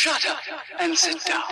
Shut up and sit down.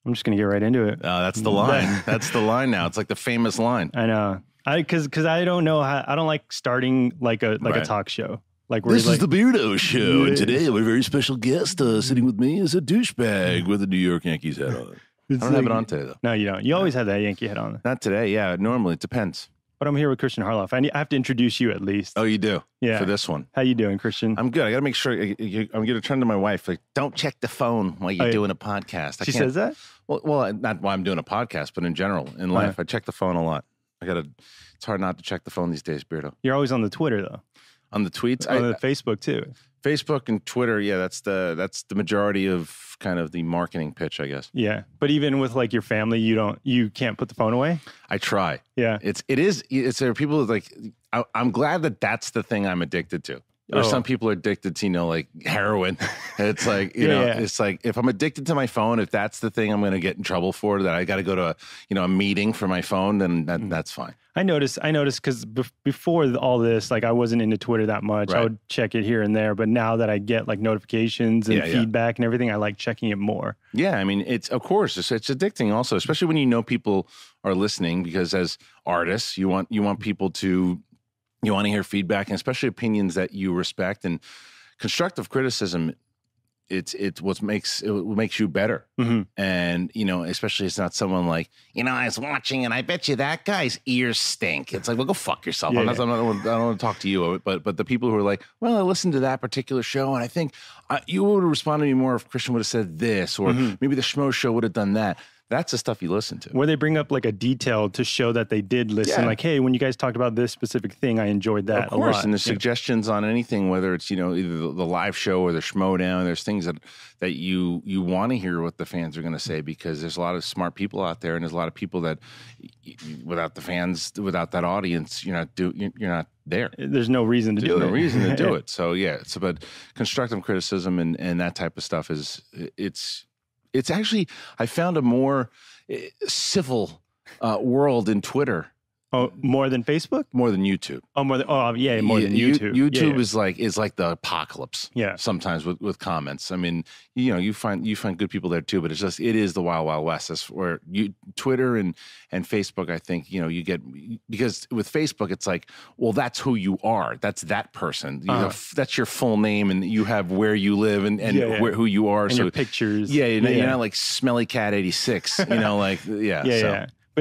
I'm just going to get right into it. That's the line. That's the line now. It's like the famous line. I know. Because I don't know how, I don't like starting like a talk show. Like this is the Beardo Show, and today I have a very special guest sitting with me is a douchebag with a New York Yankees hat on. I don't have it on today, though. No, you don't. You always have that Yankee hat on. Not today, yeah. Normally, it depends. But I'm here with Kristian Harloff. I have to introduce you at least. Oh, you do? Yeah. For this one. How you doing, Kristian? I'm good. I got to make sure. I'm going to turn to my wife. Like, don't check the phone while you're doing a podcast. She says that? Well, not while I'm doing a podcast, but in general, in life, I check the phone a lot. It's hard not to check the phone these days, Beardo. You're always on the Twitter, though. On the tweets? On the Facebook, too. Facebook and Twitter, yeah, that's the majority of kind of the marketing pitch, I guess. Yeah, but even with like your family, you can't put the phone away. I try. Yeah, there are people like I'm glad that that's the thing I'm addicted to. Or some people are addicted to, like heroin. It's like, it's like if I'm addicted to my phone, if that's the thing I'm going to get in trouble for, that I got to go to a meeting for my phone, then that's fine. I noticed because before all this, like I wasn't into Twitter that much. Right. I would check it here and there, but now that I get like notifications and feedback and everything, I like checking it more. Yeah, I mean, it's addicting also, especially when you know people are listening, because as artists, you want people to. You want to hear feedback, and especially opinions that you respect, and constructive criticism. It's what makes you better. Mm-hmm. And especially it's not someone like I was watching and I bet you that guy's ears stink. It's like, well, go fuck yourself. I don't want to talk to you. But the people who are like, well, I listened to that particular show and I think you would have responded to me more if Kristian would have said this, or maybe the Schmoes Show would have done that. That's the stuff you listen to. Where they bring up like a detail to show that they did listen. Like, hey, when you guys talked about this specific thing, I enjoyed that of course, a lot. And the suggestions on anything, whether it's, either the live show or the Schmoedown, there's things that you want to hear what the fans are going to say, because there's a lot of smart people out there, and there's a lot of people that without the fans, without that audience, you're not there. There's no reason to do it. There's no reason to do it. So, but constructive criticism and that type of stuff it's actually, I found a more civil world in Twitter. Oh, more than Facebook? More than YouTube. Oh, more than YouTube. YouTube is like the apocalypse. Yeah. Sometimes with comments. I mean, you find good people there too, but it is the wild, wild west. That's where Twitter and Facebook, I think, you get, because with Facebook, it's like, well, that's who you are. That's that person. That's your full name, and you have where you live and who you are. And so your pictures. Yeah, you're not like Smelly Cat 86. But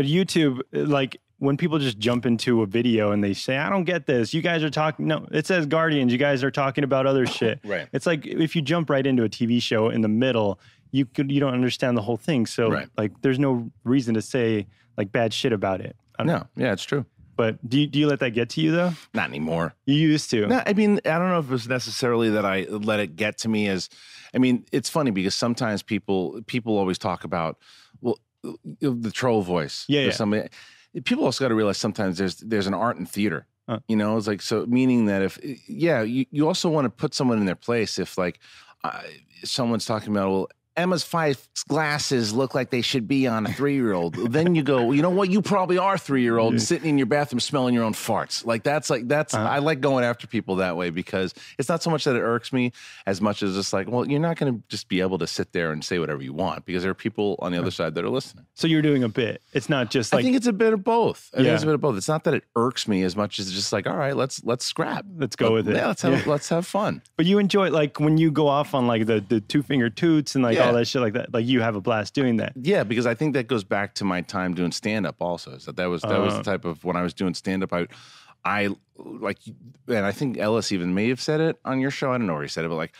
YouTube, like, when people just jump into a video and they say, I don't get this. You guys are talking. No, it says Guardians. You guys are talking about other shit. Right. It's like if you jump right into a TV show in the middle, you don't understand the whole thing. So like, there's no reason to say like bad shit about it. No. Yeah, it's true. But do you let that get to you though? Not anymore. You used to. No, I mean, I don't know if it's necessarily that I let it get to me it's funny because sometimes people always talk about, well, the troll voice. Yeah. Somebody. People also got to realize sometimes there's an art in theater. It's like, so meaning that if, you also want to put someone in their place. If like someone's talking about, well, Emma's 5 glasses look like they should be on a 3-year-old. Then you go, you know what? You probably are a 3-year-old sitting in your bathroom smelling your own farts. I like going after people that way, because it's not so much that it irks me as much as just like, well, you're not going to just be able to sit there and say whatever you want, because there are people on the other side that are listening. So you're doing a bit. It's not just like, I think it's a bit of both. It's a bit of both. It's not that it irks me as much as just like, all right, let's scrap. Let's go with it. Yeah, let's have fun. But you enjoy, like, when you go off on like the 2-finger toots and like all that shit like that. Like, you have a blast doing that. Yeah, because I think that goes back to my time doing stand-up also. So that was the type of, when I was doing stand-up, I like, and I think Ellis even may have said it on your show. I don't know where he said it, but like,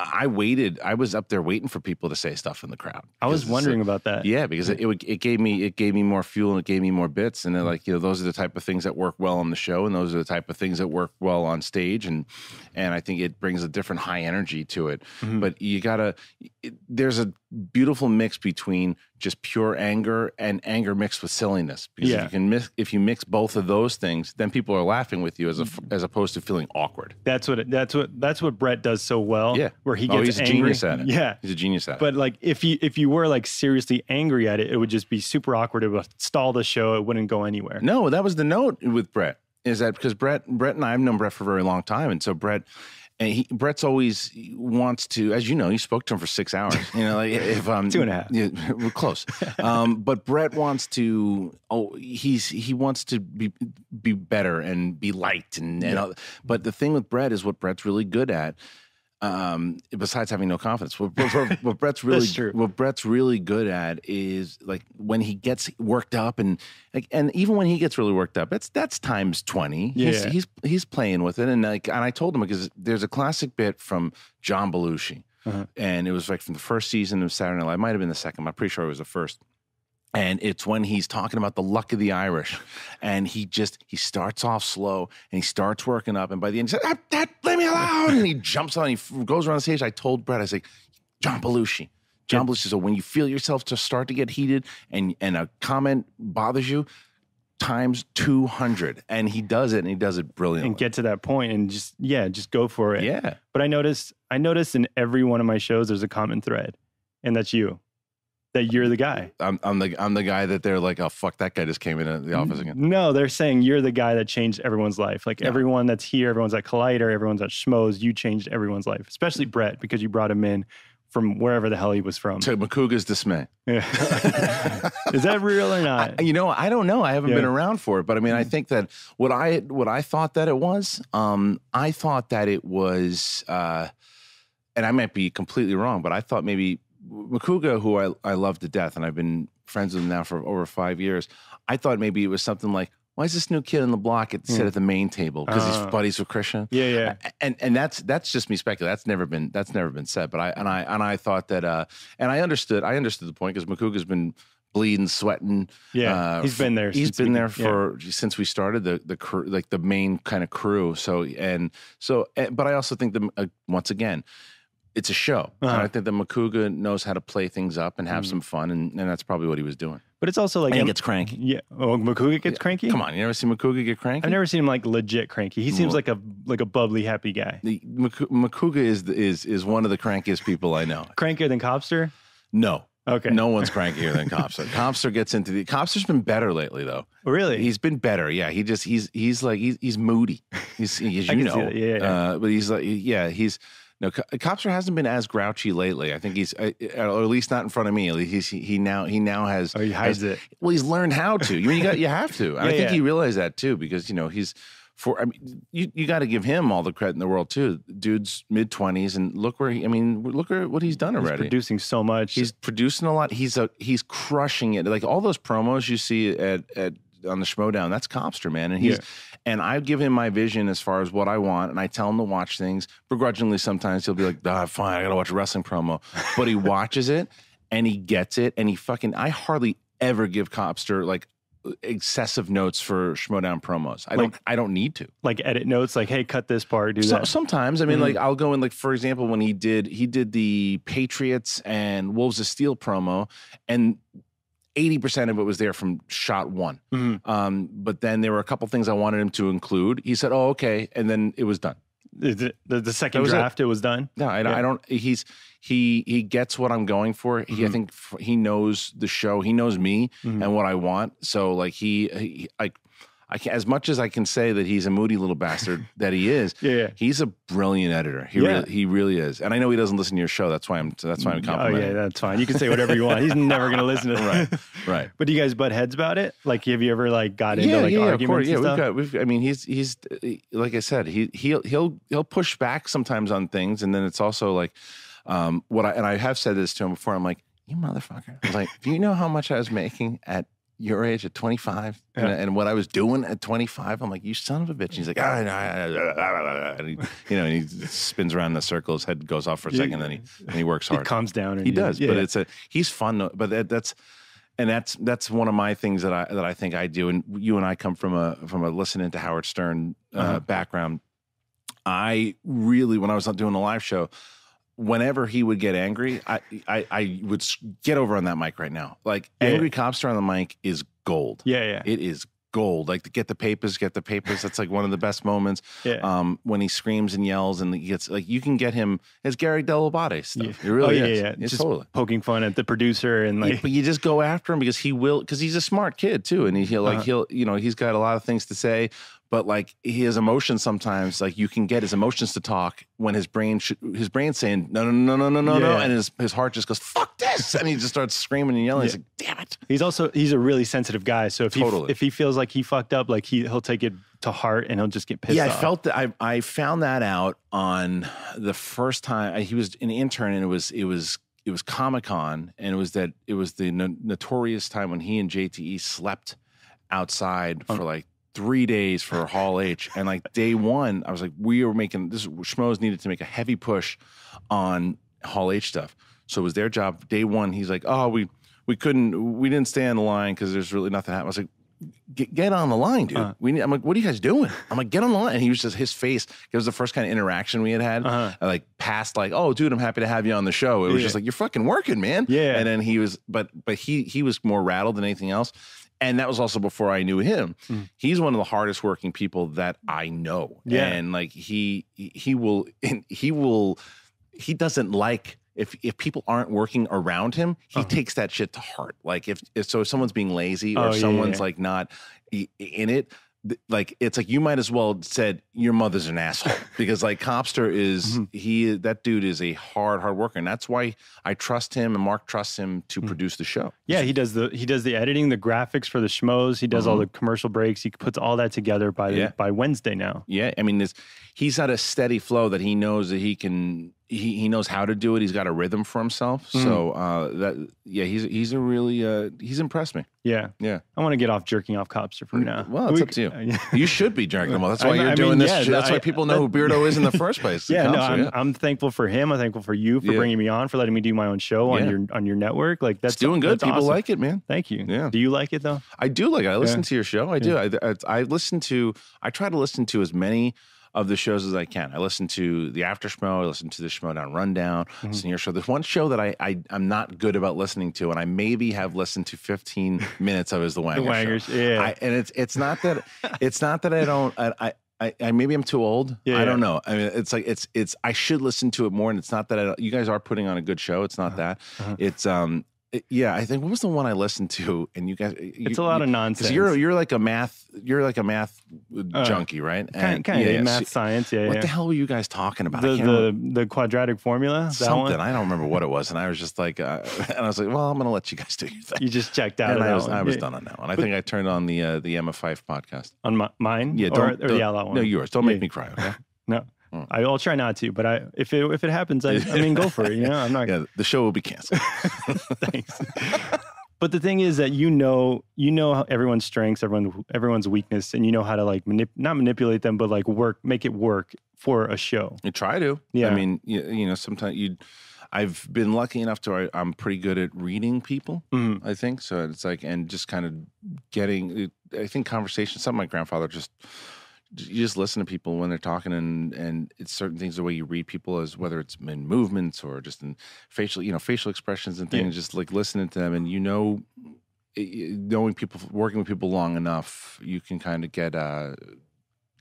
I was up there waiting for people to say stuff in the crowd. I was wondering about that. Yeah, because it gave me more fuel, and it gave me more bits, and like, those are the type of things that work well on the show, and those are the type of things that work well on stage, and I think it brings a different high energy to it. But there's a beautiful mix between just pure anger and anger mixed with silliness. Because if you mix both of those things, then people are laughing with you as opposed to feeling awkward. That's what Brett does so well. Yeah, where he gets he's a angry. genius at it. Yeah, he's a genius at it. But like if you were like seriously angry at it, it would just be super awkward. It would stall the show. It wouldn't go anywhere. No, that was the note with Brett. Is that because Brett and I have known Brett for a very long time, and so Brett's always wants to, as you know, you spoke to him for 6 hours. You know, like if 2.5. Yeah, we're close. But Brett wants to. He wants to be better and be liked, and but the thing with Brett is what Brett's really good at. Besides having no confidence, what Brett's really good at is like when he gets worked up and even when he gets really worked up, that's times 20. Yeah. He's playing with it, and I told him because there's a classic bit from John Belushi, and it was like from the first season of Saturday Night Live. It might have been the second. I'm pretty sure it was the first. And it's when he's talking about the luck of the Irish, and he starts off slow and he starts working up, and by the end he says, "Leave me alone!" And he jumps on, he goes around the stage. I told Brett, I was like, John Belushi. So when you feel yourself to start to get heated and a comment bothers you, times 200, and he does it, and he does it brilliantly. And get to that point and just go for it. Yeah. But I noticed in every one of my shows there's a common thread, and that's you. That you're the guy. I'm the guy that they're like, oh fuck, that guy just came into the office again. No, they're saying you're the guy that changed everyone's life. Like everyone that's here, everyone's at Collider, everyone's at Schmoes. You changed everyone's life, especially Brett, because you brought him in from wherever the hell he was from. To Makuga's dismay. Yeah. Is that real or not? I don't know. I haven't been around for it, but I mean, I think that what I thought that it was, I thought that it was, and I might be completely wrong, but I thought maybe Makuga, who I love to death, and I've been friends with him now for over 5 years, I thought maybe it was something like, why is this new kid on the block sit at the main table? Because he's buddies with Kristian. Yeah. And that's just me speculating. That's never been said. But I thought that and I understood the point, because Makuga's been bleeding, sweating. Yeah, he's been there. He's been there since we started the crew, like the main kind of crew. But I also think that once again, it's a show. And I think that Makuga knows how to play things up and have some fun, and that's probably what he was doing. But it's also like... And he gets cranky. Yeah. Oh, Makuga gets cranky? Come on, you never seen Makuga get cranky? I've never seen him like legit cranky. He seems like a bubbly, happy guy. Makuga is one of the crankiest people I know. Crankier than Copster? No. Okay. No one's crankier than Copster. Copster gets into the... Copster's been better lately, though. Really? He's been better. Yeah. He's moody. He's as you know. Yeah. But he's like, he's... No, Copster hasn't been as grouchy lately. I think he's, or at least not in front of me. He now has. Oh, he hides it. Well, he's learned how to. You have to. And I think he realized that too, because you got to give him all the credit in the world too. Dude's mid-20s, and look at what he's done already. He's producing so much. He's producing a lot. He's crushing it. Like all those promos you see at on the Schmoedown, that's Copster, man. And and I give him my vision as far as what I want, and I tell him to watch things. Begrudgingly, sometimes he'll be like, fine, I gotta watch a wrestling promo. But he watches it and he gets it, and I hardly ever give Copster like excessive notes for Schmoedown promos. I don't need to. Like edit notes, like, hey, cut this part, do that. Sometimes, I mean, like I'll go in, like, for example, when he did the Patriots and Wolves of Steel promo, and 80% of it was there from shot one. But then there were a couple things I wanted him to include. He said, "Oh, okay," and then it was done. The second draft, it was done. No, I don't. He gets what I'm going for. I think he knows the show. He knows me and what I want. So like I can, as much as I can say that he's a moody little bastard that he is, he's a brilliant editor. He really is. And I know he doesn't listen to your show. That's why I'm complimenting. Oh yeah, that's fine. You can say whatever you want. He's never going to listen to that. Right. But do you guys butt heads about it? Like, have you ever like got into arguments and stuff? I mean, he's like I said, he'll push back sometimes on things, and then it's also like and I have said this to him before. I'm like, you motherfucker. I was like, do you know how much I was making at your age at 25 and what I was doing at 25? I'm like, you son of a bitch. And he's like, and he spins around in a circle. His head goes off for a second, and he works hard. He calms down. And he does, but he's fun. But that's one of my things that I think I do. And you and I come from a listening to Howard Stern background. I really, when I was doing the live show, whenever he would get angry, I would get over on that mic right now. Like angry Copster on the mic is gold. Yeah. It is gold. Like get the papers. That's like one of the best moments. Yeah. When he screams and yells and he gets like, you can get him as Gary Delabate stuff. It really is. Yeah. It's just totally poking fun at the producer and like, but you just go after him because he's a smart kid too. And he'll he's got a lot of things to say, but like his emotions sometimes, like you can get his emotions to talk when his brain's saying no, and his heart just goes fuck this, and he just starts screaming and yelling. He's like, damn it. He's a really sensitive guy, so if he feels like he fucked up, like he'll take it to heart and he'll just get pissed off. I felt that. I found that out on the first time he was an intern, and it was Comic-Con, and it was the notorious time when he and JTE slept outside for like 3 days for Hall H. And like day one, I was like, Schmoes needed to make a heavy push on Hall H stuff. So it was their job. Day one, he's like, oh, we didn't stay on the line because there's really nothing happening. I was like, get on the line, dude. I'm like, what are you guys doing? I'm like, get on the line. And he was just, his face, it was the first kind of interaction we had. Like past like, oh, dude, I'm happy to have you on the show. It was just like, you're fucking working, man. Yeah. And then he was, but he was more rattled than anything else. And that was also before I knew him. He's one of the hardest working people that I know. Yeah. And like he doesn't like if people aren't working around him, he takes that shit to heart. Like if someone's being lazy or someone's like not in it, like it's like you might as well said your mother's an asshole, because like Copster is that dude is a hard worker, and that's why I trust him and Mark trusts him to produce the show. Yeah, he does the editing, the graphics for the Schmoes. He does all the commercial breaks. He puts all that together by Wednesday now. Yeah, I mean he's got a steady flow that he knows that he knows how to do it. He's got a rhythm for himself. So he's a really he's impressed me. Yeah. I want to get off jerking off Copster for now. Well, it's up to you. You should be jerking him off. That's why you're doing this. Yeah, that's why people know who Beardo is in the first place. I'm thankful for him. I'm thankful for you for bringing me on, for letting me do my own show on your network. Like that's doing good. People awesome. Like it, man. Thank you. Yeah. Do you like it though? I do like it. I listen to your show. I do. I try to listen to as many of the shows as I can. I listen to the After Schmo. I listen to the Schmoedown Rundown. Listen to your show. There's one show that I'm not good about listening to, and I maybe have listened to 15 minutes of is the Wangers show. Yeah. And it's not that I don't. I maybe I'm too old. I don't know. I mean, it's like it's. I should listen to it more, and it's not that you guys are putting on a good show. It's not that. It's I think what was the one I listened to, and you guys. It's a lot of nonsense. You're like a math junkie, right? Kind of math science. What the hell were you guys talking about? The quadratic formula. Something I don't remember what it was, and I was just like, and I was like, well, I'm going to let you guys do your thing. You just checked out. And I was done on that one. I think I turned on the Emma Fife podcast on mine. Yeah, or the Outlaw one. No, yours. Don't make me cry. Okay. No. I'll try not to, but if it happens, I mean, go for it. You know, I'm not. Yeah, the show will be canceled. Thanks. But the thing is that you know how everyone's strengths, everyone's weakness, and you know how to like not manipulate them, but like make it work for a show. You try to. Yeah. I mean, you know, sometimes I've been lucky enough to I'm pretty good at reading people. I think so. It's like, and just kind of getting. I think conversation. Something my grandfather you just listen to people when they're talking, and it's certain things, the way you read people, as whether it's in movements or just in facial expressions and things, just like listening to them, and knowing people, working with people long enough, you can kind of get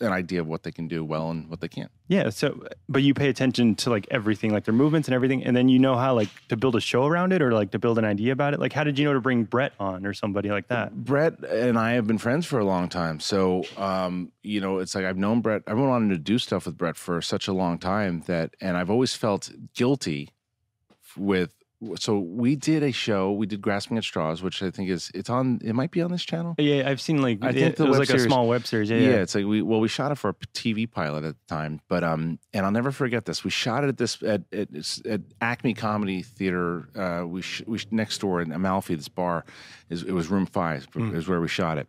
an idea of what they can do well and what they can't. Yeah. So, but you pay attention to like everything, like their movements and everything, and then you know how like to build a show around it, or like to build an idea about it. Like, how did you know to bring Brett on or somebody like that? Brett and I have been friends for a long time. So, it's like I've known Brett. I've been wanting to do stuff with Brett for such a long time and I've always felt guilty with. So we did a show. We did Grasping at Straws, which I think it might be on this channel. Yeah, I've seen like I think it was like series, a small web series. Yeah, it's like we shot it for a TV pilot at the time, but and I'll never forget this. We shot it at Acme Comedy Theater. We next door in Amalfi. This bar it was Room 5 is where we shot it.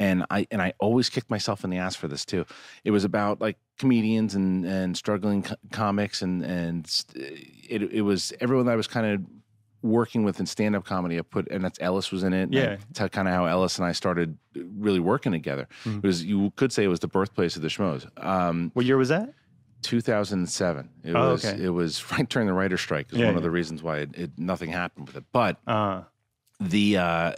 And I always kicked myself in the ass for this too. It was about like comedians and struggling comics and it was everyone that I was kind of working with in stand-up comedy. And that's Ellis was in it. Yeah, that's kind of how Ellis and I started really working together. It was, you could say, it was the birthplace of the Schmoes. What year was that? 2007. It was right during the writer's strike. Is one of the reasons why nothing happened with it. But the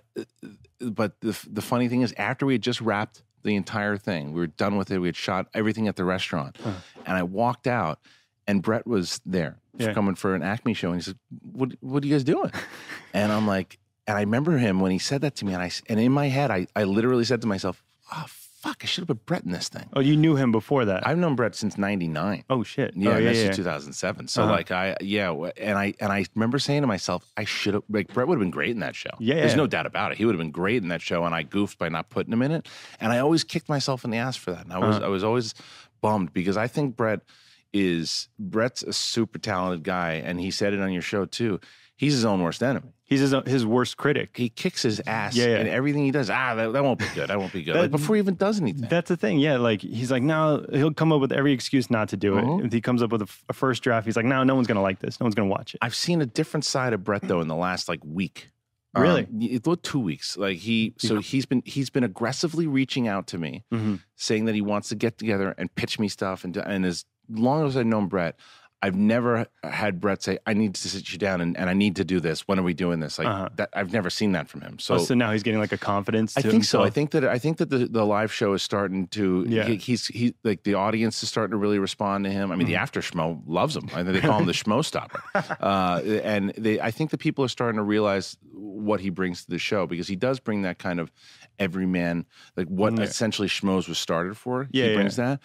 funny thing is, after we had just wrapped the entire thing, we were done with it. We had shot everything at the restaurant, and I walked out, and Brett was there coming for an Acme show, and he said, "What are you guys doing?" And I'm like, and I remember him when he said that to me, and in my head, I literally said to myself, "Oh fuck, I should have put Brett in this thing." Oh, you knew him before that? I've known Brett since '99. Oh shit! Yeah, that's just 2007. So and I remember saying to myself, I should have, like, Brett would have been great in that show. Yeah, there's no doubt about it. He would have been great in that show, and I goofed by not putting him in it. And I always kicked myself in the ass for that. And I was always bummed because I think Brett's a super talented guy, and he said it on your show too. He's his own worst enemy. He's his worst critic. He kicks his ass and everything he does. That won't be good. That won't be good. Like before he even does anything. That's the thing. Yeah, like he's like, no, he'll come up with every excuse not to do it. If he comes up with a first draft, he's like, no one's gonna like this. No one's gonna watch it. I've seen a different side of Brett though in the last week. Really? 2 weeks. Like he's been aggressively reaching out to me, saying that he wants to get together and pitch me stuff. And as long as I've known Brett, I've never had Brett say, "I need to sit you down and I need to do this. When are we doing this?" Like that, I've never seen that from him. So, so now he's getting like a confidence. I think so. I think that the live show is starting to. Yeah. He's like the audience is starting to really respond to him. I mean, the after Schmo loves him. I think they call him the Schmo Stopper. And I think that people are starting to realize what he brings to the show, because he does bring that kind of everyman, like what essentially Schmoes was started for. He brings that.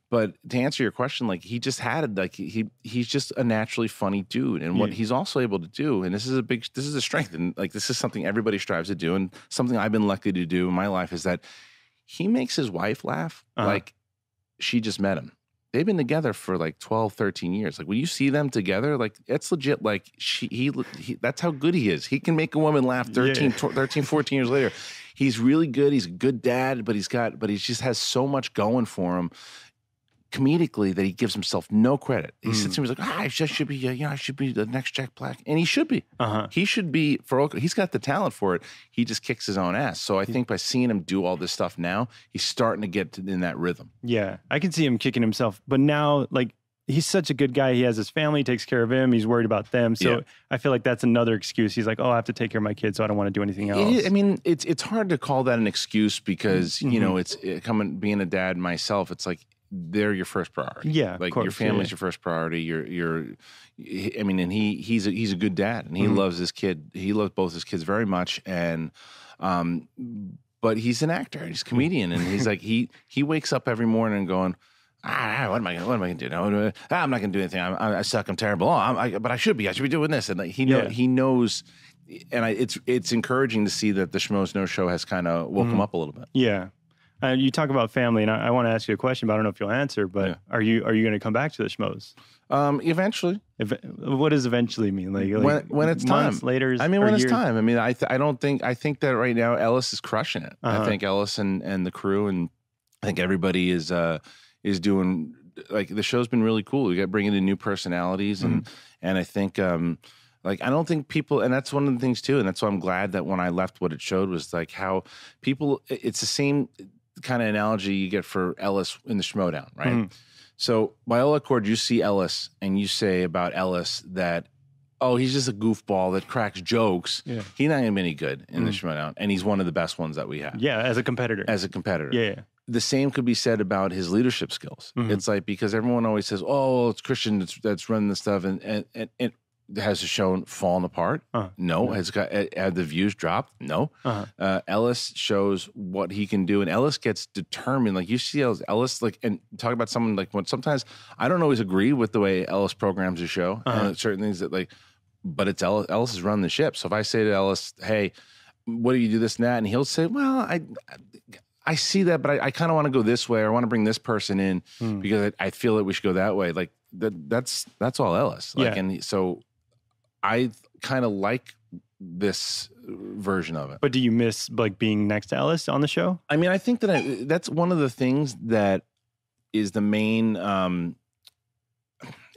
But to answer your question, like he just had he's just a naturally funny dude, and what he's also able to do, and this is a strength, and like this is something everybody strives to do, and something I've been lucky to do in my life, is that he makes his wife laugh like she just met him. They've been together for like 12, 13 years. Like when you see them together, like it's legit. Like he that's how good he is. He can make a woman laugh 13, 14 years later. He's really good. He's a good dad, but he just has so much going for him comedically that he gives himself no credit. He sits and he's like, I should be, I should be the next Jack Black. And he should be. He should be, he's got the talent for it. He just kicks his own ass. So I think by seeing him do all this stuff now, he's starting to get in that rhythm. Yeah. I can see him kicking himself. But now, like, he's such a good guy. He has his family, he takes care of him. He's worried about them. So I feel like that's another excuse. He's like, I have to take care of my kids, so I don't want to do anything else. I mean, it's hard to call that an excuse because, it's being a dad myself, it's like, they're your first priority. Yeah, like of course, your family's your first priority. And he's a good dad, and he loves his kid. He loves both his kids very much, and but he's an actor, he's a comedian, and he's like he wakes up every morning going, what am I gonna do? No, I'm not gonna do anything. I suck. I'm terrible. But I should be doing this, and like, he knows. And it's encouraging to see that the Schmoes Know show has kind of woke him up a little bit. Yeah. You talk about family, and I want to ask you a question, but I don't know if you'll answer. But are you going to come back to the Schmoes? Eventually. What does eventually mean? Like when it's months, time. Later? I mean, when it's time. I mean, I think that right now Ellis is crushing it. I think Ellis and the crew, and I think everybody is doing, like, the show's been really cool. We got bringing in new personalities, and I think. Like, I don't think people, and that's one of the things too, and that's why I'm glad that when I left, what it showed was like how people, it's the same kind of analogy you get for Ellis in the Schmoedown, right? So by all accord, you see Ellis and you say about Ellis that, he's just a goofball that cracks jokes. Yeah. He's not going to be any good in the Schmoedown, and he's one of the best ones that we have. Yeah, as a competitor. Yeah. The same could be said about his leadership skills. It's like, because everyone always says, it's Kristian that's running the stuff, and has the show fallen apart? No. Has the views dropped? No. Ellis shows what he can do, and Ellis gets determined. Like, you see Ellis, like, and talk about someone like, when sometimes I don't always agree with the way Ellis programs a show, certain things that, like, but it's Ellis is running the ship. So if I say to Ellis, hey, what do you do this and that? And he'll say, well, I see that, but I kind of want to go this way, or I want to bring this person in because I feel that we should go that way. Like, that's all Ellis. Like, and so I kind of like this version of it. But do you miss, like, being next to Ellis on the show? I mean, I think that that's one of the things that is the main.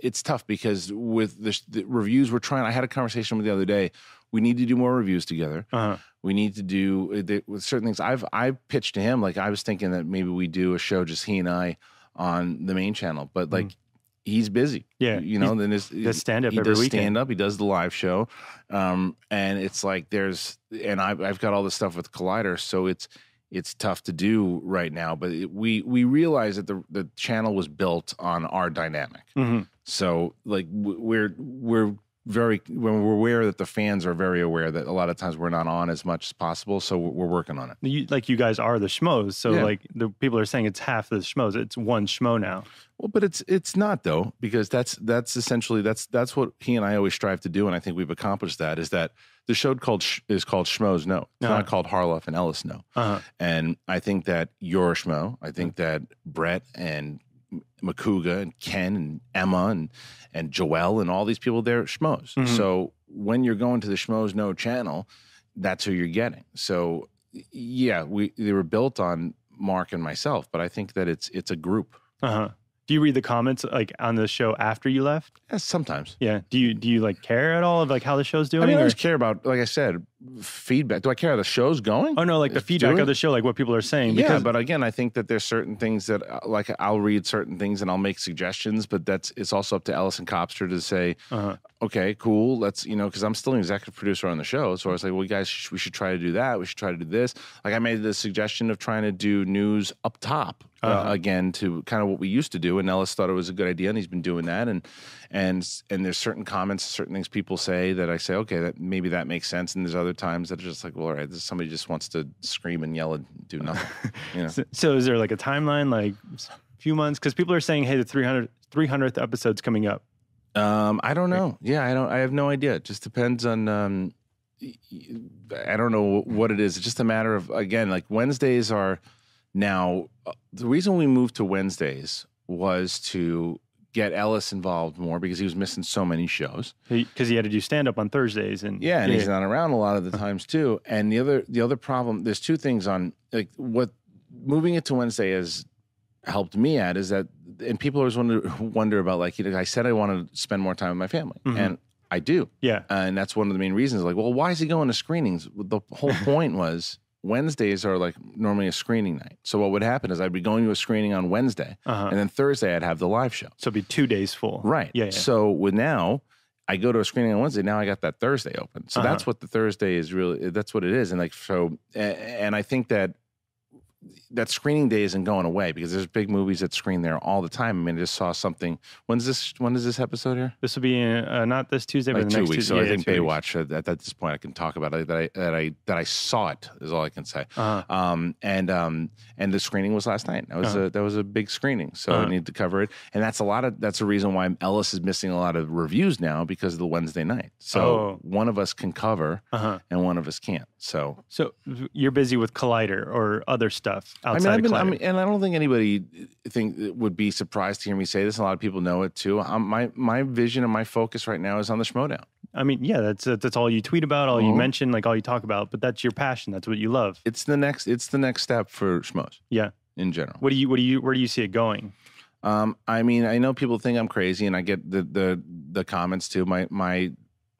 It's tough because with the reviews we're trying. I had a conversation with the other day. We need to do more reviews together. We need to do with certain things. I've pitched to him, like, I was thinking that maybe we do a show just he and I on the main channel, but like. he's busy. Yeah. Then does stand up he every does weekend. stand up. He does the live show, and it's like I've got all this stuff with Collider, so it's tough to do right now. But we realize that the channel was built on our dynamic. Mm-hmm. So like we're aware that the fans are very aware that a lot of times we're not on as much as possible. So we're working on it. You guys are the Schmoes. So like the people are saying it's half of the Schmoes. It's one Schmo now. Well, but it's not though, because that's essentially that's what he and I always strive to do, and I think we've accomplished that. Is that the show is called Schmoes Know. It's not called Harloff and Ellis Know. And I think that you're a Schmo. I think that Brett and Makuga and Ken and Emma and Joelle and all these people, they're Schmoes. Mm-hmm. So when you're going to the Schmoes Know channel, that's who you're getting. So yeah, they were built on Mark and myself, but I think that it's a group. Do you read the comments like on the show after you left? Yeah, sometimes. Yeah. Do you like care at all of like how the show's doing? I mean, I always care about, like I said, feedback. Do I care how the show's going? Oh no, like the feedback of the show, like what people are saying. Yeah, but again, I think that there's certain things that like I'll read certain things and I'll make suggestions, but it's also up to Ellison Copster to say, okay, cool, let's, because I'm still an executive producer on the show. So I was like, well, guys, we should try to do that. We should try to do this. Like I made the suggestion of trying to do news up top again to kind of what we used to do. And Ellis thought it was a good idea, and he's been doing that. And there's certain comments, certain things people say that I say, okay, that maybe that makes sense. And there's other times that are just like, well, all right, somebody just wants to scream and yell and do nothing. So is there like a timeline, like a few months? Because people are saying, hey, the 300th episode's coming up. I don't know. Yeah, I have no idea. It just depends on. I don't know what it is. It's just a matter of, again, like Wednesdays are now. The reason we moved to Wednesdays was to get Ellis involved more because he was missing so many shows. Because he had to do stand up on Thursdays and he's not around a lot of the times too. And the other problem, there's two things on like what moving it to Wednesday has helped me at is that, and people always wonder about like, I said I wanted to spend more time with my family, and I do. Yeah. And that's one of the main reasons. Like, well, why is he going to screenings? The whole point was Wednesdays are like normally a screening night. So what would happen is I'd be going to a screening on Wednesday, and then Thursday I'd have the live show. So it'd be 2 days full. Right. Yeah. So with now, I go to a screening on Wednesday. Now I got that Thursday open. So that's what the Thursday is really. That's what it is. And like so, and I think that screening day isn't going away because there's big movies that screen there all the time. I mean, I just saw something. When is this episode here? This will be not this Tuesday, like but the 2 next weeks. Tuesday. So I think Baywatch. At this point, I can talk about it. That I saw it is all I can say. And the screening was last night. That was a big screening. So I need to cover it. And that's a reason why Ellis is missing a lot of reviews now because of the Wednesday night. So one of us can cover and one of us can't. So you're busy with Collider or other stuff outside of Collider. And I don't think anybody would be surprised to hear me say this. A lot of people know it too. My vision and my focus right now is on the Schmoedown. I mean, yeah, that's all you tweet about, all you mention, like all you talk about. But that's your passion. That's what you love. It's the next step for Schmoes. Yeah, in general. Where do you see it going? I mean, I know people think I'm crazy, and I get the comments too. My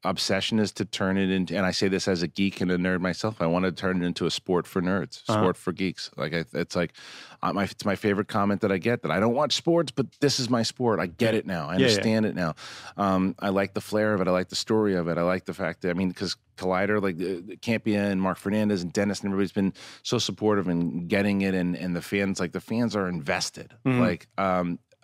obsession is to turn it into, and I say this as a geek and a nerd myself, I want to turn it into a sport for nerds, sport for geeks. Like it's like it's my favorite comment that I get, that I don't watch sports, but this is my sport. I get it now. I understand it now. I like the flair of it. I like the story of it. I like the fact that, because Collider, like Campia and Mark Fernandez and Dennis and everybody's been so supportive in getting it, and the fans are invested. Like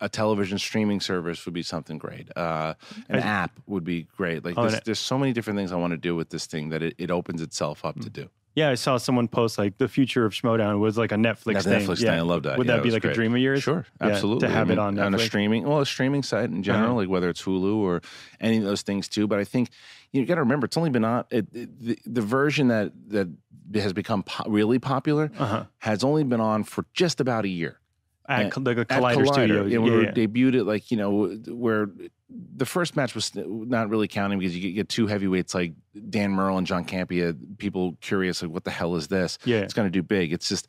a television streaming service would be something great. An app would be great. Like there's so many different things I want to do with this thing that it opens itself up to do. Yeah, I saw someone post like the future of Schmoedown was like a Netflix thing. Netflix thing. I love that. Would that be like a dream of yours? Sure, absolutely. To have it on Netflix? On a streaming site in general, like whether it's Hulu or any of those things too. But I think you got to remember, it's only been on the version that has become really popular has only been on for just about a year. At Collider Studios. And we debuted it like, where the first match was not really counting because you get two heavyweights like Dan Murrell and John Campia, people curious, like, what the hell is this? Yeah. It's going to do big. It's just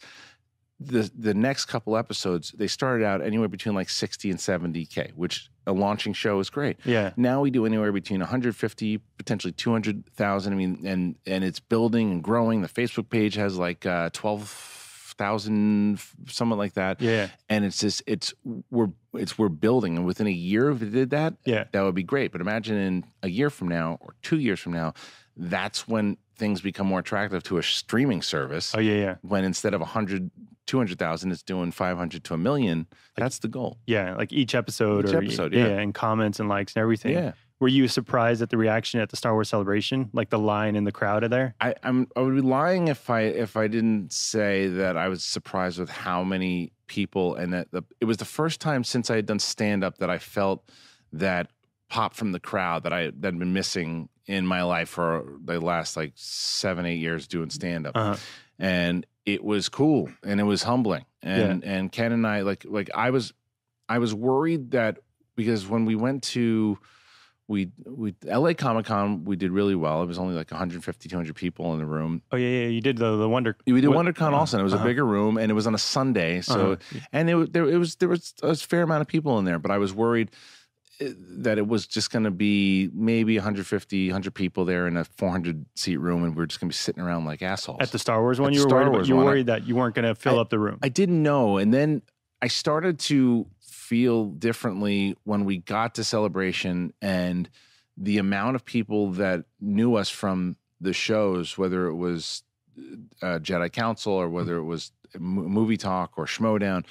the next couple episodes, they started out anywhere between like 60 and 70K, which a launching show is great. Yeah. Now we do anywhere between 150, potentially 200,000. I mean, and it's building and growing. The Facebook page has like 12 5,000, something like that. Yeah. And we're building, and within a year if it did that, that would be great. But imagine in a year from now or 2 years from now, that's when things become more attractive to a streaming service. Oh yeah. When instead of 100, 200,000, it's doing 500 to 1 million. That's the goal. Yeah, like each episode, and comments and likes and everything. Yeah. Were you surprised at the reaction at the Star Wars Celebration, like the line in the crowd there? I would be lying if I didn't say that I was surprised with how many people, and that it was the first time since I had done stand up that I felt that pop from the crowd that had been missing in my life for the last like 7-8 years doing stand up, and it was cool and it was humbling, and Ken and I like I was worried that because when we went to LA Comic-Con, we did really well. It was only like 150, 200 people in the room. Oh yeah. You did the Wonder. We did WonderCon also. And it was a bigger room, and it was on a Sunday. So and there was a fair amount of people in there, but I was worried that it was just going to be maybe 150, 100 people there in a 400 seat room, and we're just going to be sitting around like assholes. At the Star Wars one, you were worried that you weren't going to fill up the room. I didn't know, and then I started to feel differently when we got to Celebration, and the amount of people that knew us from the shows, whether it was Jedi Council or whether it was Movie Talk or Schmoedown,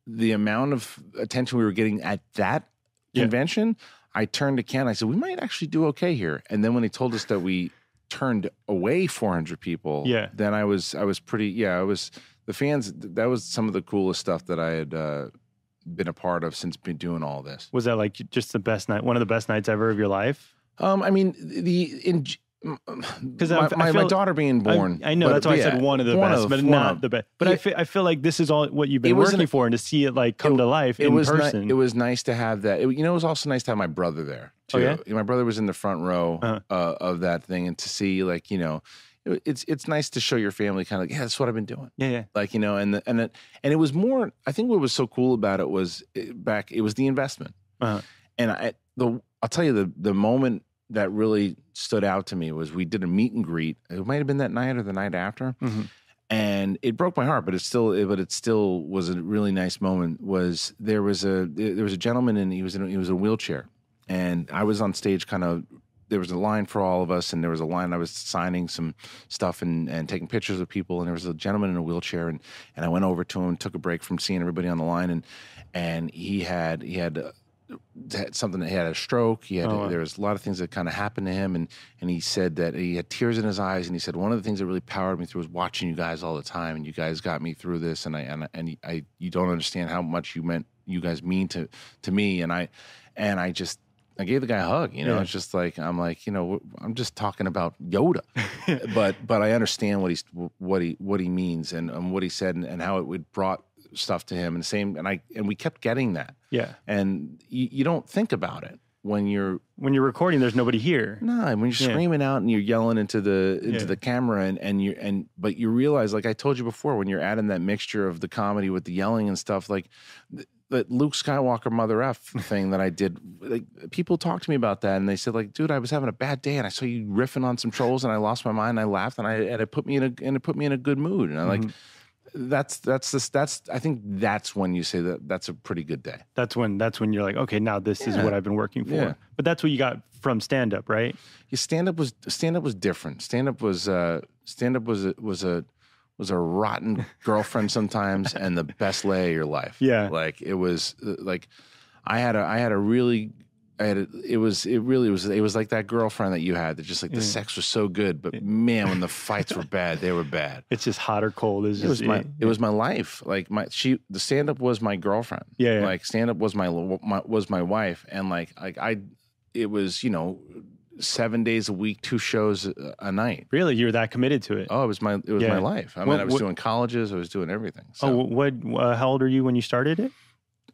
the amount of attention we were getting at that convention, I turned to Ken. I said, we might actually do okay here. And then when they told us that we turned away 400 people, then I was pretty, I was, the fans, that was some of the coolest stuff that I had been a part of since been doing all this. Was that like just the best night, one of the best nights ever of your life? I mean, because my daughter being born. I know, that's why I said one of the best, but not the best. But I feel like this is all what you've been working for, and to see it like come to life in person. It was nice to have that. It was also nice to have my brother there too. Oh, yeah? My brother was in the front row of that thing, and to see like, it's nice to show your family kind of like, that's what I've been doing. Yeah. Like, and it was more, I think what was so cool about it was it was the investment. And I'll tell you the moment that really stood out to me was we did a meet and greet. It might have been that night or the night after. And it broke my heart, but it still was a really nice moment. There was a gentleman, and he was in a wheelchair, and I was on stage there was a line for all of us, and there was a line I was signing some stuff and taking pictures of people, and there was a gentleman in a wheelchair, and I went over to him, took a break from seeing everybody on the line, and he had something, that he had a stroke. There was a lot of things that kind of happened to him, and he said that he had tears in his eyes, and he said one of the things that really powered me through was watching you guys all the time, and you guys got me through this, and you don't understand how much you guys mean to me, and I gave the guy a hug. It's just like, I'm like, I'm just talking about Yoda, but I understand what he means and what he said, and how it would brought stuff to him, and we kept getting that. And you don't think about it when you're recording. There's nobody here. No, when you're screaming out and you're yelling into the camera, but you realize, like I told you before, when you're adding that mixture of the comedy with the yelling and stuff, like that Luke Skywalker Mother F thing that I did, like, people talk to me about that, and they said, like, dude, I was having a bad day, and I saw you riffing on some trolls, and I lost my mind, and I laughed, and it put me in a good mood, and I like. That's I think that's when you say that's a pretty good day. That's when you're like, okay, now this is what I've been working for. Yeah. But that's what you got from stand up, right? Yeah, stand up was different. Stand up was a rotten girlfriend sometimes and the best lay of your life. Yeah. Like it was like it was like that girlfriend that you had that just like the sex was so good, but man, when the fights were bad, they were bad. It's just hot or cold. It was my life. Like the stand up was my girlfriend. Yeah. Like stand up was my wife, and it was 7 days a week, 2 shows a night. Really, you were that committed to it? Oh, it was my life. I mean, I was doing colleges, I was doing everything. So. How old are you when you started it?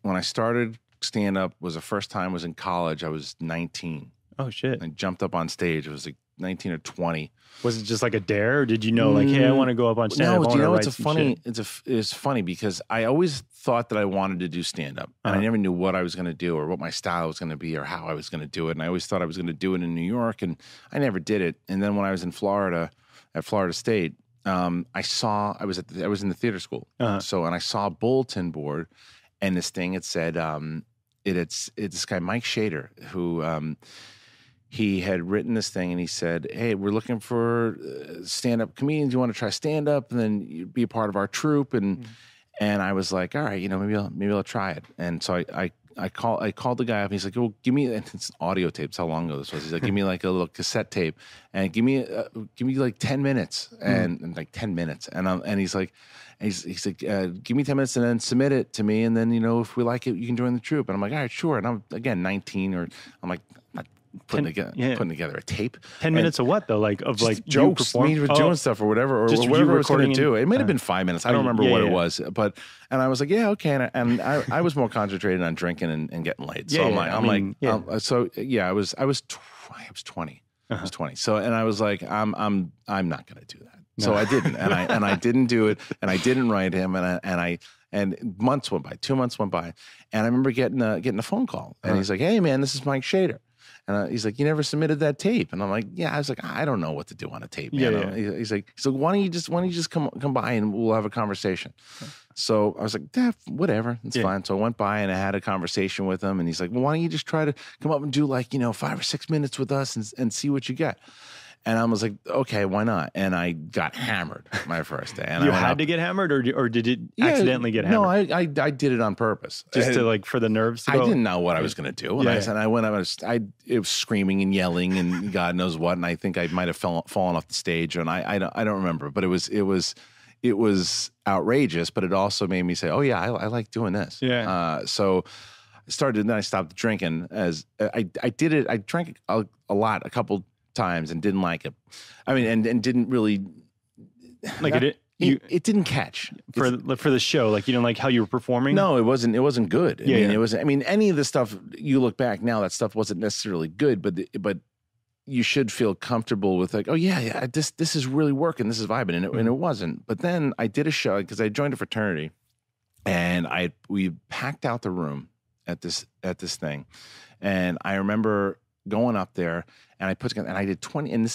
When I started stand up was the first time I was in college. I was 19. Oh shit! I jumped up on stage. It was like 19 or 20. Was it just like a dare, or did you know, like, hey, I want to go up on stand up? No, it's funny because I always thought that I wanted to do stand up, and I never knew what I was going to do or what my style was going to be or how I was going to do it. And I always thought I was going to do it in New York, and I never did it. And then when I was in Florida, at Florida State, I was in the theater school. So, and I saw a bulletin board, and this thing, it said, it's this guy, Mike Shader, who, he had written this thing, and he said, "Hey, we're looking for stand-up comedians. You want to try stand-up, and then you be a part of our troupe?" And I was like, "All right, maybe I'll try it." And so I called the guy up. He's like, "Well, give me," and it's audio tapes. How long ago this was? He's like, "Give me like a little cassette tape, and give me like 10 minutes, and like 10 minutes." And he's like, "Give me 10 minutes, and then submit it to me, and then if we like it, you can join the troupe." And I'm like, "All right, sure." And I'm again 19, or I'm like, not putting together a tape. 10 minutes of what though? Like of like jokes, me doing stuff or whatever, or just whatever I was going to recording do. It might have been 5 minutes. I don't remember what it was, and I was like, "Yeah, okay." And I was more concentrated on drinking and getting laid. So I was 20. I was 20. So, and I was like, I'm not going to do that. No. So I didn't, and I didn't do it, and I didn't write him, and months went by, 2 months went by, and I remember getting a phone call, and he's like, "Hey man, this is Mike Shader." And he's like, "You never submitted that tape?" And I'm like, "Yeah." I was like, "I don't know what to do on a tape, man." He's like, "Why don't you just come by and we'll have a conversation?" So I was like, "Yeah, whatever, it's fine." So I went by and I had a conversation with him, and he's like, "Well, why don't you just try to come up and do like 5 or 6 minutes with us and see what you get?" And I was like, "Okay, why not?" And I got hammered my first day. And you had to get hammered, or did it accidentally get hammered? No, I did it on purpose, just to like for the nerves. To I didn't know what I was going to do, and I went. It was screaming and yelling and God knows what, and I think I might have fallen off the stage, and I don't remember, but it was outrageous, but it also made me say, "Oh yeah, I like doing this." Yeah. So I started, and then I stopped drinking. As I did it, I drank a lot, a couple times, and didn't like it. I mean, and didn't really like it. It didn't catch for the show. Like you didn't like how you were performing. No, it wasn't good. It wasn't. I mean, any of the stuff you look back now, that stuff wasn't necessarily good, but you should feel comfortable with like, oh yeah, this is really working, this is vibing, and it wasn't. But then I did a show because I joined a fraternity, and we packed out the room at this thing, and I remember going up there, and I put together, and I did 20, and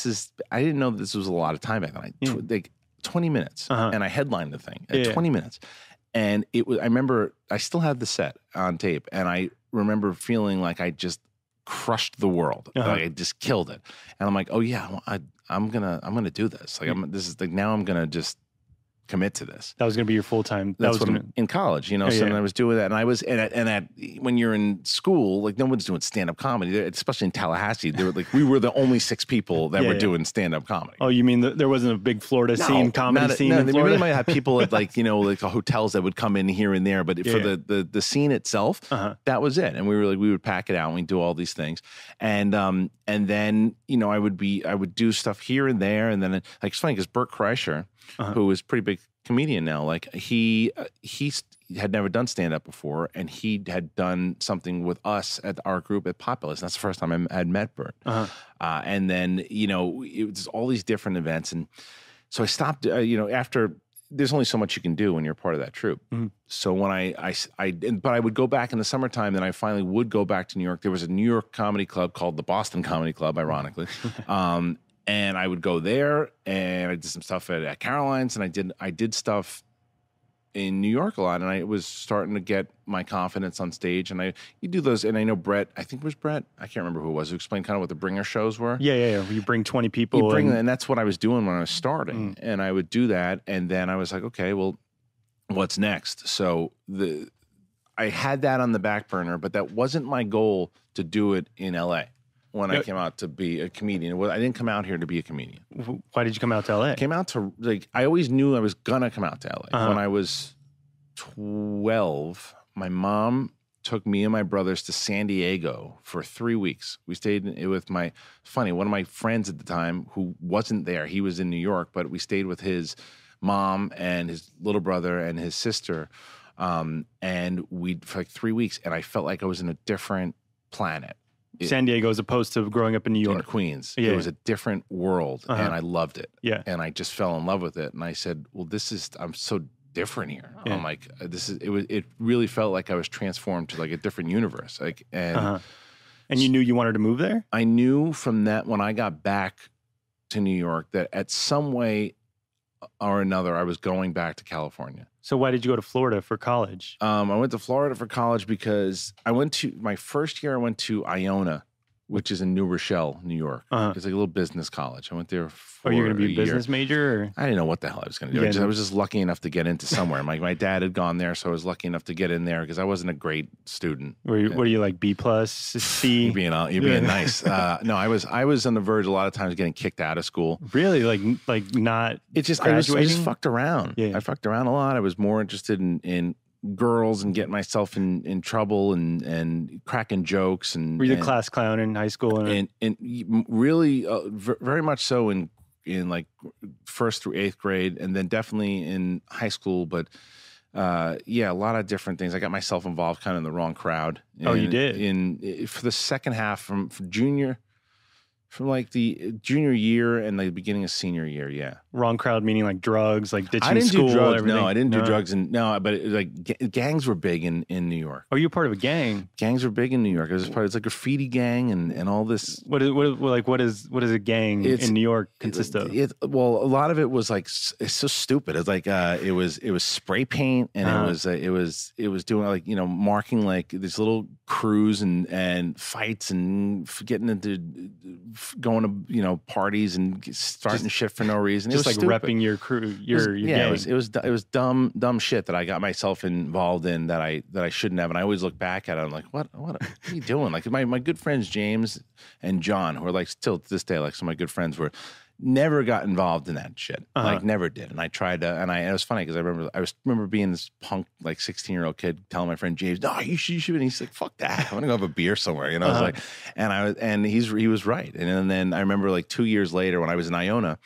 I didn't know that this was a lot of time back then. Like 20 minutes, and I headlined the thing at 20 minutes, and it was. I remember I still have the set on tape, and I remember feeling like I just crushed the world. Like I just killed it, and I'm like, oh yeah, I'm gonna do this. Like now I'm gonna just commit to this. That was going to be your full time. That's what in college, So I was doing that, and I was and when you're in school, like no one's doing stand up comedy, especially in Tallahassee. They were like we were the only 6 people that were doing stand up comedy. Oh, you mean there wasn't a big Florida comedy scene? No, in Florida? We might have people at like like hotels that would come in here and there, but for the scene itself, that was it. And we would pack it out, and we'd do all these things, and then I would do stuff here and there, and then like it's funny because Bert Kreischer, who is a pretty big comedian now, like he had never done stand-up before, and he had done something with us at our group at Populous. That's the first time I had met Bert. And then it was all these different events, and so I stopped. After there's only so much you can do when you're part of that troupe. So when but I would go back in the summertime, then I finally would go back to New York. There was a New York comedy club called the Boston Comedy Club, ironically. And I would go there, and I did some stuff at Caroline's, and I did stuff in New York a lot, and I was starting to get my confidence on stage. And you do those, and I know Brett, I think it was Brett, I can't remember who it was, who explained kind of what the bringer shows were. Yeah. You bring 20 people. And that's what I was doing when I was starting, and I would do that, and then I was like, okay, well, what's next? So I had that on the back burner, but that wasn't my goal to do it in LA. When I came out to be a comedian. I didn't come out here to be a comedian. Why did you come out to LA? I came out to, I always knew I was going to come out to LA. When I was 12, my mom took me and my brothers to San Diego for 3 weeks. We stayed with one of my friends at the time who wasn't there. He was in New York, but we stayed with his mom and his little brother and his sister. And for like 3 weeks, and I felt like I was in a different planet. San Diego as opposed to growing up in New York. In Queens. It was a different world, and I loved it. Yeah. And I just fell in love with it. And I said, well, I'm so different here. Yeah. I'm like, it really felt like I was transformed to like a different universe. And you knew you wanted to move there? I knew from that when I got back to New York that at some way or another, I was going back to California. So why did you go to Florida for college? I went to Florida for college because my first year I went to Iona, which is in New Rochelle, New York. It's like a little business college. I went there for you're going to be a year. business major? Or? I didn't know what the hell I was going to do. I was just lucky enough to get into somewhere. My dad had gone there, so I was lucky enough to get in there because I wasn't a great student. What are you like, B+, C? You're being nice. No, I was on the verge a lot of times getting kicked out of school. Really? Like not It's just graduating? I just fucked around. Yeah. I fucked around a lot. I was more interested in girls and getting myself in trouble and cracking jokes and were you the class clown in high school and really very much so in like 1st through 8th grade and then definitely in high school, but a lot of different things. I got myself involved kind of in the wrong crowd. You did? For the second half from like the junior year and the beginning of senior year, yeah. Wrong crowd meaning like drugs, like ditching school. I didn't do drugs. Everything? No, I didn't do drugs, but gangs were big in New York. Oh, you were part of a gang? Gangs were big in New York. It's like a graffiti gang and all this. What is a gang in New York consist of? Well, a lot of it was like it's so stupid. It's like it was spray paint and it was doing like marking like these little crews and fights and getting into going to parties and starting shit for no reason. It was like stupid. repping your crew, your gang. It was dumb shit that I got myself involved in that I shouldn't have. And I always look back at it. I'm like, what are you doing? Like my good friends James and John, who are like still to this day like some of my good friends, were never got involved in that shit. Like never did. And I tried to, and it was funny because I remember being this punk like 16-year-old kid telling my friend James, no, you should. And he's like, fuck that. I want to go have a beer somewhere. I was like, and he was right. And then I remember like 2 years later when I was in Iona,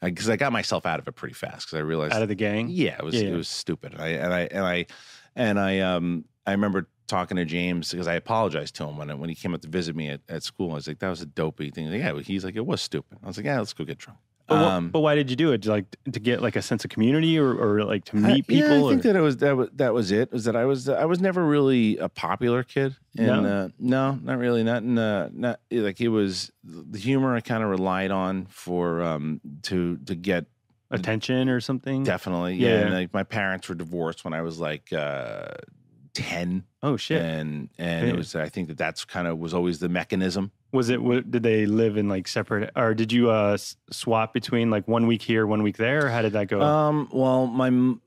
because I got myself out of it pretty fast because I realized out of the gang. Yeah, it was stupid. And I remember talking to James because I apologized to him when he came up to visit me at school. I was like, that was a dopey thing. He's like, it was stupid. I was like, yeah, let's go get drunk. But why did you do it? Like to get like a sense of community or like to meet people? I think that was it. Was that I was never really a popular kid. And no, not really. Not like it was the humor I kind of relied on for to get attention or something. Definitely. Yeah. And like my parents were divorced when I was like 10. Oh shit. And it was, I think that's kind of was always the mechanism. Did they live in like separate, or did you swap between like 1 week here, 1 week there? Or how did that go? Well,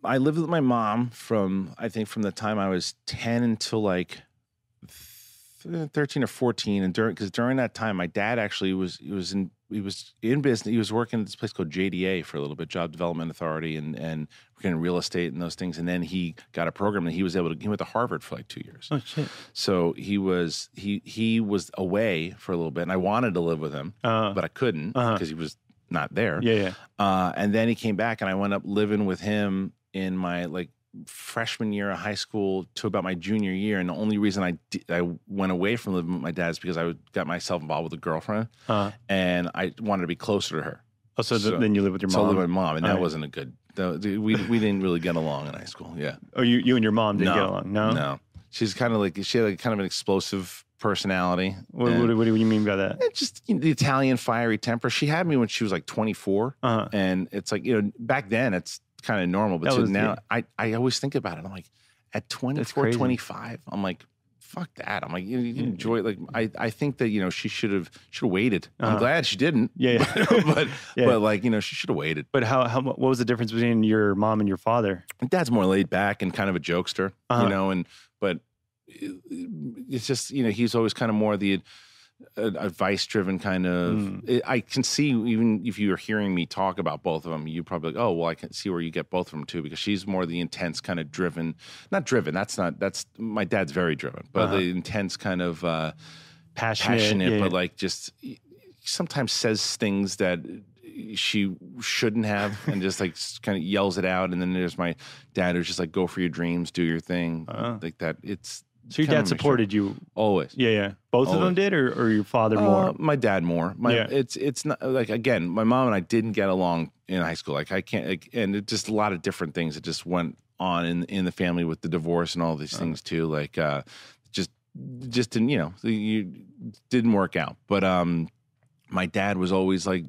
I lived with my mom from the time I was 10 until like 13 or 14. And during that time, my dad actually was in business. He was working at this place called JDA for a little bit, Job Development Authority, and working in real estate and those things. And then he got a program that he went to Harvard for like 2 years. Oh shit! So he was away for a little bit, and I wanted to live with him, but I couldn't because he was not there. Yeah. And then he came back, and I went up living with him in my like freshman year of high school to about my junior year. And the only reason I went away from living with my dad is because I got myself involved with a girlfriend and I wanted to be closer to her. Oh, so then you live with your mom? So I lived with my mom, and that wasn't a good, we didn't really get along in high school. Yeah. Oh, you and your mom didn't get along? No. She's kind of like, she had kind of an explosive personality. What do you mean by that? It's just the Italian fiery temper. She had me when she was like 24. And it's like, back then it's kind of normal, but now I always think about it. I'm like, at 24, 25, I'm like, fuck that. I'm like, you enjoy it. Like, I think that, she should have waited. I'm glad she didn't. Yeah. But like, she should have waited. But what was the difference between your mom and your father? My dad's more laid back and kind of a jokester, but it's just, he's always kind of more the advice-driven kind of. I can see, even if you're hearing me talk about both of them, you probably like, oh, well, I can see where you get both of them too, because she's more the intense kind of driven. Not driven. That's my dad's very driven, but the intense kind of passionate, but like just sometimes says things that she shouldn't have, and just like kind of yells it out. And then there's my dad who's just like, go for your dreams, do your thing, like that. It's. So your dad supported you always. Yeah. Both of them did, or your father more? My dad more. It's not like, again, my mom and I didn't get along in high school. Like I can't, and it just a lot of different things that just went on in the family with the divorce and all these things too. Like just didn't, you didn't work out. But my dad was always like,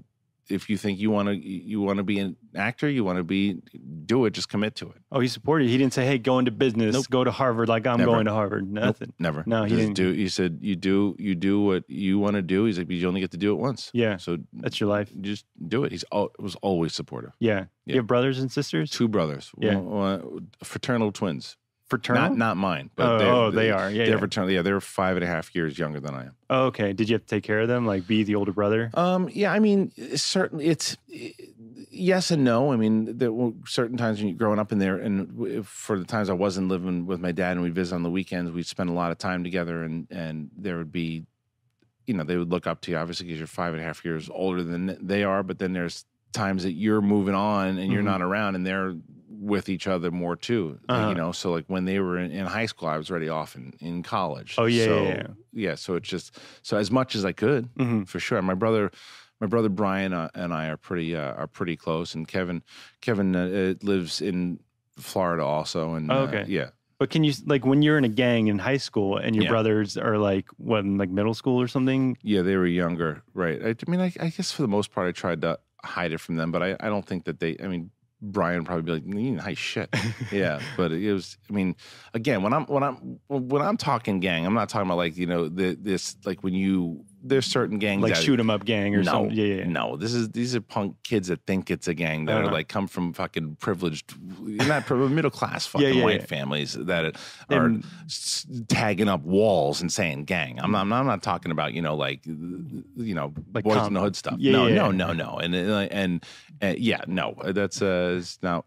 if you think you want to be an actor, do it. Just commit to it. Oh, he supported you. He didn't say, "Hey, go into business, Nope. go to Harvard." Like I'm Never. going to Harvard. Nothing. Nope, never. No, he didn't. He said, you do what you want to do. He's like, you only get to do it once. Yeah. So That's your life. just do it. Was always supportive. Yeah. You have brothers and sisters? 2 brothers. Yeah. Fraternal twins. Fraternal? Not mine. But they are. Yeah. They're fraternal. Yeah, they're 5.5 years younger than I am. Oh, okay. Did you have to take care of them? Like be the older brother? Yeah, I mean, certainly it's yes and no. I mean, there were certain times when you're growing up in there, and for the times I wasn't living with my dad and we'd visit on the weekends, we'd spend a lot of time together, and there would be, they would look up to you, obviously, because you're 5.5 years older than they are, but then there's times that you're moving on and you're not around, and they're with each other more too, so like when they were in high school, I was already off in college. Oh yeah, yeah. So it's just, so as much as I could, for sure. My brother Brian and I are pretty close, and Kevin lives in Florida also, and okay. Yeah. But can you, like, when you're in a gang in high school and your brothers are like, what, in like middle school or something? Yeah, they were younger, right? I mean, I guess for the most part, I tried to hide it from them, but I don't think that Brian would probably be like, you know, hey, shit. Yeah. But it was, I mean, again, when I'm talking gang, I'm not talking about like, this, like when there's certain gangs like shoot 'em up gang or something. Yeah. No, these are punk kids that think it's a gang that are like come from fucking privileged, not privileged, middle class fucking white families that are tagging up walls and saying gang. I'm not talking about like boys in the hood stuff. No. And no, that's no.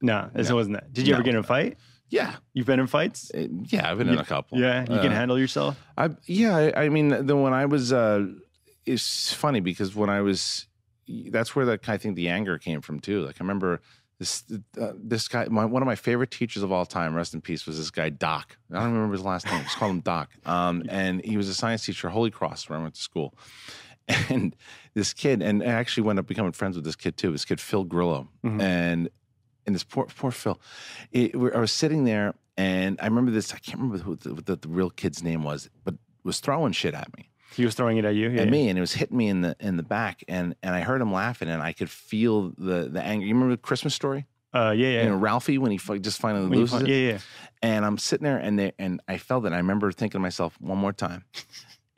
No, it wasn't that. Did you ever get in a fight? Yeah. You've been in fights? Yeah, I've been in a couple. Yeah, you can handle yourself? I mean, when I was, it's funny because when I was, that's where I think the anger came from too. Like I remember this guy, one of my favorite teachers of all time, rest in peace, was this guy, Doc. I don't remember his last name. Just call him Doc. And he was a science teacher at Holy Cross where I went to school. And this kid, and I actually wound up becoming friends with this kid too, this kid, Phil Grillo. And this poor Phil, I was sitting there, and I remember this. I can't remember who the real kid's name was, but was throwing shit at me. He was throwing it at you, at me, and it was hitting me in the back, and I heard him laughing, and I could feel the anger. You remember the Christmas Story? Yeah. Ralphie when he just finally loses it. Yeah. And I'm sitting there, and I felt it. I remember thinking to myself, one more time.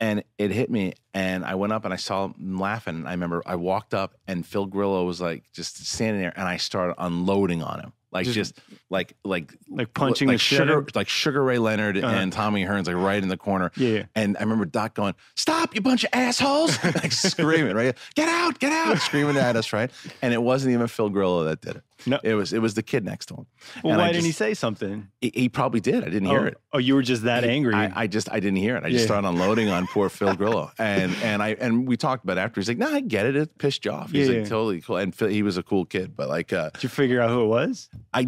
And it hit me, and I went up and I saw him laughing. I remember I walked up, and Phil Grillo was like just standing there, and I started unloading on him, like punching like the Sugar, like Sugar Ray Leonard and Tommy Hearns, like right in the corner. Yeah. And I remember Doc going, "Stop, you bunch of assholes!" like screaming, right? Get out, screaming at us, right? And it wasn't even Phil Grillo that did it. No, it was the kid next to him. Well, why didn't he say something? He probably did. I didn't hear it. Oh, you were just that angry. I didn't hear it. I just started unloading on poor Phil Grillo, and we talked about it after. He's like, "No, I get it. It pissed you off." He's like, "Totally cool." And Phil, he was a cool kid, but like, did you figure out who it was? I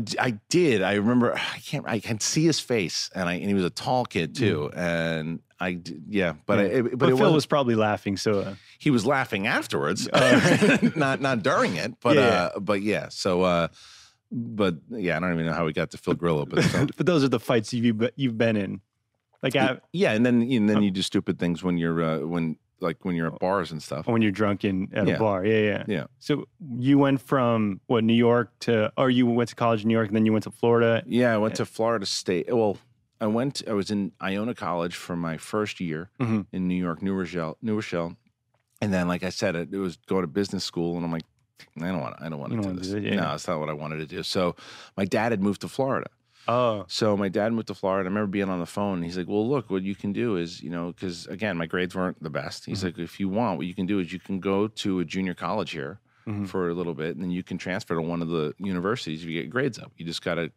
did. I remember. I can see his face, and he was a tall kid too, and. But Phil was probably laughing. So he was laughing afterwards, not during it. But yeah. So, but yeah, I don't even know how we got to Phil Grillo. But but those are the fights you've been in. Like and then you do stupid things when you're at bars and stuff. When you're drunk at a bar. Yeah. So you went from New York or you went to college in New York, and then you went to Florida. Yeah, I went to Florida State. Well. I was in Iona College for my first year in New York, New Rochelle. And then, like I said, it was go to business school. And I'm like, I don't want to do this. No, it's not what I wanted to do. So my dad had moved to Florida. Oh. So my dad moved to Florida. I remember being on the phone. And he's like, well, look, what you can do is, because again, my grades weren't the best. He's like, if you want, what you can do is you can go to a junior college here. For a little bit, and then you can transfer to one of the universities if you get grades up. You just got to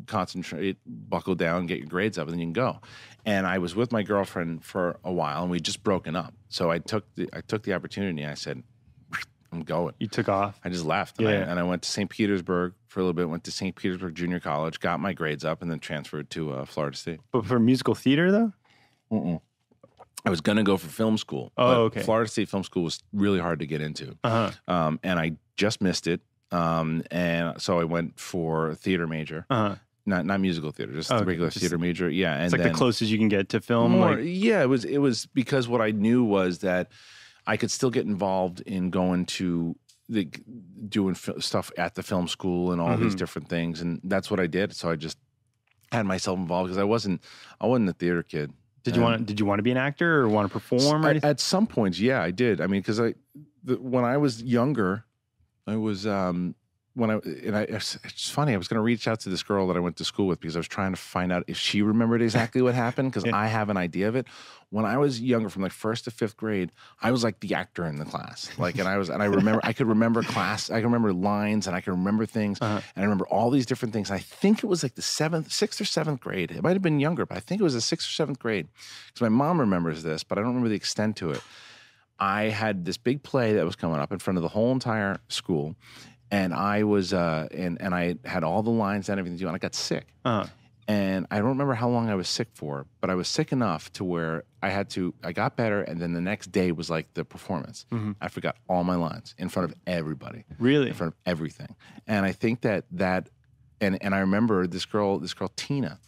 concentrate, buckle down, get your grades up, and then you can go. And I was with my girlfriend for a while, and we'd just broken up. So I took the opportunity. I said, I'm going. You took off. I just left, and I went to St. Petersburg for a little bit. Went to St. Petersburg Junior College, got my grades up, and then transferred to Florida State. But for musical theater, though? I was going to go for film school. Oh, okay. Florida State Film School was really hard to get into. And I just missed it. And so I went for a theater major. Not musical theater, just the regular theater major. Yeah. And it's like the closest you can get to film. Yeah, it was because what I knew was that I could still get involved in going to doing stuff at the film school and all these different things, and that's what I did. So I just had myself involved because I wasn't a theater kid. Did you want to be an actor or want to perform? Or anything? At some points, yeah, I did. I mean, because when I was younger, I was it's funny. I was going to reach out to this girl that I went to school with because I was trying to find out if she remembered exactly what happened because I have an idea of it. When I was younger, from like 1st to 5th grade, I was like the actor in the class. Like, I remember I could remember class, I could remember lines, and I could remember things, and I remember all these different things. I think it was like the 6th or 7th grade. It might have been younger, but I think it was the 6th or 7th grade because my mom remembers this, but I don't remember the extent to it. I had this big play that was coming up in front of the whole entire school. And I was, and I had all the lines and everything to do, and I got sick. And I don't remember how long I was sick for, but I was sick enough to where I got better, and then the next day was like the performance. I forgot all my lines in front of everybody. Really? In front of everything. And I think and I remember this girl Tina,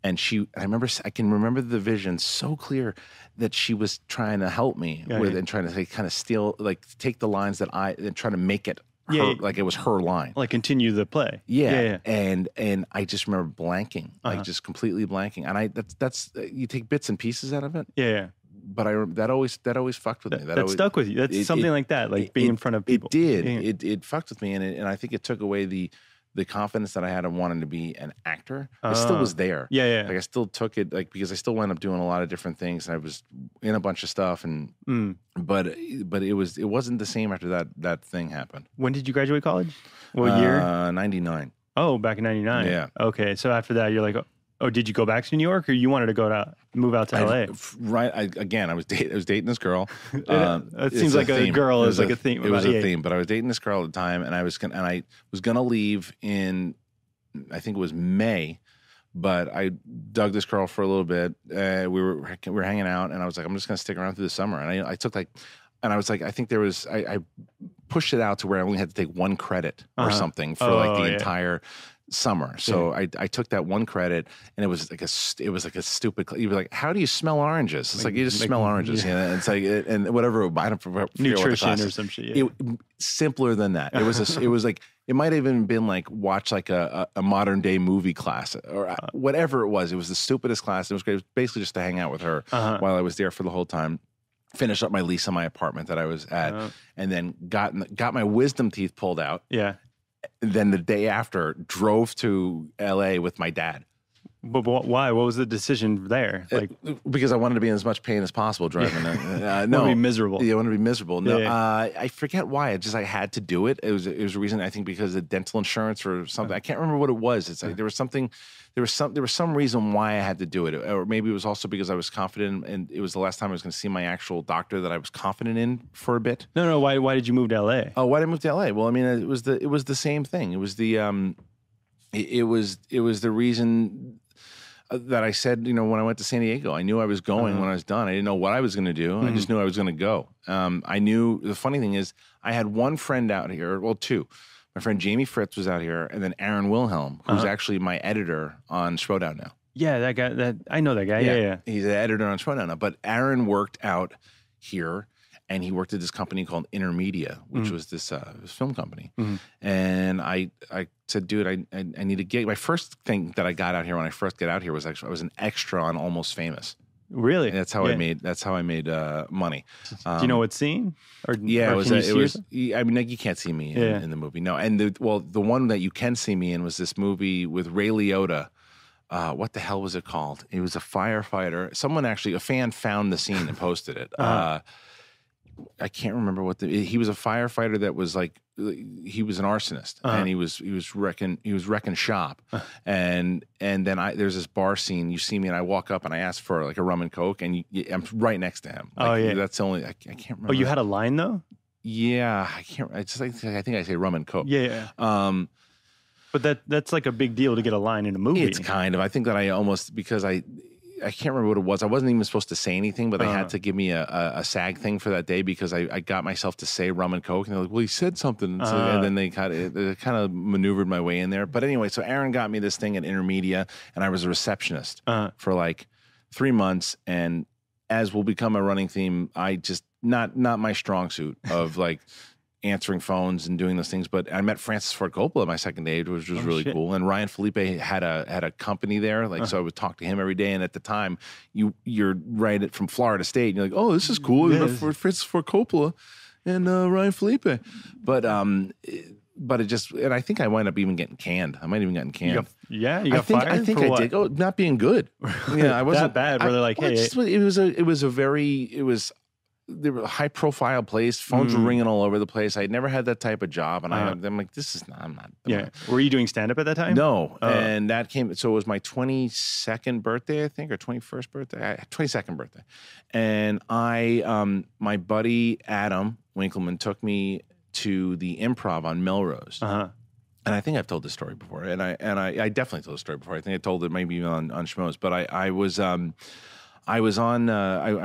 and I can remember the vision so clear that she was trying to help me and trying to kind of steal, like take the lines and trying to make it like it was her line. Like continue the play. Yeah. And I just remember blanking, like just completely blanking. And that's you take bits and pieces out of it. Yeah. But that always fucked with me. That stuck with you. That's something like that, like being in front of people. It did. It fucked with me, and I think it took away the confidence that I had in wanting to be an actor. It still was there. Yeah. Like I still took it, like, because I still wound up doing a lot of different things. And I was in a bunch of stuff, and but it wasn't the same after that thing happened. When did you graduate college? What year? 99. Oh, back in 99. Yeah. Okay. So after that, you're like, oh, did you go back to New York, or you wanted to move out to LA? Right. I was dating this girl. It seems like a girl is like a theme. It was a theme, but I was dating this girl at the time, and I was gonna leave in, I think it was May, but I dug this girl for a little bit. We were hanging out, and I was like, I'm just gonna stick around through the summer. And I took and I was like, I think there was, I pushed it out to where I only had to take 1 credit or something for the entire summer. So I took that 1 credit, and it was like a stupid. You were like, how do you smell oranges? It's like you just smell oranges. Yeah, it's like and whatever. I don't forget nutrition or some shit. Yeah. Simpler than that. It was it was like it might have even been like watch like a modern day movie class or whatever it was. It was the stupidest class. It was great. It was basically just to hang out with her while I was there for the whole time. Finished up my lease on my apartment that I was at, and then got my wisdom teeth pulled out. Yeah. Then the day after, drove to LA with my dad. But why? What was the decision there? Like because I wanted to be in as much pain as possible driving. No, be miserable. Yeah, I wanted to be miserable. No, Yeah. I forget why. I had to do it. It was a reason. I think because of dental insurance or something. I can't remember what it was. It's like there was some reason why I had to do it, or maybe it was also because I was confident, and it was the last time I was going to see my actual doctor that I was confident in for a bit. No. Why did you move to LA? Oh, why did I move to LA? Well, I mean, it was the same thing. It was it was the reason that I said, when I went to San Diego, I knew I was going when I was done. I didn't know what I was going to do. I just knew I was going to go. I knew the funny thing is I had one friend out here, well, 2. My friend Jamie Fritz was out here, and then Aaron Wilhelm, who's actually my editor on Schmoedown now. Yeah, that guy. I know that guy. Yeah. He's an editor on Schmoedown now. But Aaron worked out here, and he worked at this company called Intermedia, which was this film company. And I said, dude, I need a gig. My first thing that I got out here when I first got out here was actually I was an extra on Almost Famous. Really? And that's how I made money. Do you know what scene? Or yeah, or it was. I mean, like, you can't see me in the movie. No, and the one that you can see me in was this movie with Ray Liotta. What the hell was it called? He was a firefighter. A fan found the scene and posted it. I can't remember he was a firefighter that was like, he was an arsonist, and he was wrecking shop. And then there's this bar scene. You see me, and I walk up and I ask for like a rum and coke, and I'm right next to him. Like, that's the only, I can't remember. Oh, you had a line though? Yeah, I can't, I think I say rum and coke. Yeah. But that's like a big deal to get a line in a movie. It's kind of, I think that I almost, because I can't remember what it was. I wasn't even supposed to say anything, but they had to give me a SAG thing for that day because I got myself to say rum and coke, and they're like, "Well, he said something," and then they kind of maneuvered my way in there. But anyway, so Aaron got me this thing at Intermedia, and I was a receptionist for like 3 months. And as will become a running theme, I just not my strong suit of like answering phones and doing those things. But I met Francis Ford Coppola my second day, which was really cool. And Ryan Felipe had a company there, like so I would talk to him every day. And at the time, you're right from Florida State, and you're like, oh, this is cool. For Francis Ford Coppola and Ryan Felipe, but it just, and I think I wound up even getting canned. I might have even gotten canned. You got fired. I think I did. Oh, not being good. Yeah, I wasn't that bad. Where they're like, hey, they were a high profile place. Phones were ringing all over the place. I had never had that type of job. And I'm like, I'm not. Yeah. Were you doing stand up at that time? No. And that came, so it was my 22nd birthday, I think, or 21st birthday, 22nd birthday. And my buddy, Adam Winkleman, took me to the Improv on Melrose. And I think I've told this story before. And I definitely told the story before. I think I told it maybe on Schmoes, but I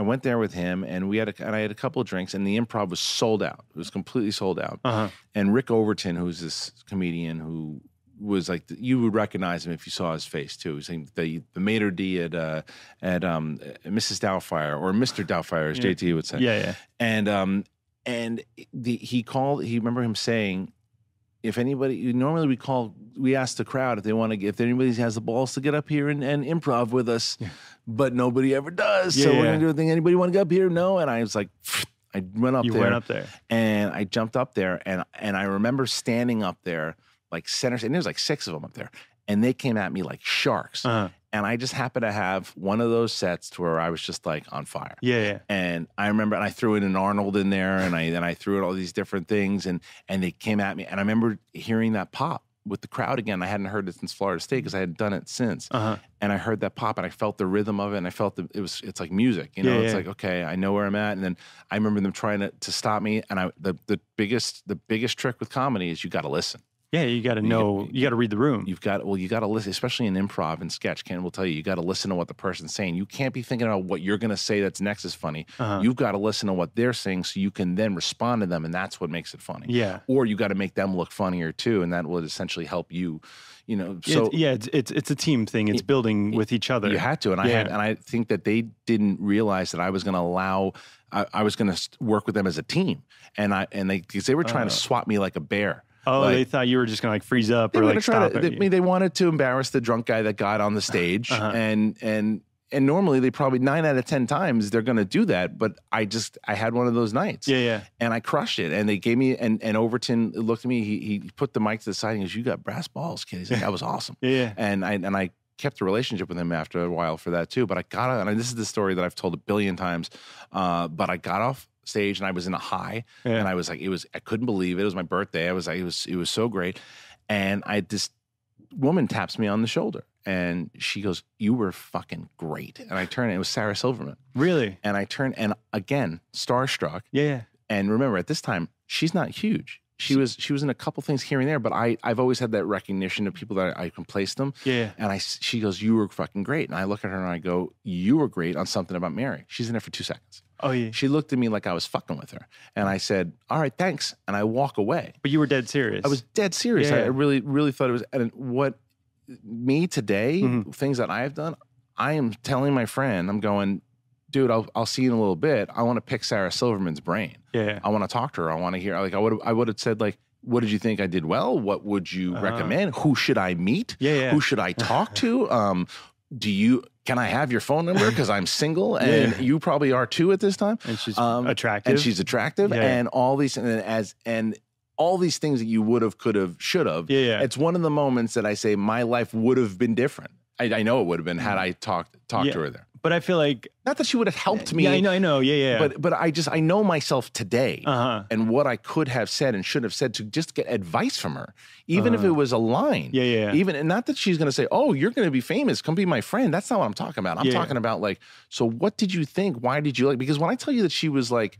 went there with him, and I had a couple of drinks, and the Improv was sold out. It was completely sold out. And Rick Overton, who's this comedian who was like, you would recognize him if you saw his face too. He's like the maitre d' at Mrs. Doubtfire, or Mr. Doubtfire, as JT would say. Yeah. And he remember him saying, if anybody, normally we ask the crowd if anybody has the balls to get up here and improv with us, but nobody ever does. So we're going to do a thing. Anybody want to get up here? No. And I was like, I went up there. You went up there. And I jumped up there, and I remember standing up there like center, and there's like 6 of them up there, and they came at me like sharks. And I just happened to have one of those sets to where I was just like on fire. Yeah. And I remember, and I threw in an Arnold in there, and I threw in all these different things, and they came at me. And I remember hearing that pop with the crowd again. I hadn't heard it since Florida State because I hadn't done it since. And I heard that pop, and I felt the rhythm of it, and I felt it's like music. It's like, okay, I know where I'm at. And then I remember them trying to stop me. And the biggest trick with comedy is you got to listen. Yeah, you got to know. You got to read the room. You got to listen, especially in improv and sketch. Ken will tell you got to listen to what the person's saying. You can't be thinking about what you're going to say that's next is funny. You've got to listen to what they're saying so you can then respond to them, and that's what makes it funny. Yeah. Or you got to make them look funnier too, and that will essentially help you. So it's a team thing. It's building with each other. You had to, and I think that they didn't realize that I was going to I was going to work with them as a team, because they were trying to swat me like a bear. Oh, they thought you were just going to freeze up or stop it. They wanted to embarrass the drunk guy that got on the stage. And normally they probably 9 out of 10 times they're going to do that. But I had one of those nights. Yeah. And I crushed it. And they gave me, and Overton looked at me. He put the mic to the side and he goes, "You got brass balls, kid." He's like, "That was awesome." And I kept a relationship with him after a while for that too. But I got out, and this is the story that I've told a billion times. But I got off stage and I was in a high, and I was like, I couldn't believe it. It was my birthday. It was so great. And this woman taps me on the shoulder, and she goes, "You were fucking great." And I turn, and it was Sarah Silverman. Really? And I turn, and again, starstruck. Yeah. And remember, at this time, she's not huge. She was in a couple things here and there, but I've always had that recognition of people that I can place them. Yeah. And she goes, "You were fucking great." And I look at her and I go, "You were great on Something About Mary." She's in there for 2 seconds. Oh yeah. She looked at me like I was fucking with her, and I said, "All right, thanks." And I walk away. But you were dead serious. I was dead serious. Yeah. I really, really thought it was. And what me today, things that I have done, I am telling my friend, I'm going, "Dude, I'll see you in a little bit. I want to pick Sarah Silverman's brain. Yeah. I want to talk to her. I want to hear. Like I would have said like, what did you think I did well? What would you recommend? Who should I meet? Yeah. Who should I talk to? Can I have your phone number? Because I'm single, and you probably are too at this time. And she's attractive. And all these, and all these things that you would have, could have, should have. Yeah. It's one of the moments that I say my life would have been different. I know it would have been had I talked to her there. But I feel like, not that she would have helped me. Yeah, I know. Yeah. But I know myself today and what I could have said and should have said to just get advice from her, even if it was a line. Yeah. Even, and not that she's going to say, "Oh, you're going to be famous. Come be my friend." That's not what I'm talking about. I'm talking about like, so what did you think? Why did you like? Because when I tell you that she was like,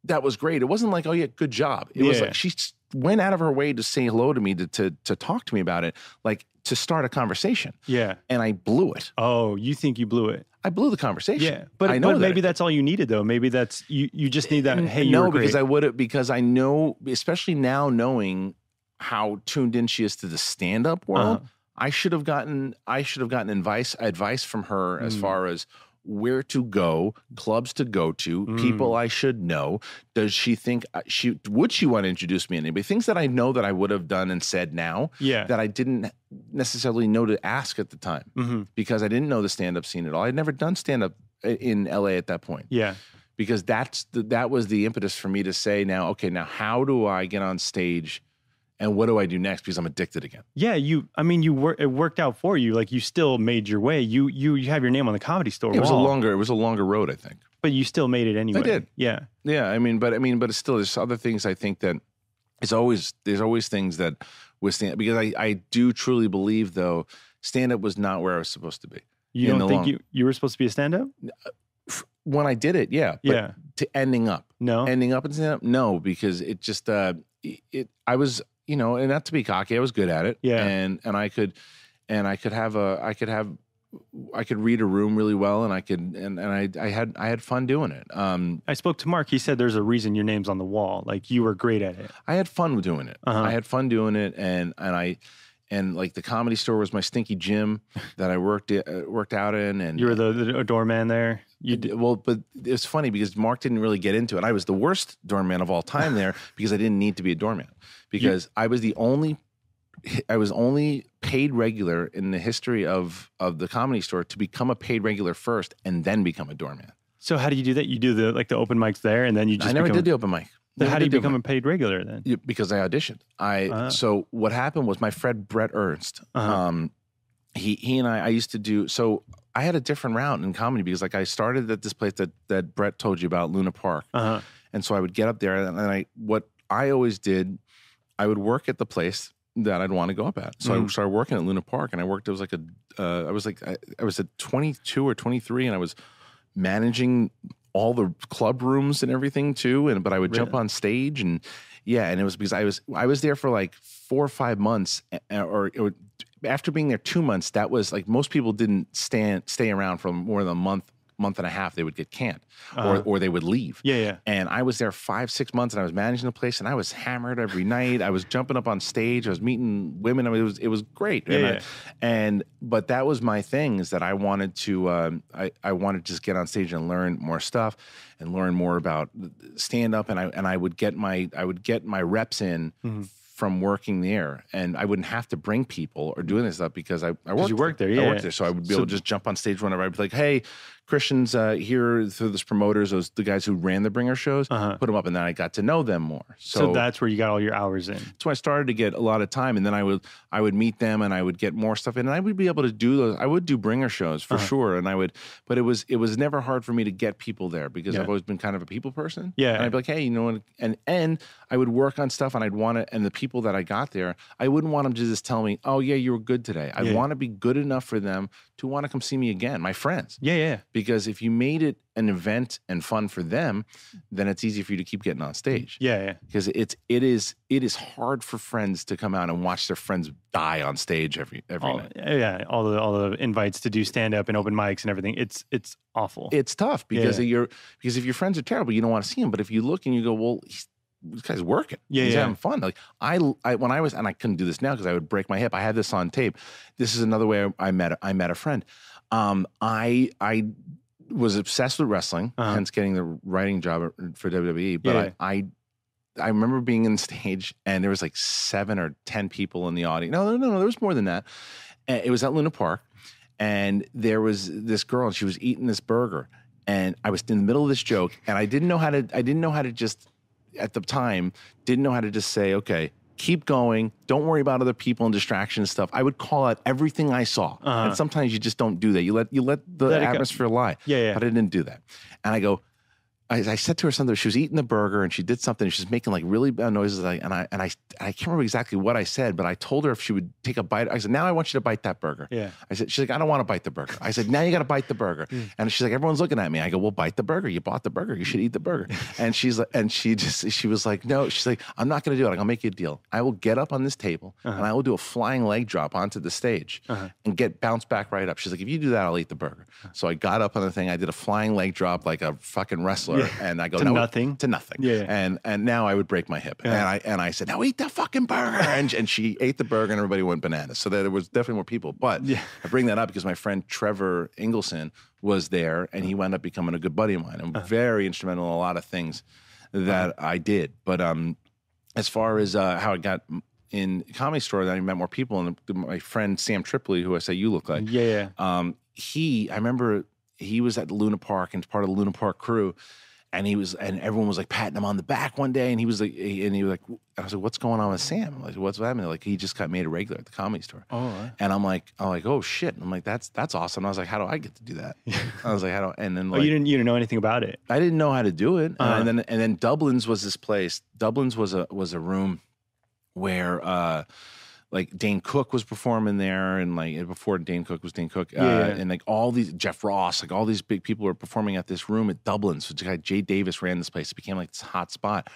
that was great. It wasn't like, "Oh yeah, good job." It was like she went out of her way to say hello to me, to talk to me about it, like to start a conversation. Yeah. And I blew it. Oh, you think you blew it? I blew the conversation. Yeah, but maybe that's all you needed, though. Maybe that's you just need that. Hey, you were great. Because I know, especially now knowing how tuned in she is to the stand-up world, I should have gotten advice from her as far as where to go, clubs to go to, people I should know. Does she think would she want to introduce me to anybody? Things that I know that I would have done and said now that I didn't necessarily know to ask at the time because I didn't know the stand-up scene at all. I'd never done stand-up in LA at that point. Yeah. Because that was the impetus for me to say now, okay, now how do I get on stage and what do I do next? Because I'm addicted again. Yeah, it worked out for you. Like you still made your way. You have your name on the Comedy Store wall. It was a longer road, I think. But you still made it anyway. I did. Yeah. Yeah, but it's still, there's other things I think that there's always things that with stand-up, because I do truly believe though, stand-up was not where I was supposed to be. You don't think you were supposed to be a stand-up? When I did it, yeah. But to ending up in stand-up, no, because it just, I was, and not to be cocky, I was good at it. Yeah. And I could read a room really well, and I had fun doing it. I spoke to Mark. He said there's a reason your name's on the wall. Like you were great at it. I had fun doing it. I had fun doing it, and like the Comedy Store was my stinky gym that I worked out in, and you were the doorman there. Well, but it's funny because Mark didn't really get into it. I was the worst doorman of all time there because I didn't need to be a doorman because I was only paid regular in the history of the Comedy Store to become a paid regular first and then become a doorman. So how do you do that? You do the open mics there, and then you just I never did the open mic. So how do you become a paid regular then? Because I auditioned. So what happened was my friend Brett Ernst, he and I used to do, so I had a different route in comedy because like I started at this place that Brett told you about, Luna Park. And so I would get up there and what I always did, I would work at the place that I'd want to go up at. So I started working at Luna Park, and I worked, it was like I was at 22 or 23, and I was managing all the club rooms and everything too. But I would jump on stage and it was because I was there for like 4 or 5 months, or after being there 2 months, that was like most people didn't stay around for more than a month and a half. They would get canned or they would leave. Yeah. And I was there 5-6 months, and I was managing the place, and I was hammered every night. I was jumping up on stage. I was meeting women. I mean, it was great. But that was my thing, is that I wanted to I wanted to just get on stage and learn more stuff and learn more about stand up. And I would get my reps in from working there, and I wouldn't have to bring people or doing this stuff because I worked there. I worked there, so I would be able to just jump on stage whenever. I'd be like, "Hey, Kristian's here through this promoters, the guys who ran the Bringer shows, put them up," and then I got to know them more. So that's where you got all your hours in. So I started to get a lot of time, and then I would meet them, and I would get more stuff in, and I would be able to do those. I would do Bringer shows for sure, and but it was never hard for me to get people there because I've always been kind of a people person. Yeah, and I'd be like, hey, and I would work on stuff, and I'd want to, and the people that I got there, I wouldn't want them to just tell me, oh yeah, you were good today. I want to be good enough for them to want to come see me again, my friends. Yeah. Because if you made it an event and fun for them, then it's easy for you to keep getting on stage. Yeah. Because it is hard for friends to come out and watch their friends die on stage every night. Yeah, all the invites to do stand up and open mics and everything. It's awful. It's tough because if your friends are terrible, you don't want to see them. But if you look and you go, well, this guy's working. He's having fun. Like when I was, and I couldn't do this now because I would break my hip. I had this on tape. This is another way I met a friend. I was obsessed with wrestling, hence getting the writing job for WWE. But I remember being on stage, and there was like 7 or 10 people in the audience. No, there was more than that. And it was at Luna Park, and there was this girl, and she was eating this burger, and I was in the middle of this joke, and I didn't know how to just, at the time, didn't know how to just say, okay, keep going. Don't worry about other people and distraction and stuff. I would call out everything I saw. And sometimes you just don't do that. You let the atmosphere lie. Yeah. But I didn't do that. And I go, I said to her something. She was eating the burger, and she did something. She was making like really bad noises. And I can't remember exactly what I said, but I told her if she would take a bite. I said, "Now I want you to bite that burger." Yeah. She's like, "I don't want to bite the burger." I said, "Now you got to bite the burger." And she's like, "Everyone's looking at me." I go, "Well, bite the burger. You bought the burger. You should eat the burger." And she was like, "No." She's like, "I'm not going to do it. I'll make you a deal. I will get up on this table and I will do a flying leg drop onto the stage and get bounced back right up." She's like, "If you do that, I'll eat the burger." So I got up on the thing. I did a flying leg drop like a fucking wrestler. $1, and I go to nothing. to nothing. Yeah. And now I would break my hip, and I said, now eat the fucking burger, and she ate the burger, and everybody went bananas. So there was definitely more people. But I bring that up because my friend Trevor Ingleson was there, and he wound up becoming a good buddy of mine, and very instrumental in a lot of things that I did. But as far as how I got in Comedy Store, then I met more people, and my friend Sam Tripoli, who I say you look like, I remember he was at the Luna Park and part of the Luna Park crew, and everyone was like patting him on the back one day, and he was like, I was like, what's going on with Sam? I'm like, what's happening? Like, he just got made a regular at the Comedy Store. And I'm like, oh shit. And I'm like, that's awesome. And I was like, how do I get to do that? I was like, how do? And then like, you didn't know anything about it. I didn't know how to do it. And then Dublin's was this place. Dublin's was a room where like Dane Cook was performing there, and like before Dane Cook was Dane Cook, and like all these Jeff Ross, like all these big people were performing at this room at Dublin's. So the guy Jay Davis ran this place. It became like this hot spot.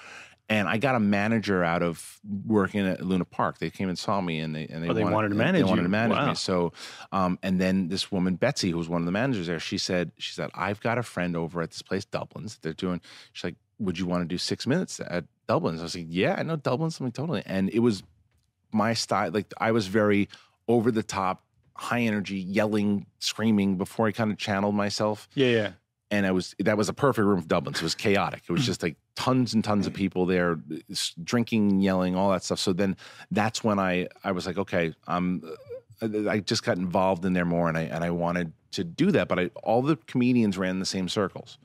And I got a manager out of working at Luna Park. They came and saw me, and they wanted to manage me. So, and then this woman Betsy, who was one of the managers there, she said, I've got a friend over at this place, Dublin's. They're doing. She's like, would you want to do 6 minutes at Dublin's? I was like, yeah, I know Dublin's. Something totally. And it was my style. Like, I was very over the top, high energy, yelling, screaming before I kind of channeled myself. Yeah. And that was a perfect room for Dublin. So it was chaotic. It was just like tons and tons of people there, drinking, yelling, all that stuff. So then that's when I was like, okay, I just got involved in there more, and I wanted to do that. But all the comedians ran in the same circles.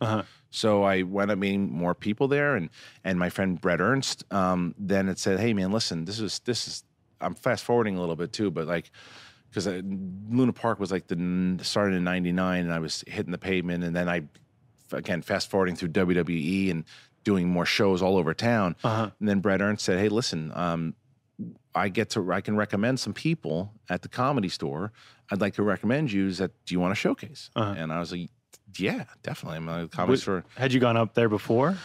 So I wound up meeting more people there, and my friend Brett Ernst then it said, hey man, listen, this is I'm fast forwarding a little bit too, but like, because Luna Park was like started in '99, and I was hitting the pavement, and then again fast forwarding through WWE and doing more shows all over town. And then Brett Ernst said, "Hey, listen, I can recommend some people at the Comedy Store. I'd like to recommend you. Do you want to showcase?" And I was like, "Yeah, definitely." I'm at the Comedy Store. Had you gone up there before?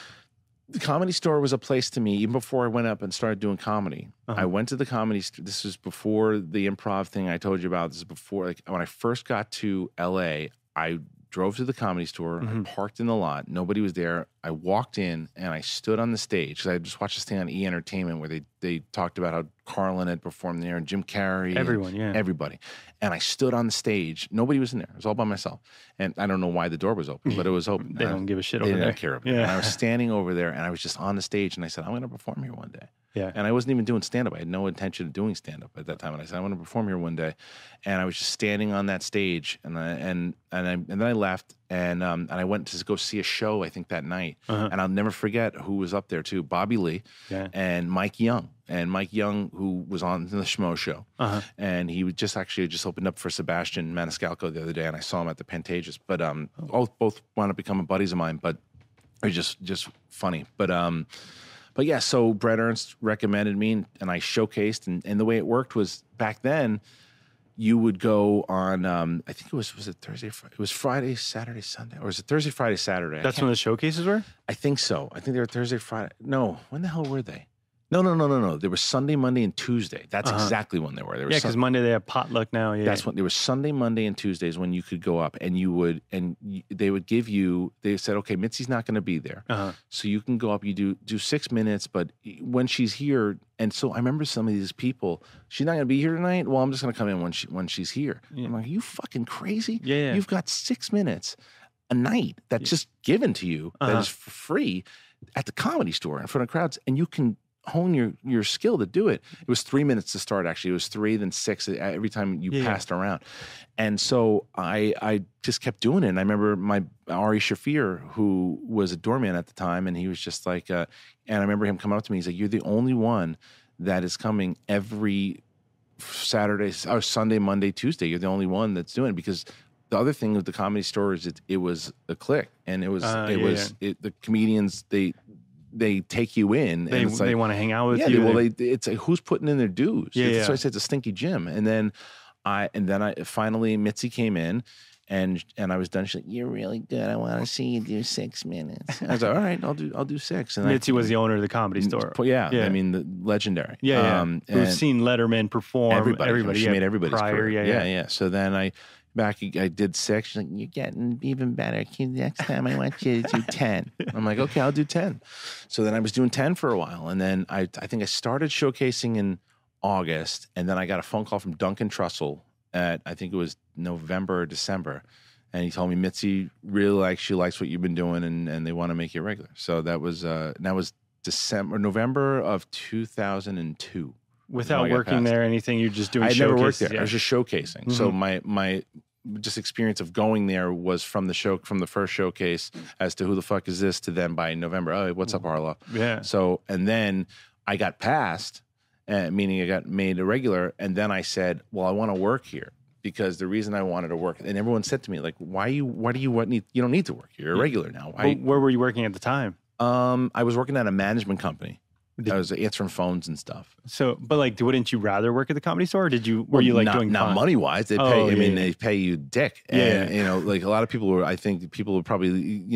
The Comedy Store was a place to me, even before I went up and started doing comedy. I went to the Comedy Store. This was before the improv thing I told you about. This is before, like, when I first got to LA, I drove to the Comedy Store. I parked in the lot. Nobody was there. I walked in, and I stood on the stage, because I just watched this thing on E! Entertainment where they talked about how Carlin had performed there, and Jim Carrey. Everybody. And I stood on the stage. Nobody was in there. It was all by myself. And I don't know why the door was open, but it was open. They don't give a shit over there. They didn't care about it. And I was standing over there, and I was just on the stage, and I said, I'm going to perform here one day. And I wasn't even doing stand-up. I had no intention of doing stand-up at that time. And I said, I want to perform here one day. And I was just standing on that stage, and then I left, and I went to go see a show, I think, that night. And I'll never forget who was up there too, Bobby Lee and Mike Young. And Mike Young, who was on the Schmoes Show, and he just opened up for Sebastian Maniscalco the other day, and I saw him at the Pantages. But both wound up becoming buddies of mine, but they're just funny. But yeah, so Brett Ernst recommended me, and I showcased, and the way it worked was, back then, you would go on, I think was it Thursday, Friday? It was Friday, Saturday, Sunday, or was it Thursday, Friday, Saturday? That's when the showcases were? I think so. I think they were Thursday, Friday. No, when the hell were they? No. They were Sunday, Monday, and Tuesday. That's exactly when they were. Because Monday they have potluck now. Yeah, that's when there was Sunday, Monday, and Tuesdays when you could go up, and they would give you. They said, okay, Mitzi's not going to be there, so you can go up. You do 6 minutes, but when she's here, and so I remember some of these people. She's not going to be here tonight. Well, I'm just going to come in when she's here. I'm like, are you fucking crazy? Yeah. You've got 6 minutes a night that's just given to you that is for free at the Comedy Store in front of crowds, and you can hone your skill to do it. It was 3 minutes to start, actually. It was 3, then 6 every time you passed around. And so I just kept doing it. And I remember my Ari Shafir, who was a doorman at the time, and he was just like, and I remember him coming up to me. He's like, you're the only one that is coming every Saturday, or Sunday, Monday, Tuesday. You're the only one that's doing it, because the other thing with the Comedy Store is it was a clique, and the comedians, they take you in. They want to hang out with you. Yeah, well, it's like, who's putting in their dues? So I said it's a stinky gym. And then I finally, Mitzi came in, and I was done. She's like, "You're really good. I want to see you do 6 minutes." I was like, "All right, I'll do 6." And Mitzi was the owner of the Comedy Store. Yeah. I mean, the legendary. Who's seen Letterman perform? Everybody. She made everybody's career. Yeah. So then back, I did 6. She's like, you're getting even better. Next time I want you to do 10. I'm like, okay, I'll do 10. So then I was doing 10 for a while. And then I think I started showcasing in August. And then I got a phone call from Duncan Trussell at, I think it was November or December. And he told me, Mitzi really she likes what you've been doing, and they want to make you regular. So that was November of 2002. Without working there or anything, you're just doing I never worked there. Yeah. I was just showcasing. Mm-hmm. So my just experience of going there was from the first showcase as to who the fuck is this to then by November, oh, what's up, Harloff? Yeah. So, and then I got passed, meaning I got made a regular, and then I said, well, I want to work here. Because the reason I wanted to work, and everyone said to me, like, why do you don't need to work. You're a regular now. Where were you working at the time? I was working at a management company. I was answering phones and stuff. So, but like, wouldn't you rather work at the Comedy Store, or were you like doing not money wise? They pay. They pay you dick. And like a lot of people were. I think people would probably,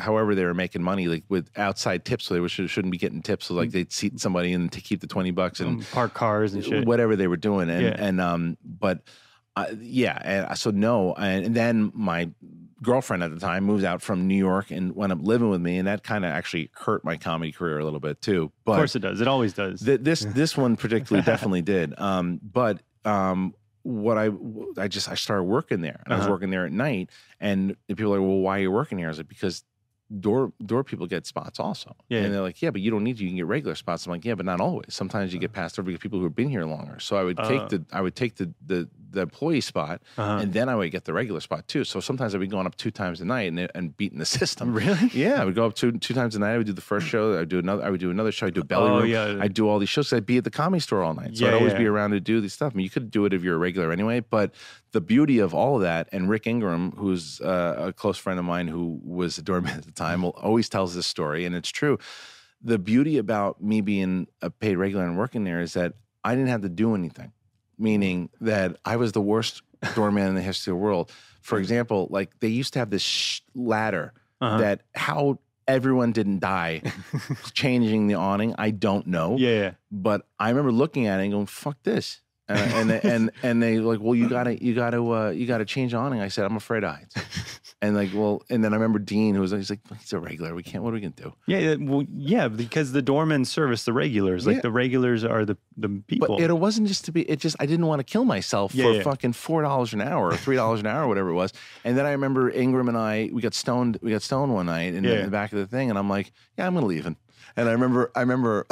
however they were making money, like with outside tips, so they shouldn't be getting tips. So like they'd seat somebody and to keep the $20 and park cars and shit, whatever they were doing. And then my girlfriend at the time moved out from New York and went up living with me, and that kind of actually hurt my comedy career a little bit too. But of course it does. It always does. This one particularly definitely did. I started working there, and I was working there at night, and people are like, well, why are you working here? I was like, because door people get spots also. Yeah. And they're like, yeah, but you don't need to. You can get regular spots. I'm like, yeah, but not always. Sometimes you get passed over because people who have been here longer. So I would take the employee spot, and then I would get the regular spot too. So sometimes I'd be going up 2 times a night and beating the system. Really? Yeah, I would go up two times a night. I would do the first show. I would do another show. I'd do a belly room. Yeah. I'd do all these shows. I'd be at the Comedy Store all night. So I'd always be around to do these stuff. I mean, you could do it if you're a regular anyway, but the beauty of all of that, and Rick Ingram, who's a close friend of mine who was a doorman at the time, always tells this story, and it's true. The beauty about me being a paid regular and working there is that I didn't have to do anything, meaning that I was the worst doorman in the history of the world. For example, like they used to have this ladder that how everyone didn't die changing the awning, I don't know. Yeah. But I remember looking at it and going, fuck this. And they like, well, you gotta change the awning. I said, I'm afraid of heights. And like, well, and then I remember Dean, who was like, he's a regular. We can't. What are we gonna do? Yeah, well, yeah, because the doormen service the regulars. Like the regulars are the people. But it wasn't just to be. It just I didn't want to kill myself for fucking $4 an hour or $3 an hour, or whatever it was. And then I remember Ingram and we got stoned. We got stoned one night in the back of the thing, and I'm like, yeah, I'm gonna leave. And I remember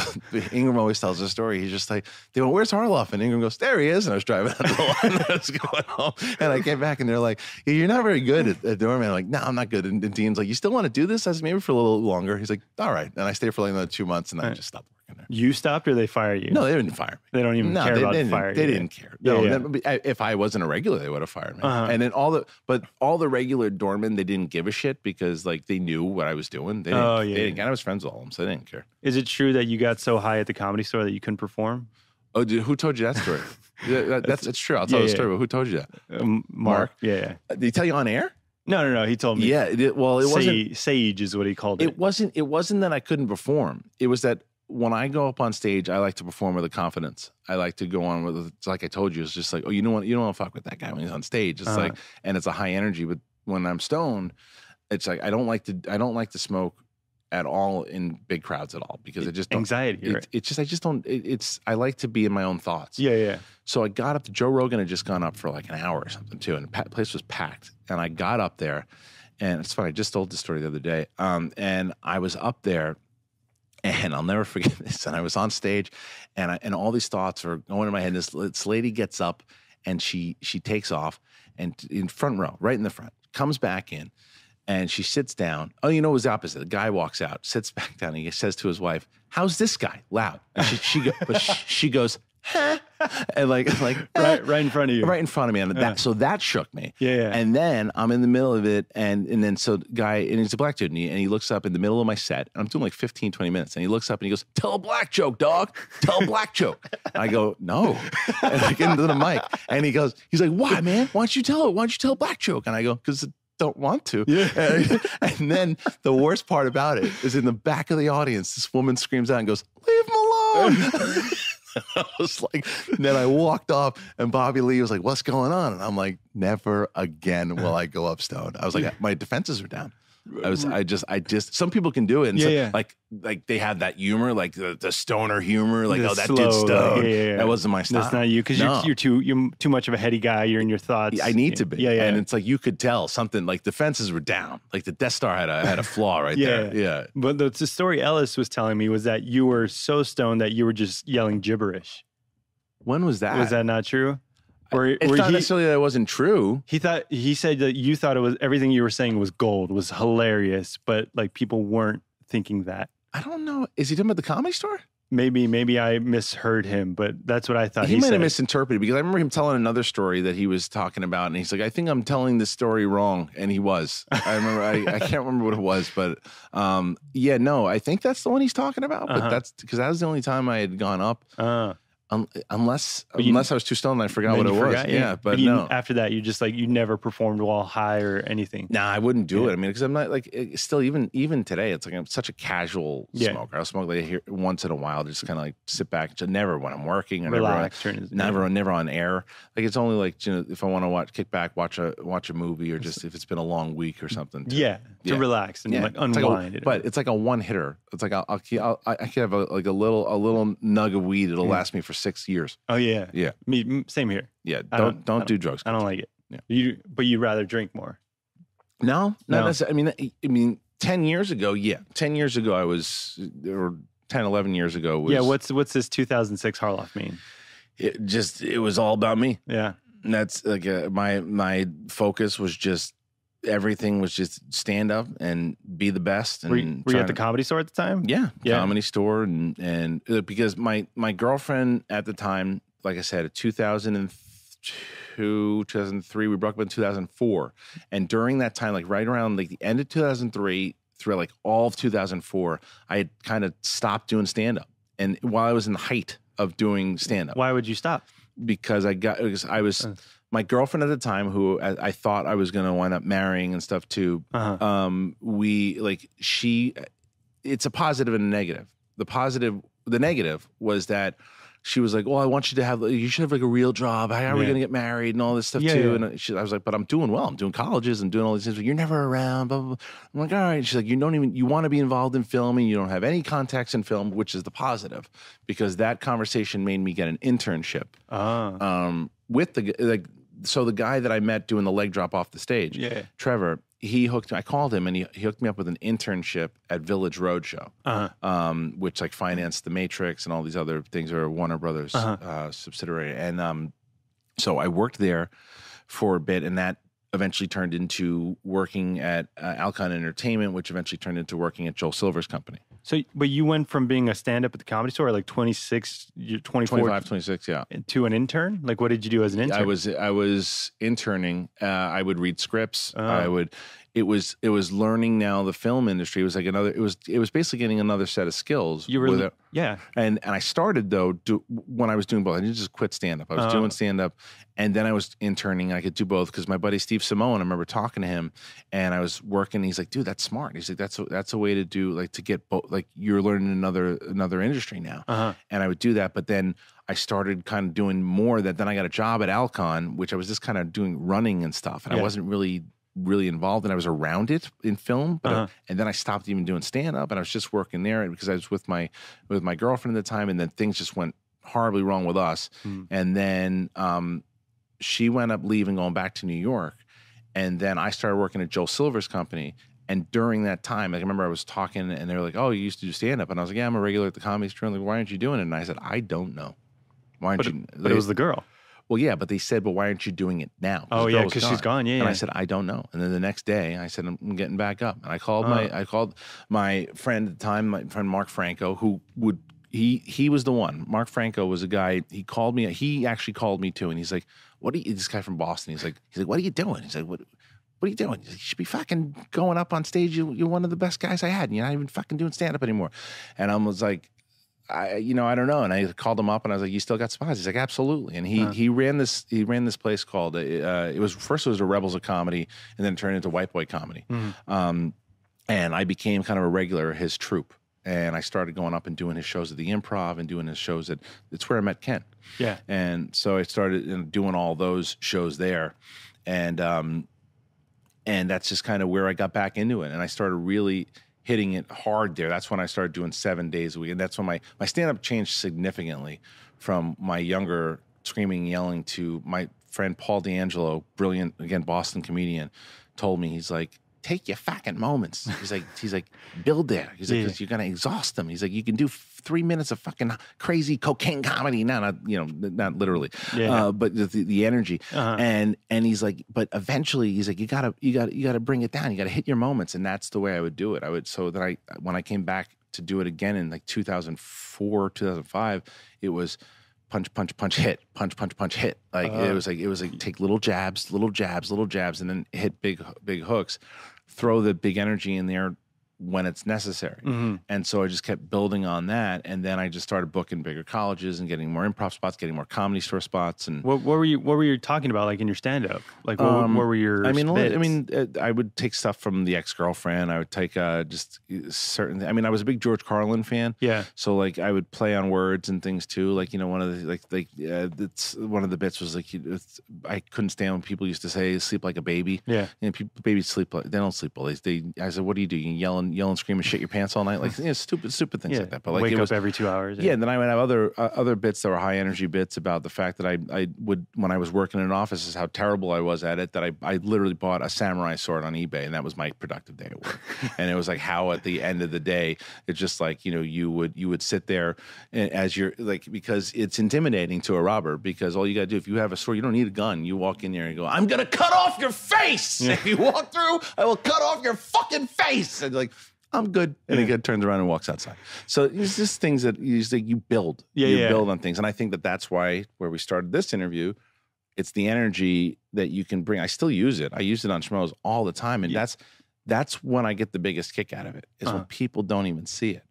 Ingram always tells this story. He's just like, they went, where's Harloff? And Ingram goes, there he is. And I was driving out the line. I was going home. And I came back and they're like, you're not very good at doorman. I'm like, no, I'm not good. And Dean's like, you still want to do this? I said, maybe for a little longer. He's like, all right. And I stayed for like another 2 months and I just stopped working there. You stopped or they fire you? No, they didn't fire me. They don't even care about firing you. They didn't care. No, if I wasn't a regular, they would have fired me. And then all the regular doormen, they didn't give a shit because like they knew what I was doing. They didn't. I was friends with all of them, so they didn't care. Is it true that you got so high at the Comedy Store that you couldn't perform? Oh, dude, who told you that story? That's true. I'll tell the story, but who told you that? Mark. Yeah. Did he tell you on air? No. He told me. Yeah. It wasn't. Sage is what he called it. It wasn't that I couldn't perform. It was that when I go up on stage, I like to perform with a confidence. I like to go on with, it's like I told you, it's just like, oh, you don't want to fuck with that guy when he's on stage. It's like, and it's a high energy. But when I'm stoned, it's like I don't like to smoke at all in big crowds at all because it just anxiety. I like to be in my own thoughts. Yeah. So I got up to Joe Rogan had just gone up for like an hour or something too, and the place was packed. And I got up there, and it's funny. I just told the story the other day, and I was up there. And I'll never forget this. And I was on stage, and all these thoughts are going in my head. This lady gets up, and she takes off, and in front row, right in the front, comes back in, and she sits down. Oh, it was the opposite. The guy walks out, sits back down, and he says to his wife, "How's this guy?" Loud. And she goes, huh? And like right in front of you, right in front of me, and so that shook me. Yeah. And then I'm in the middle of it, and then so the guy, and he's a black dude, and he looks up in the middle of my set, and I'm doing like 15, 20 minutes, and he looks up and he goes, "Tell a black joke, dog. Tell a black joke." And I go, "No," and I get into the mic, and he's like, "Why, man? Why don't you tell a black joke?" And I go, "Because don't want to." Yeah. And then the worst part about it is in the back of the audience, this woman screams out and goes, "Leave him alone." I was like, and then I walked off and Bobby Lee was like, what's going on? And I'm like, never again will I go up stoned. I was like, my defenses are down. I just, some people can do it. And like they have that humor, like the stoner humor, like, The oh, that slow, dude's stoned. like, that wasn't my style. That's not you. Cause you're too much of a heady guy. You're in your thoughts. I need to be. Yeah. And it's like, you could tell something like the fences were down. Like the Death Star had a flaw right there. Yeah. But the story Ellis was telling me was that you were so stoned that you were just yelling gibberish. When was that? Was that not true? It's not necessarily that it wasn't true. He said that you thought it was everything you were saying was gold, was hilarious, but like people weren't thinking that. I don't know. Is he talking about the Comedy Store? Maybe I misheard him, but that's what I thought. He might have misinterpreted, because I remember him telling another story that he was talking about, and he's like, I think I'm telling this story wrong. And he was. I remember, I can't remember what it was, but I think that's the one he's talking about. But that's because that was the only time I had gone up. Unless I was too stoned and I forgot what it was. Yeah, but no. After that, you just like, you never performed while high or anything. Nah, I wouldn't do it. I mean, because I'm not like, still even today, it's like I'm such a casual smoker. I'll smoke like here once in a while, just kind of like sit back. Just never when I'm working. I Relax. never on air. Like it's only like, if I want to kick back, watch a movie, or just if it's been a long week or something. To relax and like unwind. But it's like a one hitter. It's like I could have a little nug of weed. It'll last me for 6 years. Oh yeah. Me, same here. Yeah. Don't do drugs. I don't like it. Yeah. But you'd rather drink more. No. I mean, 10 years ago, 10 years ago I was, or 10, 11 years ago was. Yeah. What's this 2006 Harloff mean? It was all about me. Yeah. And that's like my focus was just, everything was just stand up and be the best. And were you at the Comedy Store at the time? Yeah. Comedy Store. And because my girlfriend at the time, like I said, 2002, 2003, we broke up in 2004. And during that time, like right around like the end of 2003 through like all of 2004, I had kind of stopped doing stand up. And while I was in the height of doing stand up. Why would you stop? Because I was my girlfriend at the time, who I thought I was going to wind up marrying and stuff too. It's a positive and a negative. The negative was that she was like, "Well, I want you to you should have like a real job. How are we going to get married and all this stuff too?" And I was like, "But I'm doing well. I'm doing colleges. I'm doing all these things. But you're never around." Blah, blah, blah. I'm like, "All right." She's like, "You want to be involved in filming. You don't have any contacts in film," which is the positive, because that conversation made me get an internship. With the guy that I met doing the leg drop off the stage, Trevor. I called him and he hooked me up with an internship at Village Roadshow, which like financed The Matrix and all these other things, or Warner Brothers subsidiary. And so I worked there for a bit, and that eventually turned into working at Alcon Entertainment, which eventually turned into working at Joel Silver's company. So, but you went from being a stand-up at the Comedy Store at like 26, 24, 25, 26, yeah, to an intern? Like, what did you do as an intern? I was interning. I would read scripts. It was learning now the film industry. It was like it was basically getting another set of skills. You were, And I started though when I was doing both. I didn't just quit stand up. I was doing stand up, and then I was interning. I could do both because my buddy Steve Simone, I remember talking to him, and I was working. He's like, "Dude, that's smart." He's like, "That's a way to do, like, to get both. Like, you're learning another industry now." And I would do that, but then I started kind of doing more. Then I got a job at Alcon, which I was just kind of doing running and stuff, and I wasn't really involved, and I was around it in film, but and then I stopped even doing stand up, and I was just working there because I was with my girlfriend at the time, and then things just went horribly wrong with us, and then she went up leaving, going back to New York, and then I started working at Joel Silver's company. And during that time, like, I remember I was talking, and they were like, "Oh, you used to do stand up," and I was like, "Yeah, I'm a regular at the Comedy Store." Like, "Why aren't you doing it?" And I said, "I don't know. Why aren't you?" But it was the girl. Well, yeah, but they said, "Well, why aren't you doing it now?" Oh, yeah, because she's gone. Yeah, and I said, "I don't know." And then the next day, I said, "I'm getting back up." And I called my friend at the time, my friend Mark Franco, who he was the one. Mark Franco was a guy. He called me. He actually called me too, and he's like, this guy from Boston. He's like, "What are you doing?" He's like, "What are you doing?" He's like, "You should be fucking going up on stage. You're one of the best guys I had, and you're not even fucking doing stand up anymore." And I was like, I don't know. And I called him up and I was like, "You still got spots?" He's like, "Absolutely." And he ran this place called, it was a Rebels of Comedy, and then it turned into White Boy Comedy. And I became kind of a regular at his troupe. and I started going up and doing his shows at the Improv and doing his shows it's where I met Ken. Yeah. And so I started doing all those shows there. And that's just kind of where I got back into it. And I started really hitting it hard there. That's when I started doing 7 days a week. And that's when my stand-up changed significantly from my younger screaming, yelling to my friend Paul D'Angelo, brilliant, again, Boston comedian, told me, he's like, take your fucking moments. He's like, build there. He's like, because you're going to exhaust them. He's like, you can do 3 minutes of fucking crazy cocaine comedy. Not literally, but the energy. And he's like, but eventually he's like, you gotta bring it down. You gotta hit your moments. And that's the way I would do it. When I came back to do it again in like 2004, 2005, it was punch, punch, punch, hit, punch, punch, punch, hit. Like it was like take little jabs, and then hit big hooks. Throw the big energy in there when it's necessary. And so I just kept building on that. And then I just started booking bigger colleges and getting more improv spots, getting more comedy store spots. And what were you talking about, like in your stand-up? Like what were your bits? I would take stuff from The Ex-Girlfriend. I would take just certain, I was a big George Carlin fan. Yeah. So like I would play on words and things too. Like, one of the, it's one of the bits was like, I couldn't stand when people used to say sleep like a baby. Yeah. Babies sleep, they don't sleep well. I said, what do? You yell and scream and shit your pants all night, like stupid things like that. But like wake up every 2 hours. Yeah, and then I would have other bits that were high energy bits about the fact that I would, when I was working in an office, is how terrible I was at it. That I literally bought a samurai sword on eBay, and that was my productive day at work. And it was like how at the end of the day, it's just like you would sit there as you're like, because it's intimidating to a robber, because all you got to do, if you have a sword, you don't need a gun. You walk in there and go, I'm gonna cut off your face. If you walk through, I will cut off your fucking face. And like, I'm good. And he turns around and walks outside. So it's just things that you build. You build on things. And I think that's why where we started this interview, it's the energy that you can bring. I still use it. I use it on Schmoes all the time. And that's when I get the biggest kick out of it, is when people don't even see it.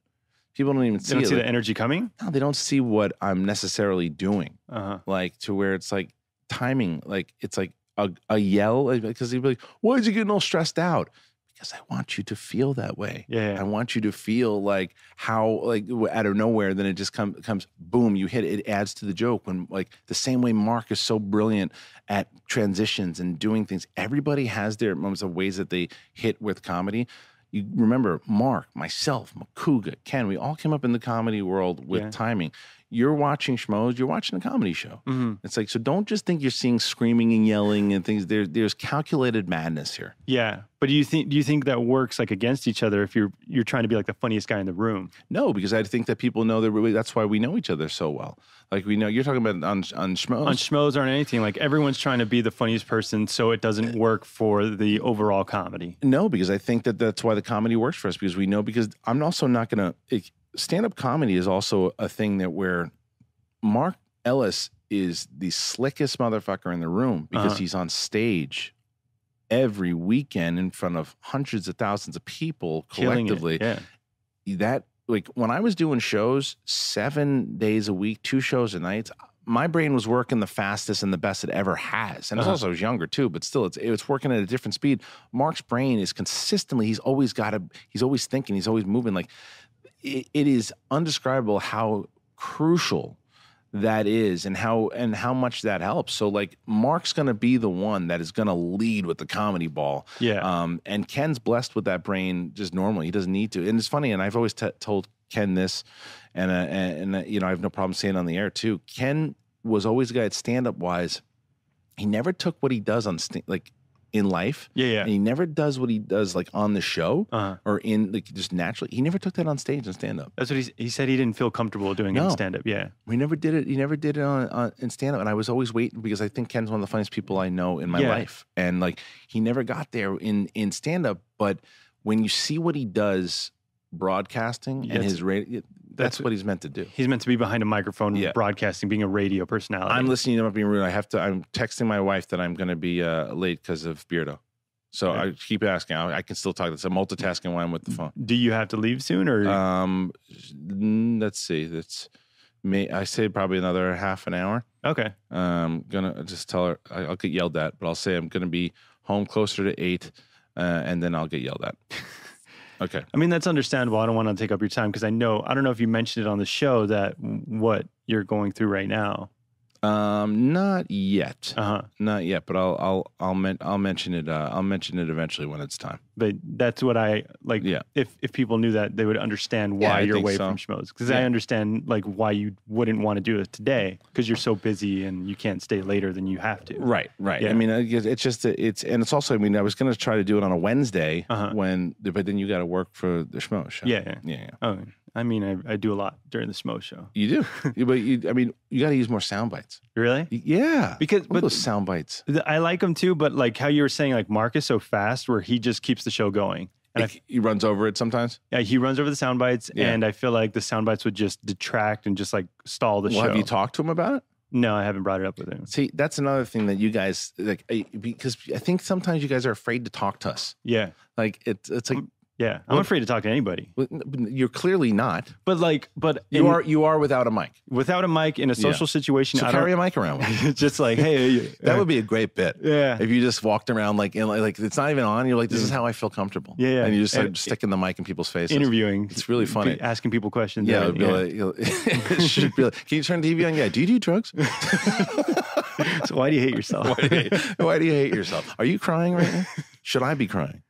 People don't even see it. They don't see the energy coming? No, they don't see what I'm necessarily doing. Like to where it's like timing, like it's like a yell, because he'd be like, why is he getting all stressed out? Because I want you to feel that way. Yeah. I want you to feel like how, like out of nowhere, then it just comes, boom, you hit it. It adds to the joke. When like the same way Mark is so brilliant at transitions and doing things. Everybody has their moments of ways that they hit with comedy. You remember Mark, myself, Makuga, Ken, we all came up in the comedy world with timing. You're watching Schmoes, you're watching a comedy show. It's like, so don't just think you're seeing screaming and yelling and things. There's calculated madness here. Yeah. But do you think that works like against each other if you're trying to be like the funniest guy in the room? No, because I think that people know that's why we know each other so well. Like we know, you're talking about on Schmoes. On Schmoes or on anything, like everyone's trying to be the funniest person, so it doesn't work for the overall comedy. No, because I think that's why the comedy works for us, because we know, because I'm also not going to, stand-up comedy is also a thing that where Mark Ellis is the slickest motherfucker in the room, because he's on stage every weekend in front of hundreds of thousands of people collectively. That, like when I was doing shows 7 days a week, 2 shows a night, my brain was working the fastest and the best it ever has. And I was younger too, but still it's working at a different speed. Mark's brain is consistently, he's always thinking, he's always moving. Like it is undescribable how crucial that is, and how much that helps. So like Mark's going to be the one that is going to lead with the comedy ball. And Ken's blessed with that brain just normally. He doesn't need to. And it's funny, and I've always told Ken this, and I have no problem saying it on the air too. Ken was always a guy at stand-up wise. He never took what he does on like in life. And he never does what he does like on the show or in like just naturally. He never took that on stage and stand up. That's what he said. He didn't feel comfortable doing it in stand up. We never did it. He never did it on in stand up. And I was always waiting, because I think Ken's one of the funniest people I know in my life. And like he never got there in stand up. But when you see what he does broadcasting and his radio, that's what he's meant to do. He's meant to be behind a microphone, broadcasting, being a radio personality. I'm listening. I'm not being rude. I'm texting my wife that I'm going to be late because of Beardo. So I keep asking. I can still talk. It's a multitasking while I'm with the phone. Do you have to leave soon, or? Let's see. That's I say probably another half an hour. Okay. Gonna just tell her I'll get yelled at, but I'll say I'm going to be home closer to 8, and then I'll get yelled at. Okay. I mean, that's understandable. I don't want to take up your time because I don't know if you mentioned it on the show that what you're going through right now. Not yet. Not yet, but I'll mention it. I'll mention it eventually when it's time. But that's what I like. Yeah. If people knew that, they would understand why you're away from Schmoes. Because I understand like why you wouldn't want to do it today because you're so busy and you can't stay later than you have to. Right. Yeah. I mean, it's just it's also. I mean, I was going to try to do it on a Wednesday but then you got to work for the Schmoes show. Yeah. Oh. I mean, I do a lot during the Schmoes show. You do, but I mean, you got to use more sound bites. Really? Yeah. But those sound bites. I like them too, but like how you were saying, like Mark is so fast where he just keeps the show going. And he runs over it sometimes? Yeah, he runs over the sound bites, and I feel like the sound bites would just detract and just like stall the show. Have you talked to him about it? No, I haven't brought it up with him. See, that's another thing that you guys, like, because I think sometimes you guys are afraid to talk to us. Yeah. Like, it's like... Yeah, I'm afraid to talk to anybody. You're clearly not. But you are without a mic. Without a mic in a social situation. So carry a mic around with you. Just like, hey, that would be a great bit. Yeah. If you just walked around like it's not even on. You're like, this is how I feel comfortable. Yeah. And you just like sticking the mic in people's faces. Interviewing. It's really funny. Asking people questions. Yeah. It should be like, can you turn the TV on? Yeah. Do you do drugs? So why do you hate yourself? Why do you hate yourself? Are you crying right now? Should I be crying?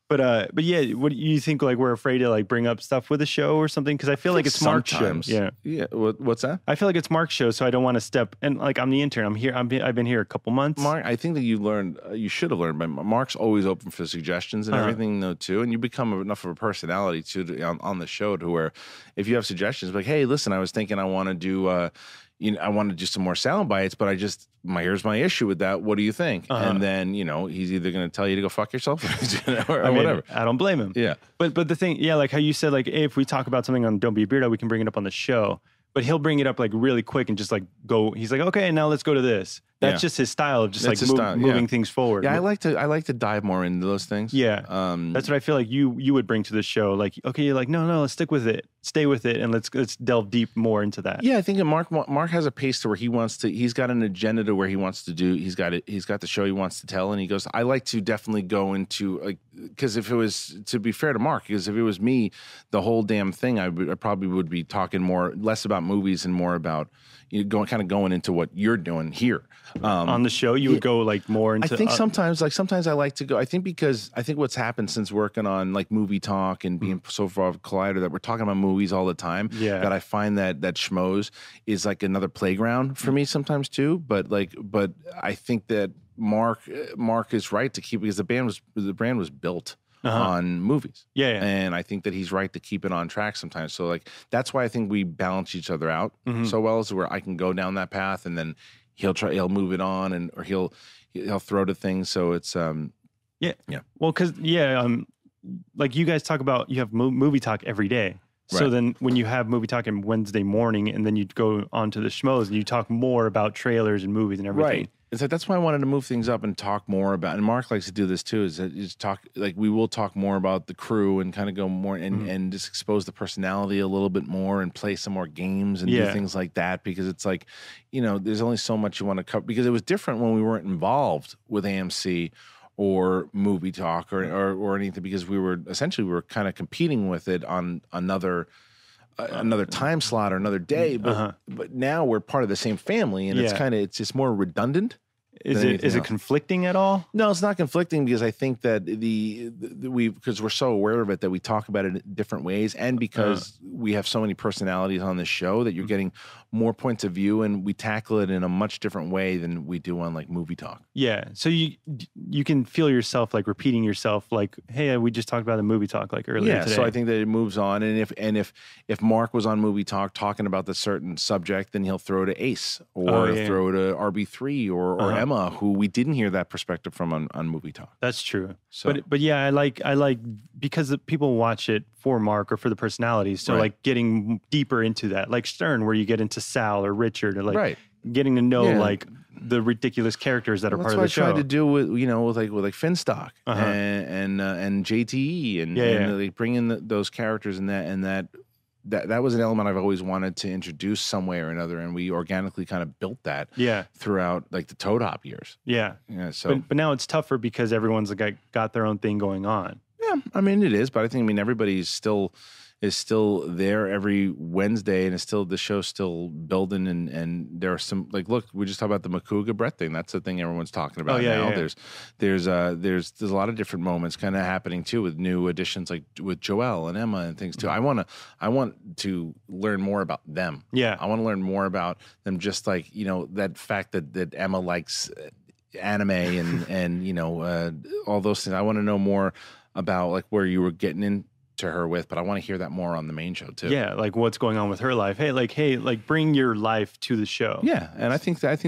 But yeah, what do you think? Like we're afraid to like bring up stuff with a show or something? Because I feel like it's Mark's show. Yeah. What's that? I feel like it's Mark's show, so I don't want to step. And like I'm the intern. I'm here. I've been here a couple months. Mark, I think that you should have learned. But Mark's always open for suggestions and everything, though, too. And you become enough of a personality too on the show to where if you have suggestions, like, hey, listen, I was thinking I want to do. I want to do some more sound bites, but here's my issue with that. What do you think? And then, he's either going to tell you to go fuck yourself or whatever. I don't blame him. Yeah. But the thing, like how you said, like, hey, if we talk about something on Don't Be a Beardo, we can bring it up on the show. But he'll bring it up like really quick and just like go. He's like, okay, now let's go to this. That's just his style of just moving things forward. Yeah, I like to dive more into those things. Yeah, that's what I feel like you would bring to the show. Like, okay, you're like, no, let's stick with it, stay with it, and let's delve deep more into that. Yeah, I think Mark has a pace to where he's got an agenda to where he wants to do. He's got the show he wants to tell, and he goes. I like to definitely go into like because if it was to be fair to Mark, because if it was me, the whole damn thing, I probably would be talking less about movies and more about. Going into what you're doing here on the show. You would go like more into. I think sometimes I like to go. I think what's happened since working on like Movie Talk and being so far of Collider that we're talking about movies all the time. Yeah. That I find that Schmoes is like another playground for me sometimes too. But I think that Mark is right to keep because the brand was built. On movies. Yeah. And I think that he's right to keep it on track sometimes. So like that's why I think we balance each other out so well is where I can go down that path and then he'll move it on or he'll throw to things. So it's yeah. Well, cause like you guys talk about, you have movie talk every day. So then when you have movie talk on Wednesday morning and then you go on to the Schmoes and you talk more about trailers and movies and everything. Right. It's like that's why I wanted to move things up and talk more about. And Mark likes to do this too. Is that you just talk like we will talk more about the crew and kind of go more and just expose the personality a little bit more and play some more games and do things like that because it's like there's only so much you want to cover because it was different when we weren't involved with AMC or Movie Talk or anything because we were kind of competing with it on another time slot or another day, but now we're part of the same family and it's just more redundant. Is it conflicting at all? No, it's not conflicting because I think that because we're so aware of it that we talk about it in different ways and because we have so many personalities on the show that you're getting more points of view and we tackle it in a much different way than we do on like Movie Talk. Yeah. So you can feel yourself like repeating yourself like, hey, we just talked about the Movie Talk like earlier today. So I think that it moves on and if Mark was on Movie Talk talking about the certain subject, then he'll throw to Ace or throw to RB3 or Emma, who we didn't hear that perspective from on Movie Talk. That's true. So, but yeah, I like because people watch it for Mark or for the personalities. So like getting deeper into that, like Stern, where you get into Sal or Richard or like getting to know like the ridiculous characters that are part of the show. That's what I tried to do with with Finstock and JTE and like bring in those characters and that was an element I've always wanted to introduce some way or another, and we organically kind of built that throughout like the Toad Hop years. Yeah. So, but now it's tougher because everyone's got their own thing going on. Yeah, I mean it is, but I mean everybody's still there every Wednesday, and the show's still building, and there are some, like, look, we just talked about the Makuga Brett thing. That's the thing everyone's talking about now. Yeah. There's a lot of different moments kind of happening too with new additions, like with Joelle and Emma and things too. Mm-hmm. I want to learn more about them. Yeah, I want to learn more about them. Just like, that fact that Emma likes anime and all those things. I want to know more about like where you were getting into her with, but I want to hear that more on the main show too. Yeah, like what's going on with her life. Hey, bring your life to the show. Yeah, and I think that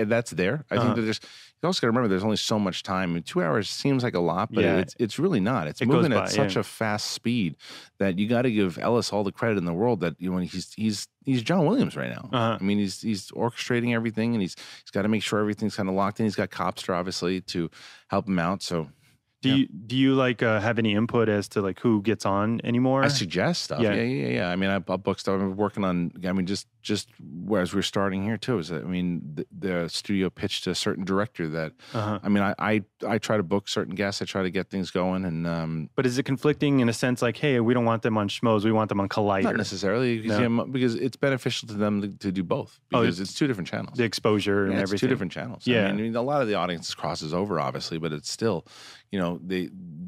that's there. I think that you also got to remember there's only so much time. I mean, 2 hours seems like a lot, but it's really not. It's moving at such a fast speed that you got to give Ellis all the credit in the world that he's John Williams right now. I mean, he's orchestrating everything, and he's got to make sure everything's kind of locked in. He's got Copster obviously to help him out. So. Do you like have any input as to like who gets on anymore? I suggest stuff. Yeah. I mean, I'll book stuff. I'm working on. I mean, just as we're starting here too. The studio pitched to a certain director that. I mean, I try to book certain guests. I try to get things going, and. But is it conflicting in a sense? Like, hey, we don't want them on Schmoes. We want them on Collider. Not necessarily, because it's beneficial to them to do both. Because it's two different channels. The exposure and everything. It's two different channels. Yeah. I mean, a lot of the audience crosses over, obviously, but it's still.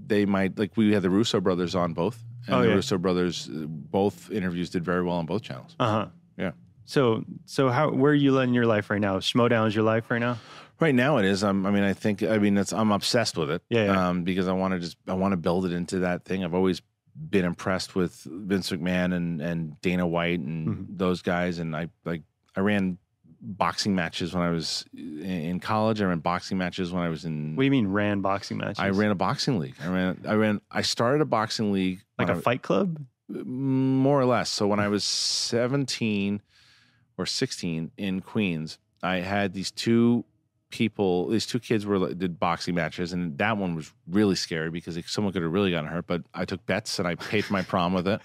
They might, like, we had the Russo brothers on both, and the Russo brothers, both interviews did very well on both channels. Yeah. So where are you in your life right now? Schmoedown is your life right now? Right now it is. I'm obsessed with it. Yeah. Because I want to build it into that thing. I've always been impressed with Vince McMahon and Dana White and those guys, and I ran boxing matches when I was in college. I ran boxing matches when I was in. What do you mean ran boxing matches? I ran a boxing league. I started a boxing league. Like a fight club? More or less. So when I was 17 or 16 in Queens, I had these two kids did boxing matches, and that one was really scary because someone could have really gotten hurt. But I took bets and I paid for my prom with it.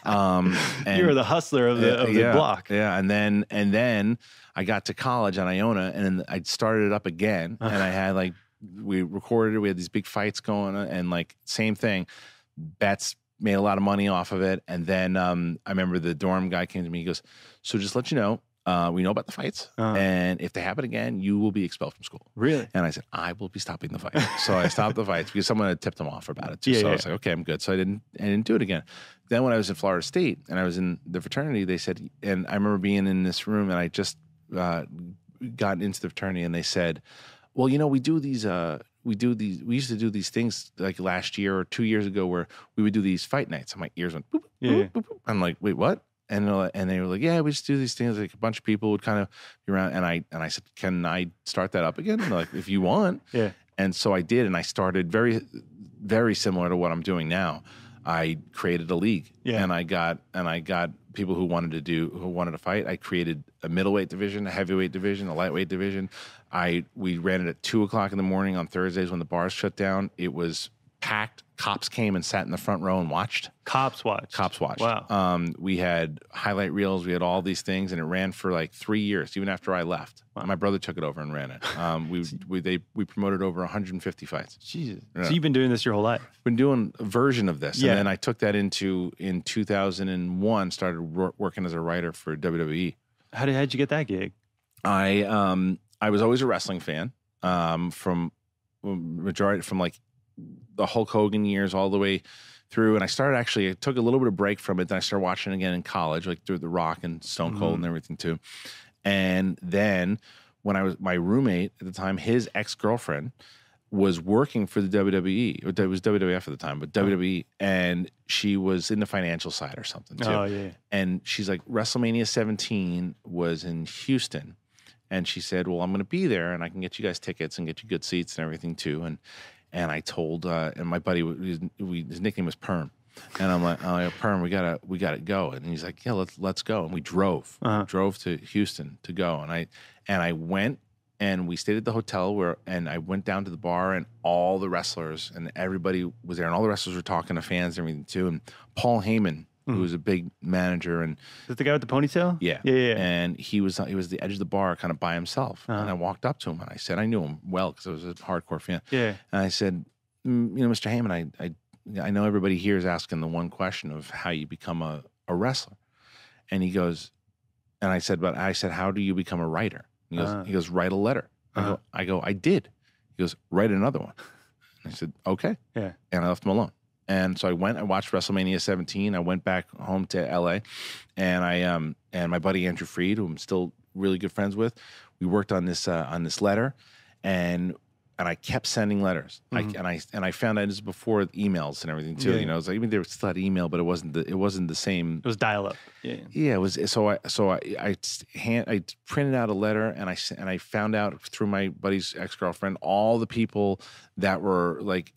And you were the hustler of the block. Yeah, and then I got to college on Iona, and I started it up again, and I had we recorded it. We had these big fights going on, and same thing, bets. Made a lot of money off of it, and then I remember the dorm guy came to me. He goes, "So just let you know, we know about the fights, and if they happen again, you will be expelled from school." Really? And I said, "I will be stopping the fight." So I stopped the fights because someone had tipped them off about it too. I was like, "Okay, I'm good." So I didn't do it again. Then when I was in Florida State and I was in the fraternity, they said, and I remember being in this room, and I just got into the fraternity, and they said, "Well, we do these." We used to do these things like last year or 2 years ago where we would do these fight nights. And my ears went boop, boop, boop, boop. I'm like, wait, what? And they were like, yeah, we just do these things. Like a bunch of people would kind of be around. And I said, can I start that up again? And they're like, if you want. Yeah. And so I did. And I started very, very similar to what I'm doing now. I created a league, and I got people who wanted to fight. I created a middleweight division, a heavyweight division, a lightweight division. We ran it at 2:00 in the morning on Thursdays when the bars shut down. It was packed. Cops came and sat in the front row and watched. Cops watched. Wow. We had highlight reels. We had all these things, and it ran for 3 years, even after I left. Wow. My brother took it over and ran it. We promoted over 150 fights. Jesus. Yeah. So you've been doing this your whole life? Been doing a version of this. Yeah. And then I took that in 2001, started working as a writer for WWE. How'd you get that gig? I was always a wrestling fan from the Hulk Hogan years all the way through. And I took a little bit of break from it. Then I started watching again in college, through The Rock and Stone Cold and everything too. And then when my roommate at the time, his ex-girlfriend was working for the WWE. It was WWF at the time, but WWE. And she was in the financial side or something too. Oh, yeah. And she's like, WrestleMania 17 was in Houston. And she said, well, I'm going to be there and I can get you guys tickets and get you good seats and everything too. And I told, and my buddy, his nickname was Perm. And I'm like, oh, yeah, Perm, we gotta go. And he's like, yeah, let's go. And we drove to Houston to go. And I went and we stayed at the hotel and I went down to the bar and all the wrestlers and everybody was there. And all the wrestlers were talking to fans and everything too. And Paul Heyman, who was a big manager, and is that the guy with the ponytail? Yeah. And he was at the edge of the bar, kind of by himself. And I walked up to him and I said, I knew him well because I was a hardcore fan. Yeah. And I said, Mr. Heyman, I know everybody here is asking the one question of how you become a wrestler. And he goes, and I said, how do you become a writer? He goes, write a letter. I go, I did. He goes, write another one. And I said, okay. Yeah. And I left him alone. And so I watched WrestleMania 17. I went back home to LA, and and my buddy Andrew Freed, who I'm still really good friends with, we worked on this letter, and I kept sending letters. Mm-hmm. I found out this befed emails and everything too. Yeah. It was like, even there was still had email, but it wasn't the same. It was dial up. Yeah. Yeah, it was. So I printed out a letter, and I found out through my buddy's ex-girlfriend all the people that were like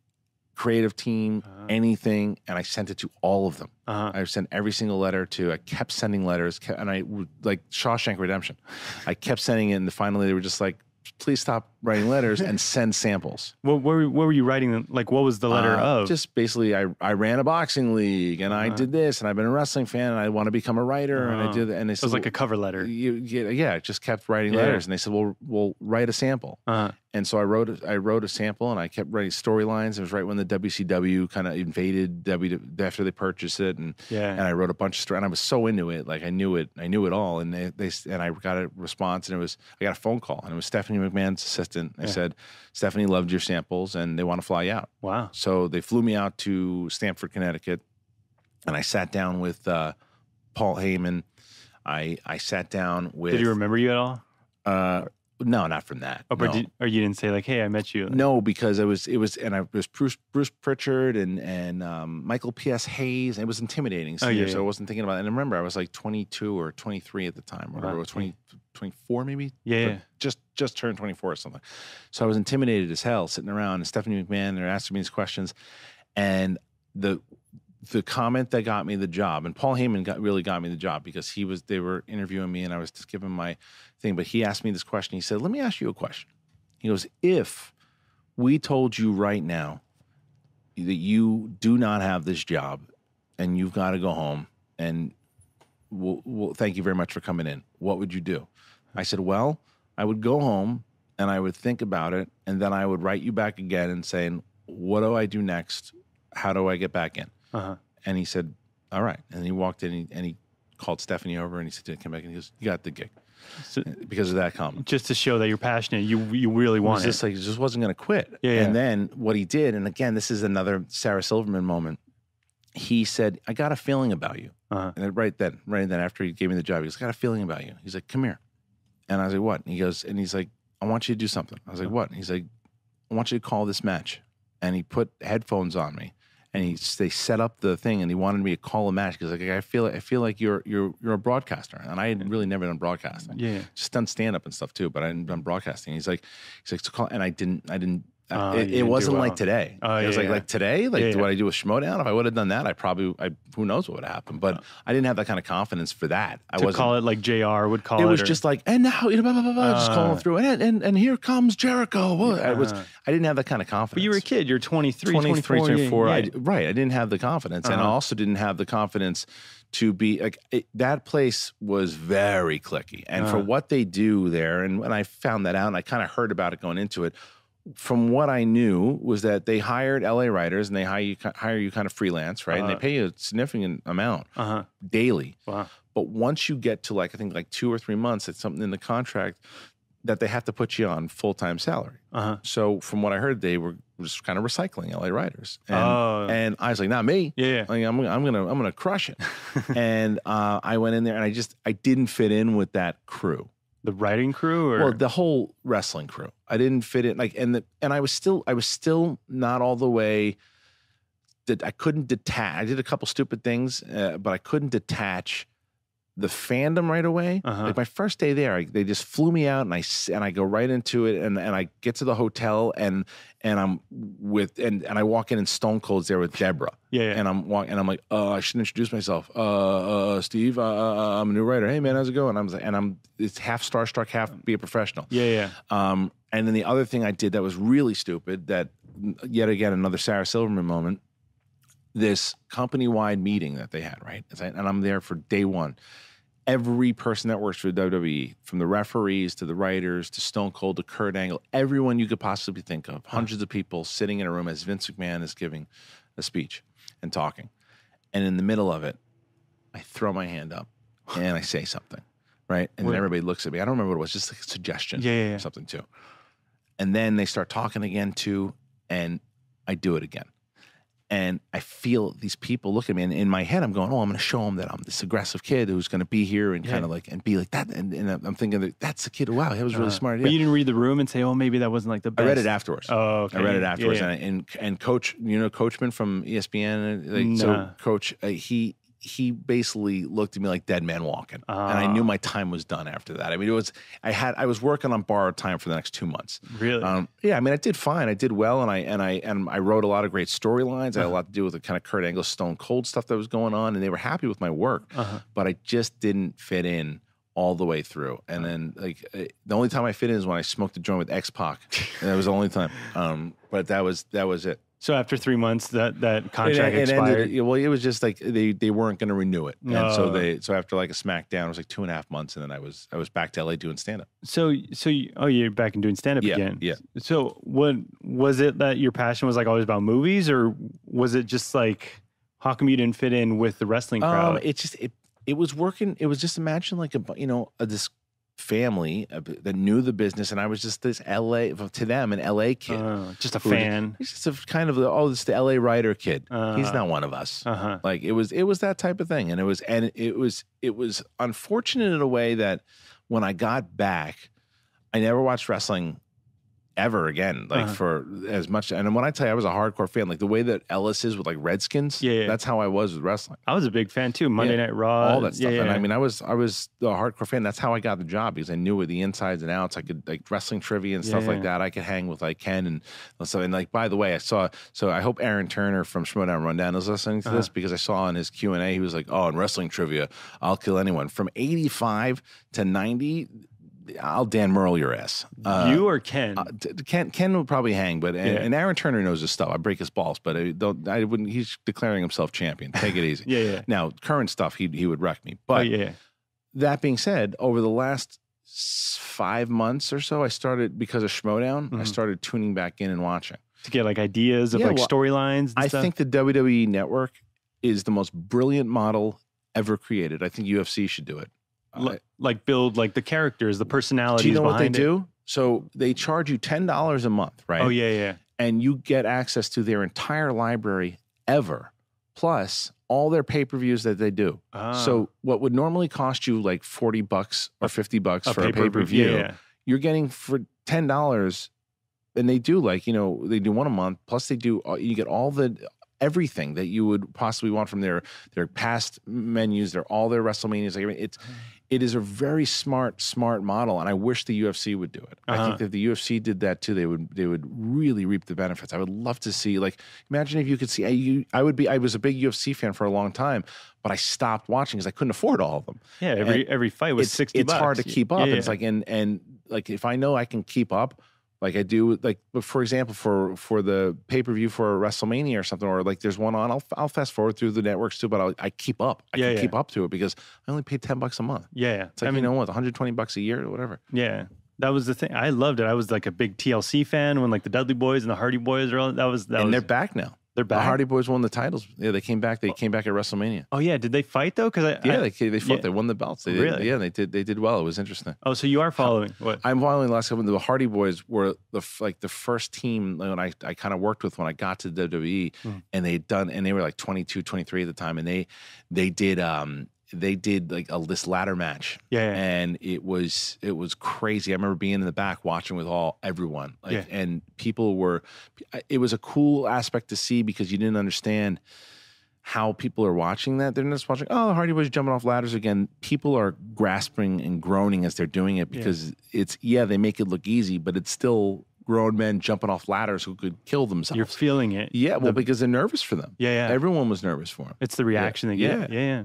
creative team, anything, and I sent it to all of them. I sent every single letter to. I kept sending letters, and I like Shawshank Redemption. I kept sending it, and finally they were just like, please stop writing letters and send samples. What were you writing? Like, what was the letter of? Just basically, I ran a boxing league, and I did this, and I've been a wrestling fan, and I want to become a writer, and I did that. And they said, it was like a cover letter. I just kept writing letters, and they said, well, write a sample. And so I wrote a sample, and I kept writing storylines. It was right when the WCW kind of invaded after they purchased it, and I wrote a bunch of stories, and I was so into it, like I knew it all, and I got a response, and I got a phone call, and it was Stephanie McMahon's assistant. They said, Stephanie loved your samples, and they want to fly you out. Wow! So they flew me out to Stamford, Connecticut, and I sat down with Paul Heyman. I sat down with. Did he remember you at all? No, not from that. Oh, but no. You didn't say like, "Hey, I met you." No, because it was Bruce Pritchard and Michael P.S. Hayes. And it was intimidating. So I wasn't thinking about it. And I remember I was like 22 or 23 at the time, or 24 maybe. Yeah. Just turned 24 or something. So I was intimidated as hell, sitting around, and Stephanie McMahon, they're asking me these questions, and the comment that got me the job, and Paul Heyman really got me the job because they were interviewing me, and I was just giving my thing, but he asked me this question. He said, let me ask you a question. He goes, if we told you right now that you do not have this job and you've got to go home, and we'll thank you very much for coming in, what would you do? I said, well, I would go home and I would think about it, and then I would write you back again and saying, what do I do next? How do I get back in? And he said, all right. And he walked in, and he called Stephanie over, and he said, come back. And he goes, you got the gig. So, because of that comment. Just to show that you're passionate. You really want it. Just like, he just wasn't going to quit. Yeah. And then what he did, and again, this is another Sarah Silverman moment. He said, I got a feeling about you. And right then after he gave me the job, he goes, I got a feeling about you. He's like, come here. And I was like, what? And he's like, I want you to do something. I was like, what? And he's like, I want you to call this match. And he put headphones on me. And they set up the thing, and he wanted me to call a match because like I feel like you're a broadcaster, and I had really never done broadcasting. Yeah, just done stand up and stuff too, but I hadn't done broadcasting. He's like to call, and I didn't. It wasn't like today. It was like today, what I do with Schmoedown. If I would have done that, who knows what would have happened. But I didn't have that kind of confidence for that. I wasn't call it like JR would call it. It was just like, and now blah, blah, blah, just calling through, and here comes Jericho. I didn't have that kind of confidence. But you were a kid. You're 23, 24. Yeah. I didn't have the confidence, and I also didn't have the confidence to be like that place was very cliquey, and for what they do there, and when I found that out, and I kind of heard about it going into it. From what I knew was that they hired LA writers, and they hire you kind of freelance, right? And they pay you a significant amount daily. Wow. But once you get to I think 2 or 3 months, it's something in the contract that they have to put you on full-time salary. So from what I heard, they were just kind of recycling LA writers. And I was like, not me. Yeah. Like, I'm gonna crush it. And I went in there, and I didn't fit in with that crew. The writing crew, or well, the whole wrestling crew. I didn't fit in, and I was still not all the way. That I couldn't detach. I did a couple stupid things, but I couldn't detach the fandom right away. Like my first day there, they just flew me out, and I go right into it, and I get to the hotel, and I'm with and I walk in, and Stone Cold's there with Deborah. Yeah. And I'm like, I should introduce myself. Steve, I'm a new writer. Hey man, how's it going? It's half starstruck, half be a professional. Yeah. And then the other thing I did that was really stupid, that yet again another Sarah Silverman moment. This company-wide meeting that they had, right? And I'm there for day one. every person that works for WWE, from the referees to the writers to Stone Cold to Kurt Angle, everyone you could possibly think of, hundreds of people sitting in a room as Vince McMahon is giving a speech and talking. And in the middle of it, I throw my hand up and I say something, right? And then everybody looks at me. I don't remember what it was, just like a suggestion or something too. And then they start talking again too, and I do it again. And I feel these people look at me, and in my head, I'm going, "Oh, I'm going to show them that I'm this aggressive kid who's going to be here and kind of like and be like that." And I'm thinking that's the kid. Wow, that was really smart. But you didn't read the room and say, "Oh, maybe that wasn't like the best." I read it afterwards. Oh, okay. I read it afterwards, and Coach, Coachman from ESPN, so Coach, he basically looked at me like dead man walking, and I knew my time was done after that. I mean, I was working on borrowed time for the next 2 months. Really? Yeah. I mean, I did fine. I did well, and I wrote a lot of great storylines. I had a lot to do with the kind of Kurt Angle, Stone Cold stuff that was going on, and they were happy with my work. But I just didn't fit in all the way through. And then the only time I fit in is when I smoked a joint with X-Pac, and that was the only time. But that was it. So after 3 months, that contract expired. Ended, well, it was just like they weren't going to renew it, and so after like a SmackDown, it was like 2.5 months, and then I was back to LA doing stand up. So you're back and doing stand up again. Yeah. So what was it that your passion was like always about movies, or was it just like how come you didn't fit in with the wrestling crowd? It was working. It was just imagine like this family that knew the business, and I was just this LA to them an LA kid, just a fan. He's just a kind of this the LA writer kid. He's not one of us. Like it was that type of thing, and it was unfortunate in a way that when I got back, I never watched wrestling ever again, like for as much. And when I tell you I was a hardcore fan, like the way that Ellis is with like Redskins, that's how I was with wrestling. I was a big fan too. Monday Night Raw, all that stuff. And I mean, I was the hardcore fan. That's how I got the job, because I knew with the insides and outs. I could like wrestling trivia and stuff like that. I could hang with like Ken and stuff. And like, by the way, so I hope Aaron Turner from Schmoedown Rundown is listening to this, because I saw in his Q&A, he was like, "Oh, in wrestling trivia, I'll kill anyone from 85 to 90. I'll Dan Merle your ass." You or Ken? Ken would probably hang, but and Aaron Turner knows his stuff. I break his balls, but I wouldn't. He's declaring himself champion. Take it easy. Now, current stuff, he would wreck me. But that being said, over the last 5 months or so, I started, because of Schmoedown, I started tuning back in and watching to get like ideas of storylines. I think the WWE Network is the most brilliant model ever created. I think UFC should do it. Like build like the characters, the personalities. Do you know what they do? So they charge you $10 a month, right? Oh yeah. And you get access to their entire library ever, plus all their pay-per-views that they do. So what would normally cost you like $40 or $50 for a pay-per-view, you're getting for $10. And they do they do one a month. Plus you get all everything that you would possibly want from their past menus, all their WrestleManias. Like, it is a very smart model, and I wish the UFC would do it. I think that if the UFC did that too, they would really reap the benefits. I would love to see, like, imagine if you could see. I was a big UFC fan for a long time, but I stopped watching because I couldn't afford all of them. Yeah, every fight was $60. It's hard to keep up. It's like and like if I know I can keep up. Like I do, like for example, for the pay-per-view for WrestleMania or something, or like there's one on, I'll fast forward through the networks too, but I keep up. I can keep up to it because I only paid $10 a month. Yeah, it's like, $120 a year or whatever. Yeah, that was the thing. I loved it. I was like a big TLC fan when like the Dudley Boys and the Hardy Boys were all. They're back now. They're back. The Hardy Boys won the titles. Yeah, they came back. They came back at WrestleMania. Oh yeah, did they fight though? Because they fought. They won the belts. They did, yeah, they did well. It was interesting. Oh, so you are following? What? I'm following the last couple. The Hardy Boys were the first team when I kind of worked with when I got to WWE, and they were like 22, 23 at the time, and they did like this ladder match. Yeah. And it was crazy. I remember being in the back watching with everyone. And it was a cool aspect to see because you didn't understand how people are watching that. They're not just watching, the Hardy Boys jumping off ladders again. People are grasping and groaning as they're doing it because they make it look easy, but it's still grown men jumping off ladders who could kill themselves. You're feeling it. Yeah, well, because they're nervous for them. Yeah. Everyone was nervous for them. It's the reaction they get. Yeah.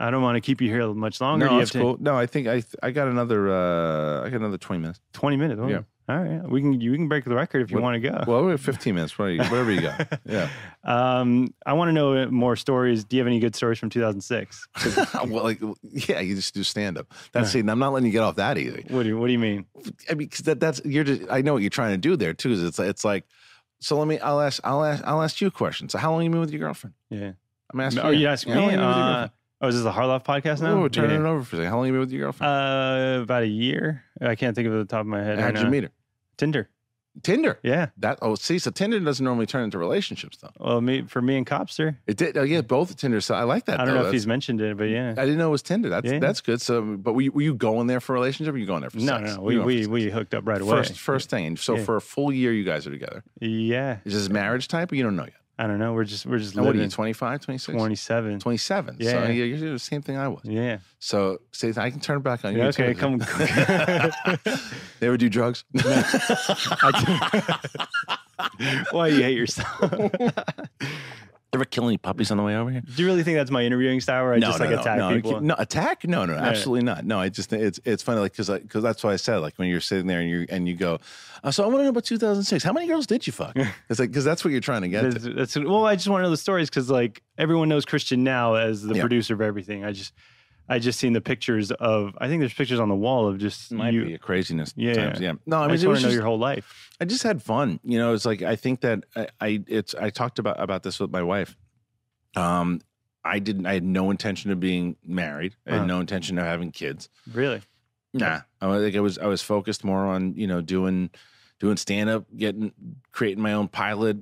I don't want to keep you here much longer. No, that's cool. No, I think I got another 20 minutes. 20 minutes? Oh. Yeah. All right, you can break the record if you want to go. Well, we have 15 minutes. Whatever you got. Yeah. I want to know more stories. Do you have any good stories from 2006? Well, you just do stand up. That's it. I'm not letting you get off that easy. What do you mean? I mean, because that's you're just. I know what you're trying to do there too. Is it's like, so I'll ask you a question. So how long have you been with your girlfriend? Yeah. I'm asking. Are you asking me? Is this a Harloff podcast now? We're turning it over for a second. How long have you been with your girlfriend? About a year. I can't think of it at the top of my head. How'd you meet her? Tinder. Yeah. So Tinder doesn't normally turn into relationships though. Well, for me and Copster. It did. Oh, yeah, both Tinder. So I like that. I don't know if he's mentioned it, but yeah. I didn't know it was Tinder. That's good. So, but were you going there for a relationship or were you going there for sex? No. We hooked up right away. First thing. And so for a full year, you guys are together. Yeah. Is this marriage type or you don't know yet? I don't know. We're just living. What are you, 25, 26? 27. 27. Yeah. So you're doing the same thing I was. Yeah. So say I can turn it back on you. Okay, come. They ever do drugs? Why you hate yourself? Ever kill any puppies on the way over here? Do you really think that's my interviewing style where I attack people? No, attack? No, absolutely not. No, I just think it's funny, like, because that's why I said, like, when you're sitting there and you go, so I want to know about 2006. How many girls did you fuck? It's like, because that's what you're trying to get to. Well, I just want to know the stories because, like, everyone knows Kristian now as the producer of everything. I just seen the pictures of. I think there's pictures on the wall of just might be a craziness. Yeah, times. Yeah. No, I mean, I just want to know your whole life. I just had fun. You know, it's like I think that I talked about this with my wife. I had no intention of being married. I had no intention of having kids. Really? Nah. I think I was focused more on, doing stand up, creating my own pilot,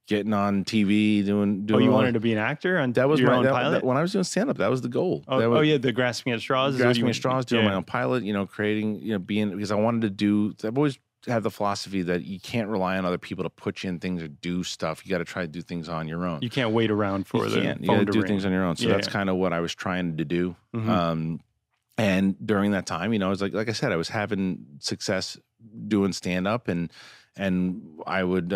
getting on TV, doing. Oh, you wanted to be an actor on that was your my own pilot? When I was doing stand up, that was the goal. The grasping at straws. Grasping at straws, doing my own pilot. Creating. Being because I wanted to do. I've always had the philosophy that you can't rely on other people to put you in things or do stuff. You got to try to do things on your own. You can't wait around for you got to do things on your own. So that's kind of what I was trying to do. Mm-hmm. And during that time, I was like I said, I was having success doing stand up and I would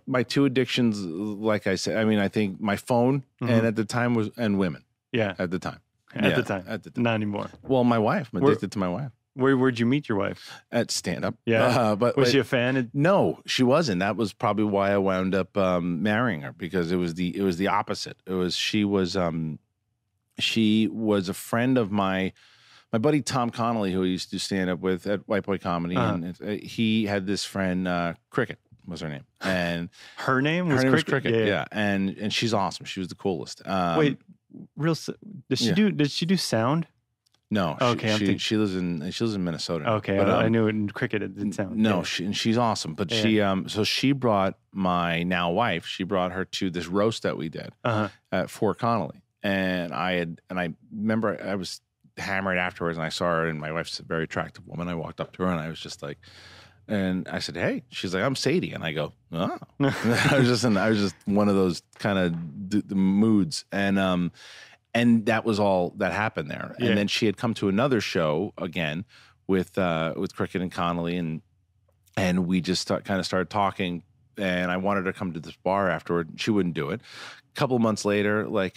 my two addictions, like I said, I mean, I think my phone and at the time was women. Yeah. At the time. At the time. Not anymore. Well, my wife. I'm addicted to my wife. Where'd you meet your wife? At stand up. Yeah. But was she a fan? No, she wasn't. That was probably why I wound up marrying her, because it was the opposite. She was a friend of my buddy Tom Connolly, who I used to stand up with at White Boy Comedy, and he had this friend, Cricket was her name, and her name was Cricket. Yeah. And she's awesome. She was the coolest. Wait, does she do sound? No. Okay. She lives in Minnesota. Okay. But, I knew it in Cricket. It didn't sound. No, she's awesome. But she brought my now wife. She brought her to this roast that we did at Fort Connolly, and I remember I was hammered afterwards, and I saw her, and my wife's a very attractive woman. I walked up to her, and I was just like, and I said, "Hey," she's like, "I'm Sadie," and I go, "Oh," I was just one of those kind of the moods, and that was all that happened there. Yeah. And then she had come to another show again with Cricket and Connolly, and we just kind of started talking. And I wanted her to come to this bar afterward. She wouldn't do it. A couple of months later, I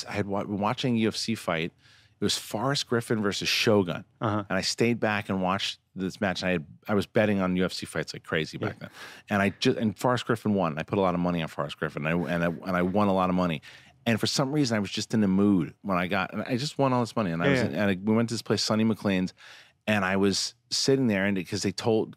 had been watching a UFC fight. It was Forrest Griffin versus Shogun, and I stayed back and watched this match. And I was betting on UFC fights like crazy back then, and Forrest Griffin won. I put a lot of money on Forrest Griffin, and I won a lot of money. And for some reason, I was just in the mood when I just won all this money. And we went to this place, Sonny McLean's, and I was sitting there, and because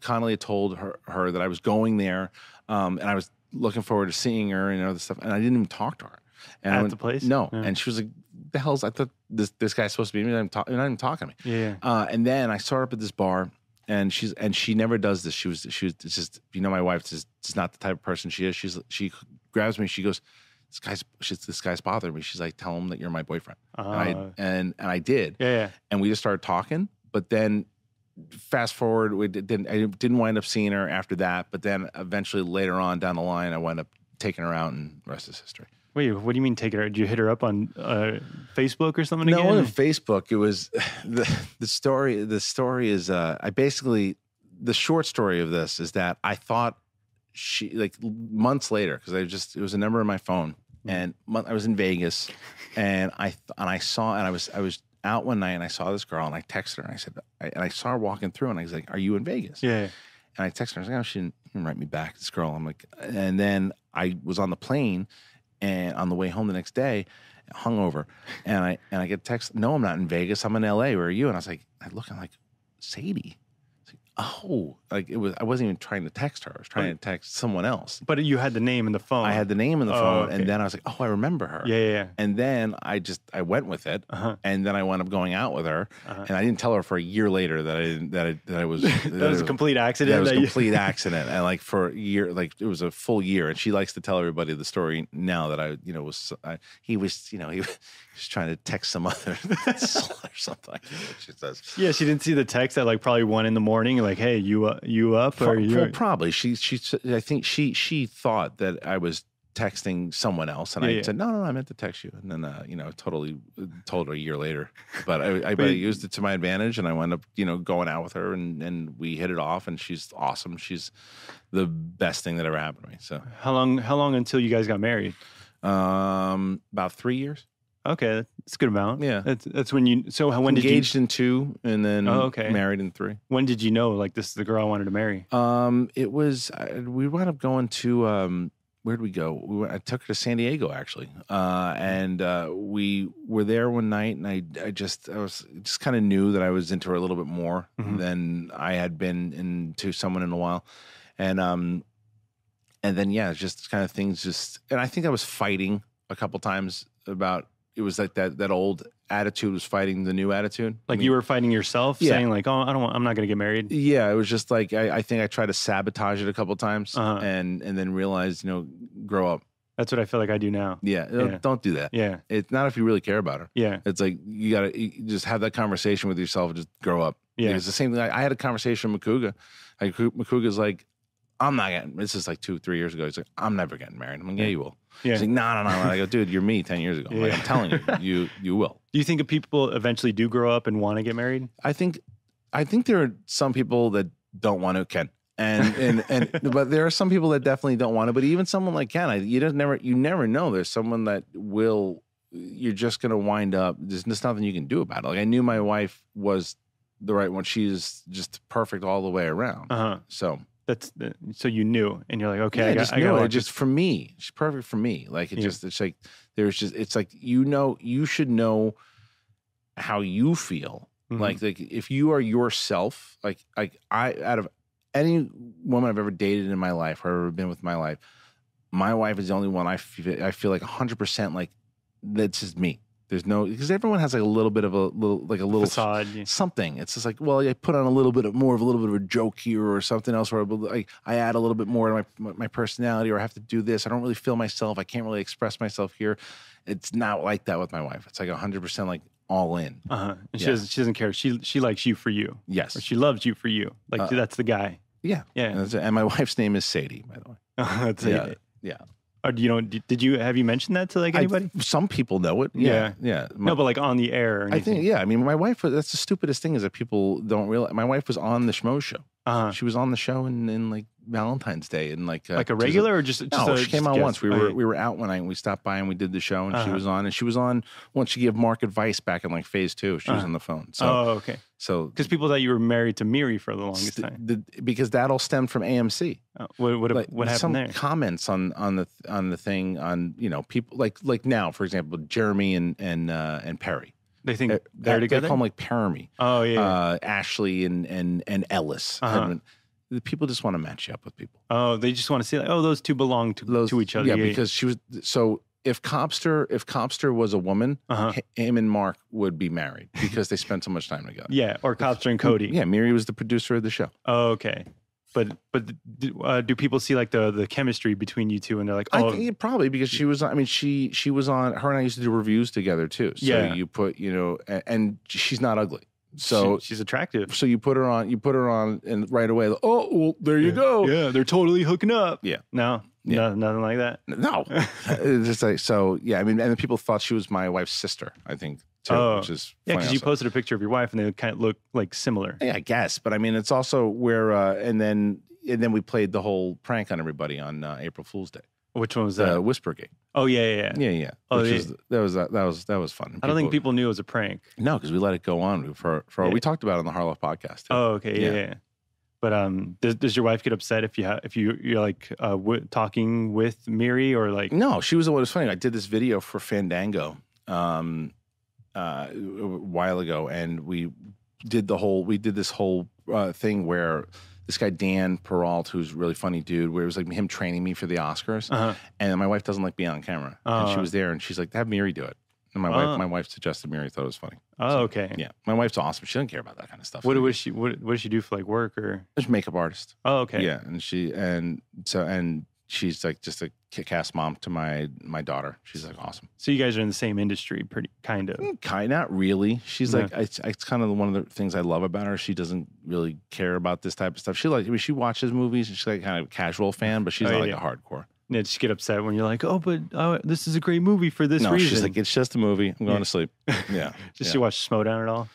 Connolly had told her that I was going there, and I was looking forward to seeing her and all this stuff, and I didn't even talk to her. And at the place? No. Yeah. And she was like, "The hell's I thought this guy's supposed to be me? You're not even talking to me." Yeah. And then I saw her up at this bar, and she never does this. She was just my wife is not the type of person she is. She grabs me. She goes, This guy's bothering me. She's like, "Tell him that you're my boyfriend." And I did. Yeah. And we just started talking. But then, fast forward, I didn't wind up seeing her after that. But then, eventually, later on down the line, I wound up taking her out, and the rest is history. Wait, what do you mean taking her? Did you hit her up on Facebook or something? No, again? it wasn't Facebook. It was the story. The story is the short story of this is that I thought she, like, months later, because it was a number on my phone, and I was in Vegas, and I out one night and I saw this girl and I texted her and I said, and I saw her walking through and I was like, "Are you in Vegas?" Yeah. And I texted her. I was like, "Oh, she didn't write me back." This girl. I'm like, and then I was on the plane and on the way home the next day, hungover, and I get a text. "No, I'm not in Vegas. I'm in LA. Where are you?" And I was like, I'm like, Sadie. Oh, like it was. I wasn't even trying to text her. I was trying to text someone else. But you had the name in the phone. I had the name in the phone, okay. and then I was like, "Oh, I remember her." Yeah. And then I went with it, and then I wound up going out with her, and I didn't tell her for a year later that I was that was a complete accident. That was a complete accident, and like for a year, like it was a full year. And she likes to tell everybody the story now that he was trying to text some other or something. Like that, she says. Yeah, she didn't see the text at like probably 1 a.m. Like, "Hey, you up?" Or you? Well, probably. I think she thought that I was texting someone else, and I said, no, I meant to text you. And then totally told her a year later. But I used it to my advantage, and I wound up going out with her, and we hit it off. And she's awesome. She's the best thing that ever happened to me. So how long until you guys got married? About 3 years. Okay, that's a good amount. Yeah, that's when you. So when did you engaged in 2, and then married in 3. When did you know like this is the girl I wanted to marry? It was we wound up going to where'd we go? I took her to San Diego actually, and we were there one night, and I was just kind of knew that I was into her a little bit more than I had been into someone in a while, and then it's just kind of things and I think I was fighting a couple times about. It was like that old attitude was fighting the new attitude. Like you were fighting yourself, saying like, "Oh, I'm not going to get married." Yeah, it was just like I think I tried to sabotage it a couple times, and then realized, grow up. That's what I feel like I do now. Yeah, don't do that. Yeah, it's not if you really care about her. Yeah, it's like you gotta just have that conversation with yourself and just grow up. Yeah, it's the same thing. I had a conversation with Makuga. Makuga's like, "I'm not getting." This is like 2-3 years ago. He's like, "I'm never getting married." I'm like, "Yeah, you will." Yeah. He's like, no. I go, "Dude, you're me 10 years ago." I'm like, "I'm telling you, you will." Do you think if people eventually do grow up and want to get married? I think there are some people that don't want to, Ken, and but there are some people that definitely don't want to. But even someone like Ken, you never know. There's someone that will. You're just going to wind up. There's nothing you can do about it. Like I knew my wife was the right one. She's just perfect all the way around. So. So you knew, and you're like, okay, I got it. Just for me, she's perfect for me. Like it's like it's like you should know how you feel. Like if you are yourself, like I out of any woman I've ever dated in my life or ever been with in my life, my wife is the only one I feel like 100% like that's just me. There's no, because everyone has like a little bit of a little facade, something. It's just like, well, I put on a little bit of a joke here or something else, or I add a little bit more to my personality, or I have to do this. I don't really feel myself. I can't really express myself here. It's not like that with my wife. It's like 100% like all in. And she doesn't care. She likes you for you. Yes. Or she loves you for you. Like that's the guy. Yeah. Yeah. And my wife's name is Sadie, by the way. That's Sadie. Yeah. Or have you mentioned that to like anybody? Some people know it. Yeah. No, but like on the air. Or I think, I mean, my wife, that's the stupidest thing is that people don't realize. My wife was on the Schmoes Show. She was on the show in like Valentine's Day and like a regular or just no, she came on once. We were out one night and we stopped by and we did the show and she was on once she gave Mark advice back in like phase 2. She was on the phone. So okay. So because people thought you were married to Miri for the longest time. Because that all stemmed from AMC. What happened some there? Comments on the thing on people like now, for example, Jeremy and Perry. They think they're together? They call them like Peremy. Oh, yeah. Ashley and Ellis. The people just want to match you up with people. Oh, they just want to see like, those two belong to each other. Yeah, because she was so if Copster was a woman, him and Mark would be married because they spent so much time together. Yeah, or Copster and Cody. Yeah, Miri was the producer of the show. Oh, okay. But do people see like the chemistry between you two and they're like, I think probably because she was on her and I used to do reviews together too. So you put and she's not ugly. So she's attractive. So you put her on and right away, there you go. Yeah, they're totally hooking up. Yeah. No, nothing like that. No. It's just like, so yeah, I mean, and the people thought she was my wife's sister, I think. Too, which is because you posted a picture of your wife and they kind of look like similar. Yeah, I guess, but I mean, it's also where and then we played the whole prank on everybody on April Fool's Day. Which one was that? The Whisper gig. Oh yeah. Oh, that was fun. I don't think people knew it was a prank. No, because we let it go on for we talked about it on the Harloff podcast. Too. Oh, okay, yeah. But does your wife get upset if you're like talking with Miri or like? No, she was the one. It was funny. I did this video for Fandango a while ago, and we did this whole thing where this guy Dan Peralt, who's a really funny dude, where it was like him training me for the Oscars, and my wife doesn't like being on camera, and she was there, and she's like, "Have Miri do it." And my wife suggested Miri, thought it was funny. Oh, okay. Yeah, my wife's awesome. She doesn't care about that kind of stuff. What does she do for like work or? She's a makeup artist. Oh, okay. Yeah, and she's like just a kick-ass mom to my daughter. She's like awesome. So you guys are in the same industry, pretty kind of. Not really. She's like it's kind of one of the things I love about her. She doesn't really care about this type of stuff. She watches movies and she's like kind of a casual fan, but she's not like a hardcore. Yeah, just get upset when you're like, oh, but this is a great movie for this reason. No, she's like, it's just a movie. I'm going to sleep. Yeah. Does she watch Schmoedown at all?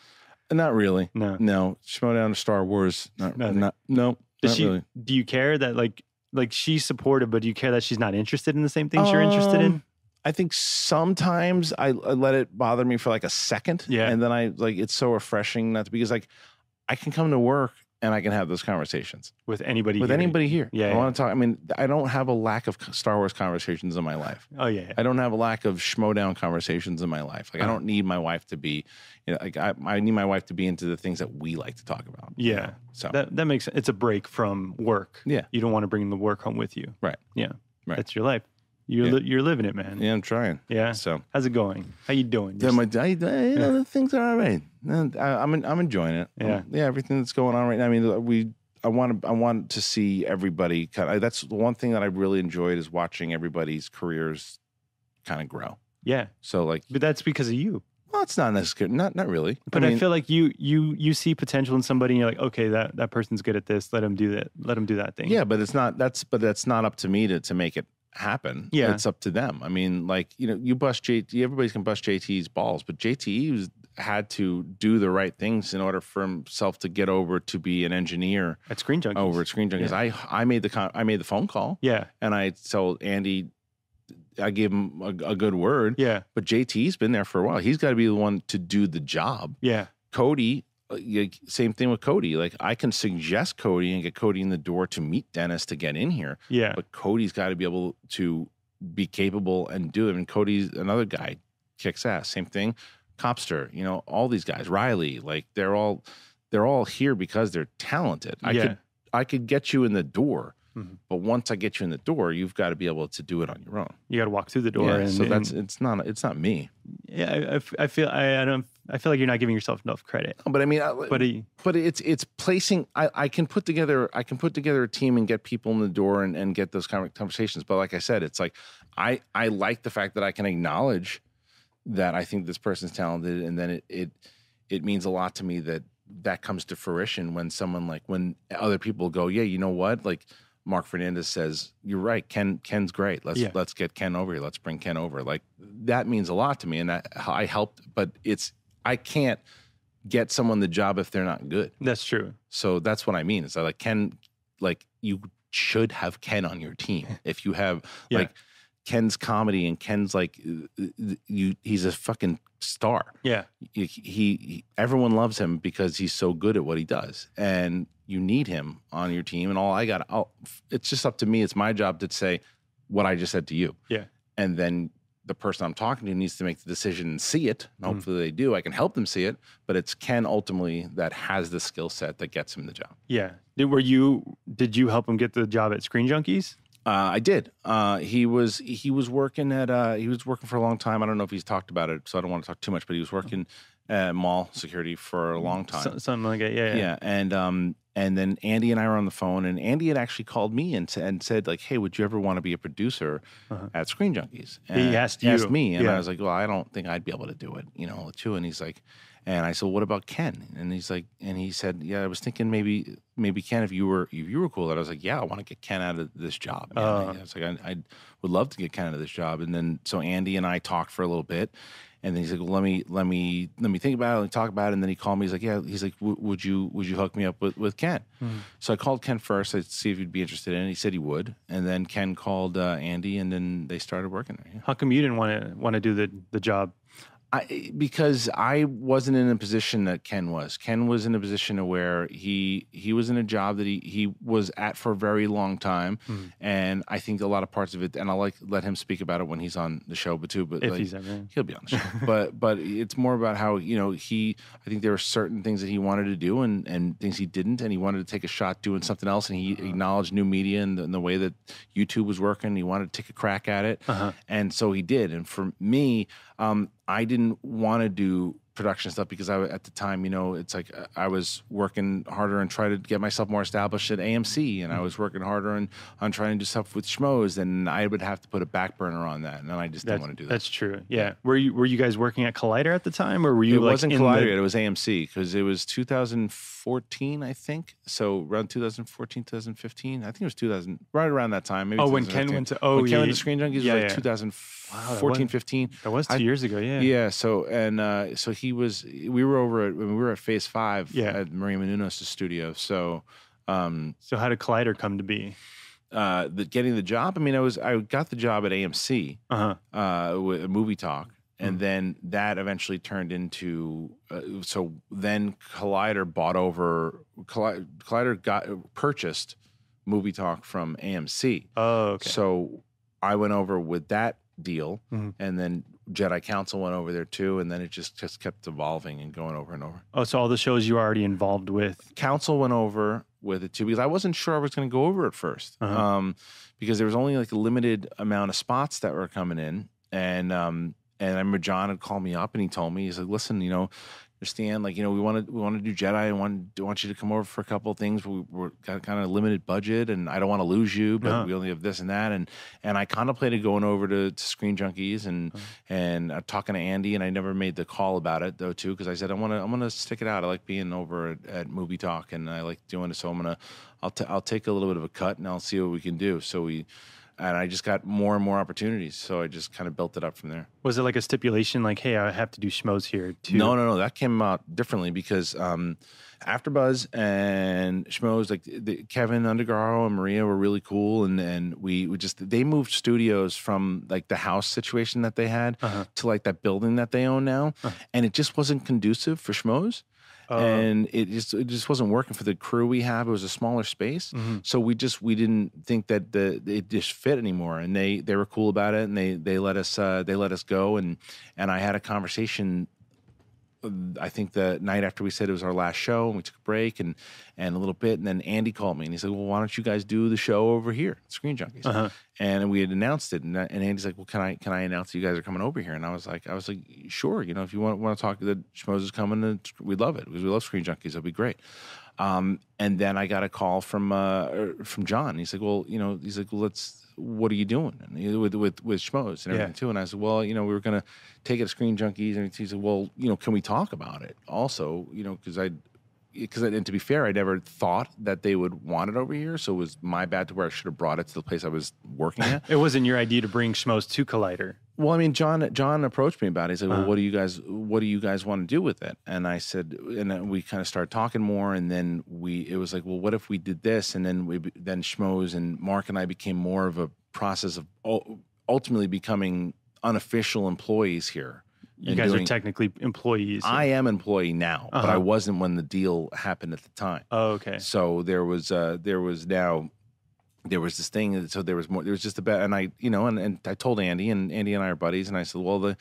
Not really. No. Schmoedown to Star Wars. No. Really. Do you care that like she's supportive, but do you care that she's not interested in the same things you're interested in? I think sometimes I let it bother me for like a second. Yeah. And then it's so refreshing not to, because like I can come to work and I can have those conversations with anybody here. Yeah, I want to talk. I mean, I don't have a lack of Star Wars conversations in my life. Oh yeah. I don't have a lack of Schmoedown conversations in my life. Like I don't need my wife to be, like I need my wife to be into the things that we like to talk about. Yeah. So that makes sense. It's a break from work. Yeah. You don't want to bring the work home with you. Right. Yeah. Right. That's your life. You're living it, man. Yeah, I'm trying. Yeah. So how's it going? How you doing? The things are all right. I'm enjoying it. Yeah. Everything that's going on right now. I mean, I want to see everybody that's the one thing that I really enjoyed is watching everybody's careers kind of grow. Yeah. So but that's because of you. Well, it's not necessarily not really. But I feel like you see potential in somebody and you're like, okay, that person's good at this. Let him do that. Let him do that thing. Yeah, but that's not up to me to make it happen. Yeah. It's up to them. I mean, like, you bust JT, everybody can bust JT's balls, but JT had to do the right things in order for himself to get over to be an engineer at Screen Junkies. Over at Screen Junkies. Yeah. I made the phone call. Yeah. And I told Andy, I gave him a good word. Yeah. But JT's been there for a while. He's got to be the one to do the job. Yeah. Cody, same thing with Cody. Like, I can suggest Cody and get Cody in the door to meet Dennis to get in here. Yeah. But Cody's got to be able to be capable and do it. And Cody's another guy, kicks ass. Same thing. Copster, all these guys, Riley, like they're all here because they're talented. I could get you in the door, but once I get you in the door, you've got to be able to do it on your own. You got to walk through the door. Yeah, so it's not me. Yeah, I feel like you're not giving yourself enough credit. But I mean, but it's placing. I can put together a team and get people in the door and get those kind of conversations. But like I said, it's like I like the fact that I can acknowledge that I think this person's talented, and then it means a lot to me that comes to fruition when when other people go, yeah, you know what, like Mark Fernandez says, you're right, Ken's great. Let's get Ken over here. Let's bring Ken over. Like, that means a lot to me, and that I helped. But I can't get someone the job if they're not good. That's true. So that's what I mean. It's like Ken, like you should have Ken on your team if you have like. Ken's comedy and Ken's like he's a fucking star. Yeah. He everyone loves him because he's so good at what he does, and you need him on your team. And it's just up to me. It's my job to say what I just said to you. Yeah. And then the person I'm talking to needs to make the decision and see it. And hopefully they do. I can help them see it, but it's Ken ultimately that has the skill set that gets him the job. Yeah. Did you help him get the job at Screen Junkies? I did. He was working for a long time. I don't know if he's talked about it, so I don't want to talk too much. But he was working at mall security for a long time, something like that. Yeah. And then Andy and I were on the phone, and Andy had actually called me and said like, "Hey, would you ever want to be a producer at Screen Junkies?" And he asked me, and I was like, "Well, I don't think I'd be able to do it, too." And he's like. And I said, "What about Ken?" And he said, "Yeah, I was thinking maybe Ken, if you were cool." And I was like, "Yeah, I want to get Ken out of this job." I was like, I would love to get Ken out of this job. And then so Andy and I talked for a little bit, And then he's like, well, let me think about it and talk about it. And then he called me. He's like, yeah. He's like, would you hook me up with Ken? So I called Ken first to see if he'd be interested in it. He said he would. And then Ken called Andy, and then they started working there. Yeah. How come you didn't want to do the job? Because I wasn't in a position that Ken was. Ken was in a position where he was in a job that he was at for a very long time, and I think a lot of parts of it. And I'll let him speak about it when he's on the show, but if he's ever, he'll be on the show. but it's more about how I think there were certain things that he wanted to do and things he didn't, and he wanted to take a shot doing something else, and he acknowledged new media and the way that YouTube was working. He wanted to take a crack at it, and so he did. And for me, I didn't want to do production stuff because at the time, it's like I was working harder and trying to get myself more established at AMC, and I was working harder on trying to do stuff with Schmoes, and I would have to put a back burner on that, and I just didn't want to do that. That's true. Yeah. Were you guys working at Collider at the time, or were you? It wasn't Collider yet. It was AMC because it was 2014, I think. So around 2014, 2015. I think it was 2000, right around that time. Maybe when Ken went to Ken went to Screen Junkies, was like 2014, 15. That was 2 years ago. Yeah. Yeah. So we were at Phase 5 at Maria Menounos' studio. So how did Collider come to be? Getting the job. I mean, I got the job at AMC with Movie Talk, and then that eventually turned into. So then Collider bought over. Collider purchased Movie Talk from AMC. Oh, okay. So I went over with that deal, and then Jedi Council went over there too, and then it just kept evolving and going over and over. Oh, so all the shows you were already involved with? Council went over with it too, because I wasn't sure I was going to go over at first, because there was only like a limited amount of spots that were coming in, and I remember John had called me up and he told me, he's like, listen, understand, like, we want to do Jedi. I want you to come over for a couple of things. We're got kind of limited budget, and I don't want to lose you, but we only have this and that. And I contemplated going over to Screen Junkies and talking to Andy, and I never made the call about it though too, because I said I'm gonna stick it out. I like being over at Movie Talk, and I like doing it. So I'll take a little bit of a cut, and I'll see what we can do. And I just got more and more opportunities, so I just kind of built it up from there. Was it like a stipulation, like, hey, I have to do Schmoes here too? No. That came out differently because AfterBuzz and Schmoes, like Kevin Undergaro and Maria were really cool, and they moved studios from like the house situation that they had to like that building that they own now, and it just wasn't conducive for Schmoes. And it just wasn't working for the crew we have. It was a smaller space, so we didn't think that it just fit anymore. And they were cool about it, and they let us go. And I had a conversation. I think the night after we said it was our last show, and we took a break and a little bit, and then Andy called me and he said, "Well, why don't you guys do the show over here, Screen Junkies?" And we had announced it, and Andy's like, "Well, can I announce that you guys are coming over here?" And I was like, "Sure, if you want to talk that Schmoes is coming, we'd love it because we love Screen Junkies. It'll be great." And then I got a call from John. And he's like, "Well, what are you doing?" And with Schmoes and everything too. And I said, "Well, we were going to take it to Screen Junkies." And he said, "Well, can we talk about it also? And to be fair, I never thought that they would want it over here. So it was my bad to where I should have brought it to the place I was working at." It wasn't your idea to bring Schmoes to Collider. Well, I mean, John approached me about it. He said, "Well, what do you guys want to do with it?" And I said, and then we kind of started talking more, and then it was like, well, what if we did this? And then Schmoes and Mark and I became more of a process of ultimately becoming unofficial employees here. You guys are technically employees. I am employee now, but I wasn't when the deal happened at the time. Oh, okay. So there was this thing. So there was more. There was just about, and and I told Andy, and Andy and I are buddies, and I said, well,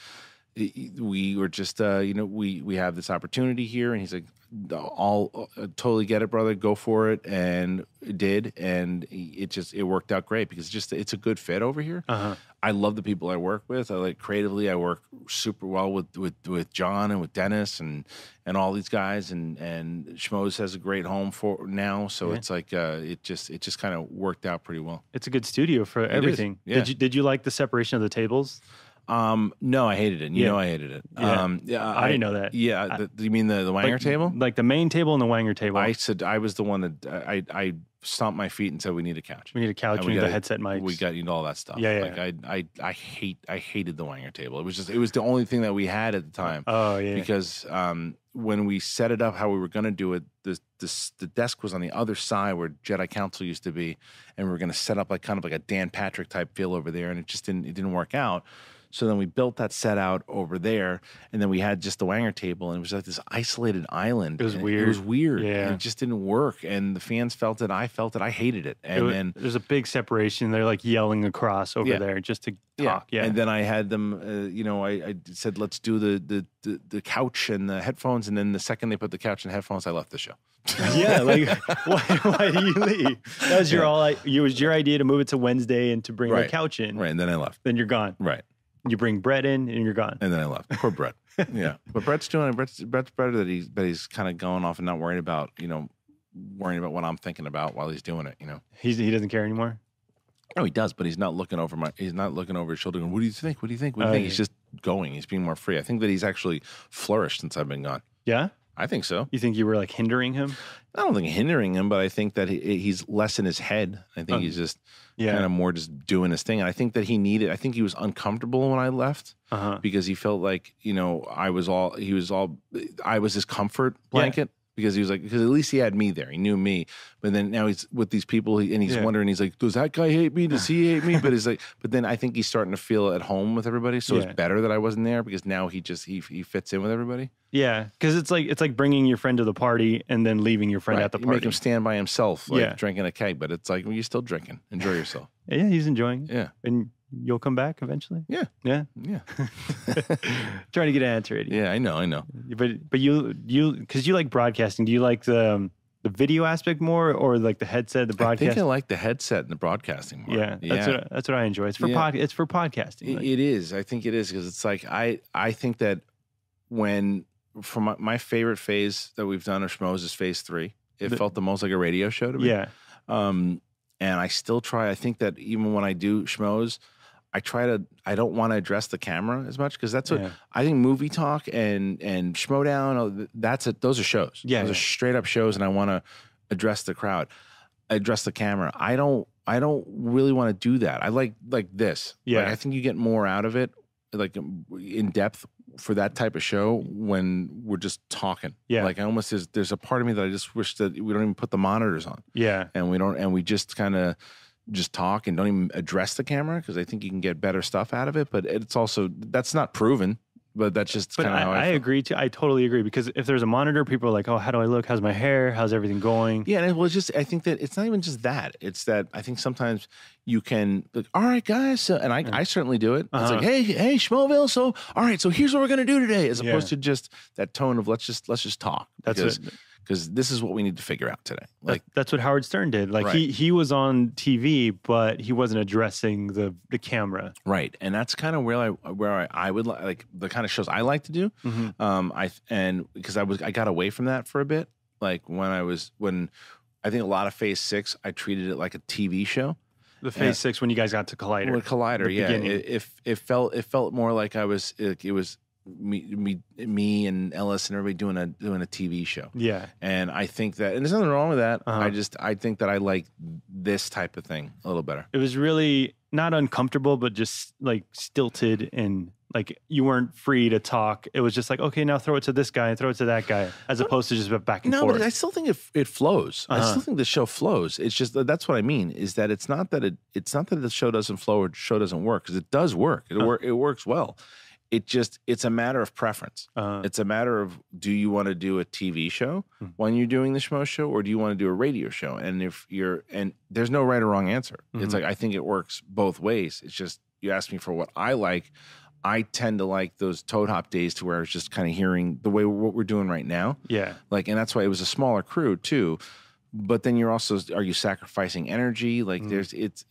we were just, we have this opportunity here, and he's like, I'll totally get it, brother. Go for it, and it did, and it worked out great because it's a good fit over here. I love the people I work with. I like creatively. I work super well with John and with Dennis and all these guys, and Schmoes has a great home for now. So it's like it just kind of worked out pretty well. It's a good studio for everything. Yeah. Did you like the separation of the tables? No, I hated it. You know I hated it. Yeah. I didn't know that. Yeah. You mean the Wanger table? Like the main table and the Wanger table. I said I was the one that I stomped my feet and said we need a couch. We need a couch. We need a headset mics. We got all that stuff. Yeah. Like I hated the Wanger table. It was the only thing that we had at the time. Oh yeah. Because when we set it up how we were going to do it, the desk was on the other side where Jedi Council used to be, and we were going to set up like kind of like a Dan Patrick type feel over there, and it didn't work out. So then we built that set out over there, and then we had just the Wanger table, and it was like this isolated island. It was weird. It was weird. Yeah. And it just didn't work, and the fans felt it. I felt it. I hated it. And then there's a big separation. They're like yelling across over there just to talk. Yeah. And then I had them, I said, let's do the couch and the headphones, and then the second they put the couch and headphones, I left the show. Yeah, like why do you leave? That was it was your idea to move it to Wednesday and to bring the couch in. Right, and then I left. Then you're gone. Right. You bring Brett in and you're gone. And then I left. Poor Brett. Yeah. But Brett's doing it. Brett's better that he's kind of going off and not worrying about what I'm thinking about while he's doing it, He doesn't care anymore? No, he does, but he's not looking over his shoulder going, what do you think? What do you think? What do you think? He's just going. He's being more free. I think that he's actually flourished since I've been gone. Yeah? I think so. You think you were like hindering him? I don't think hindering him, but I think that he's less in his head. I think he's just kind of more just doing his thing. And I think that I think he was uncomfortable when I left because he felt like, I was his comfort blanket. Because at least he had me there. He knew me. But then now he's with these people and he's wondering, he's like, does that guy hate me? Does he hate me? But then I think he's starting to feel at home with everybody. So it's better that I wasn't there because now he fits in with everybody. Yeah. Because it's like bringing your friend to the party and then leaving your friend at the party. You make him stand by himself, drinking a keg, but it's like, well, you're still drinking. Enjoy yourself. Yeah, he's enjoying it. Yeah. And you'll come back eventually? Yeah. Yeah? Yeah. Trying to get an answer. Yeah, I know. But you because you like broadcasting, do you like the video aspect more or like the headset, the broadcast? I think I like the headset and the broadcasting more. Yeah. That's what I enjoy. It's for it's for podcasting. It is. I think it is because it's like I think that from my favorite phase that we've done of Schmoes is phase 3. It felt the most like a radio show to me. Yeah. And I still try. I think that even when I do Schmoes, I don't want to address the camera as much because that's what I think movie talk and Schmoedown, those are shows. Yeah. Those are straight up shows, and I want to address the crowd, address the camera. I don't really want to do that. I like this. Yeah. Like, I think you get more out of it, like in depth for that type of show when we're just talking. Yeah. Like there's a part of me that I just wish that we don't even put the monitors on. Yeah. And we just kind of just talk and don't even address the camera because I think you can get better stuff out of it. But it's also, that's not proven, but that's just kind of how I feel. agree too. I totally agree because if there's a monitor, people are like, oh, how do I look? How's my hair? How's everything going? Yeah. And I think that it's not even just that. It's that I think sometimes you can like, all right, guys. So, and I certainly do it. It's like, hey, Schmoeville. So, all right, so here's what we're going to do today, as opposed to just that tone of let's just talk. Because this is what we need to figure out today. Like that's what Howard Stern did. Like he was on TV, but he wasn't addressing the camera. Right, and that's kind of where I would like the kind of shows I like to do. Mm-hmm. Because I got away from that for a bit. Like when I think a lot of Phase 6, I treated it like a TV show. The Phase 6 when you guys got to Collider. Well, Collider, it felt more like it was me and Ellis and everybody doing a TV show. Yeah. And I think that, and there's nothing wrong with that. I think that I like this type of thing a little better. It was really not uncomfortable, but just like stilted and like you weren't free to talk. It was just like, okay, now throw it to this guy and throw it to that guy, as opposed to just back and forth. No, but I still think it flows. I still think the show flows. It's just that's what I mean is that it's not that the show doesn't flow or the show doesn't work, because it does work. It works well. It's a matter of preference. It's a matter of, do you want to do a TV show when you're doing the Schmoes Show, or do you want to do a radio show? And and there's no right or wrong answer. It's like, I think it works both ways. It's just, you ask me for what I like. I tend to like those Toad Hop days to where I was just kind of hearing the way what we're doing right now. Yeah. Like, and that's why it was a smaller crew too. But then are you sacrificing energy? Like it's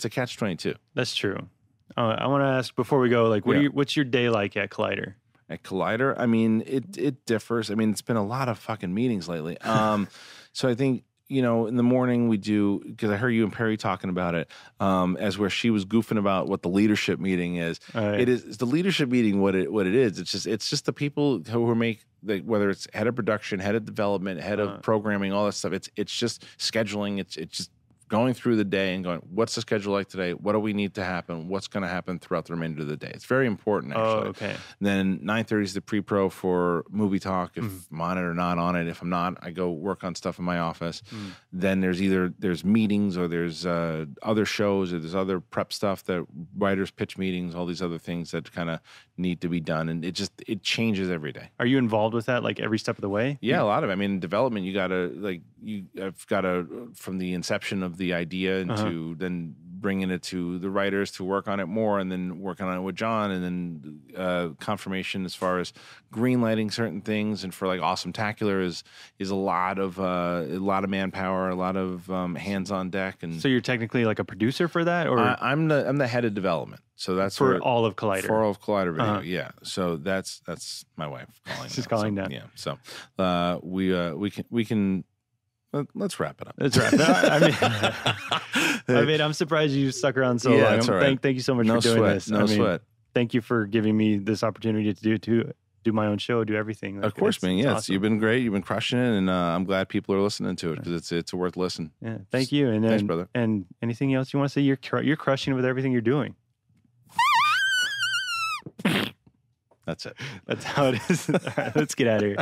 a catch-22. That's true. I want to ask before we go, like, what's your day like at Collider? At Collider, I mean, it differs. I mean, it's been a lot of fucking meetings lately. So I think you know, in the morning we do, because I heard you and Perry talking about it, as where she was goofing about what the leadership meeting is. Right. It is the leadership meeting. What it is. It's just the people who make whether it's head of production, head of development, head of programming, all that stuff. It's just scheduling. It's just going through the day and going, what's the schedule like today? What do we need to happen? What's going to happen throughout the remainder of the day? It's very important, actually. Oh, okay. Then 9:30 is the pre-pro for movie talk. If I'm on it or not on it. If I'm not, I go work on stuff in my office. Then there's meetings, or there's other shows, or there's other prep stuff, that writers pitch meetings, all these other things that kind of need to be done. And it changes every day. Are you involved with that, like every step of the way? Yeah, a lot of it. I mean, in development, I've got to, from the inception of the idea into then bringing it to the writers to work on it more, and then working on it with John, and then confirmation as far as green lighting certain things. And for like Awesome Tacular is a lot of manpower, a lot of hands on deck. And so you're technically like a producer for that, or I'm the head of development. So that's for all of Collider. For all of Collider Video, yeah. So that's my wife calling. She's calling down. Yeah. So we can. Let's wrap it up. Let's wrap it up. I mean, I'm surprised you stuck around so long. That's all right. Thank you so much for doing this. No sweat. Thank you for giving me this opportunity to do my own show, do everything. Of course, man. Yes, awesome. You've been great. You've been crushing it, and I'm glad people are listening to it, because it's a worth listen. Yeah. Thank you. And thanks, brother. And anything else you want to say? You're crushing it with everything you're doing. That's it. That's how it is. All right, let's get out of here.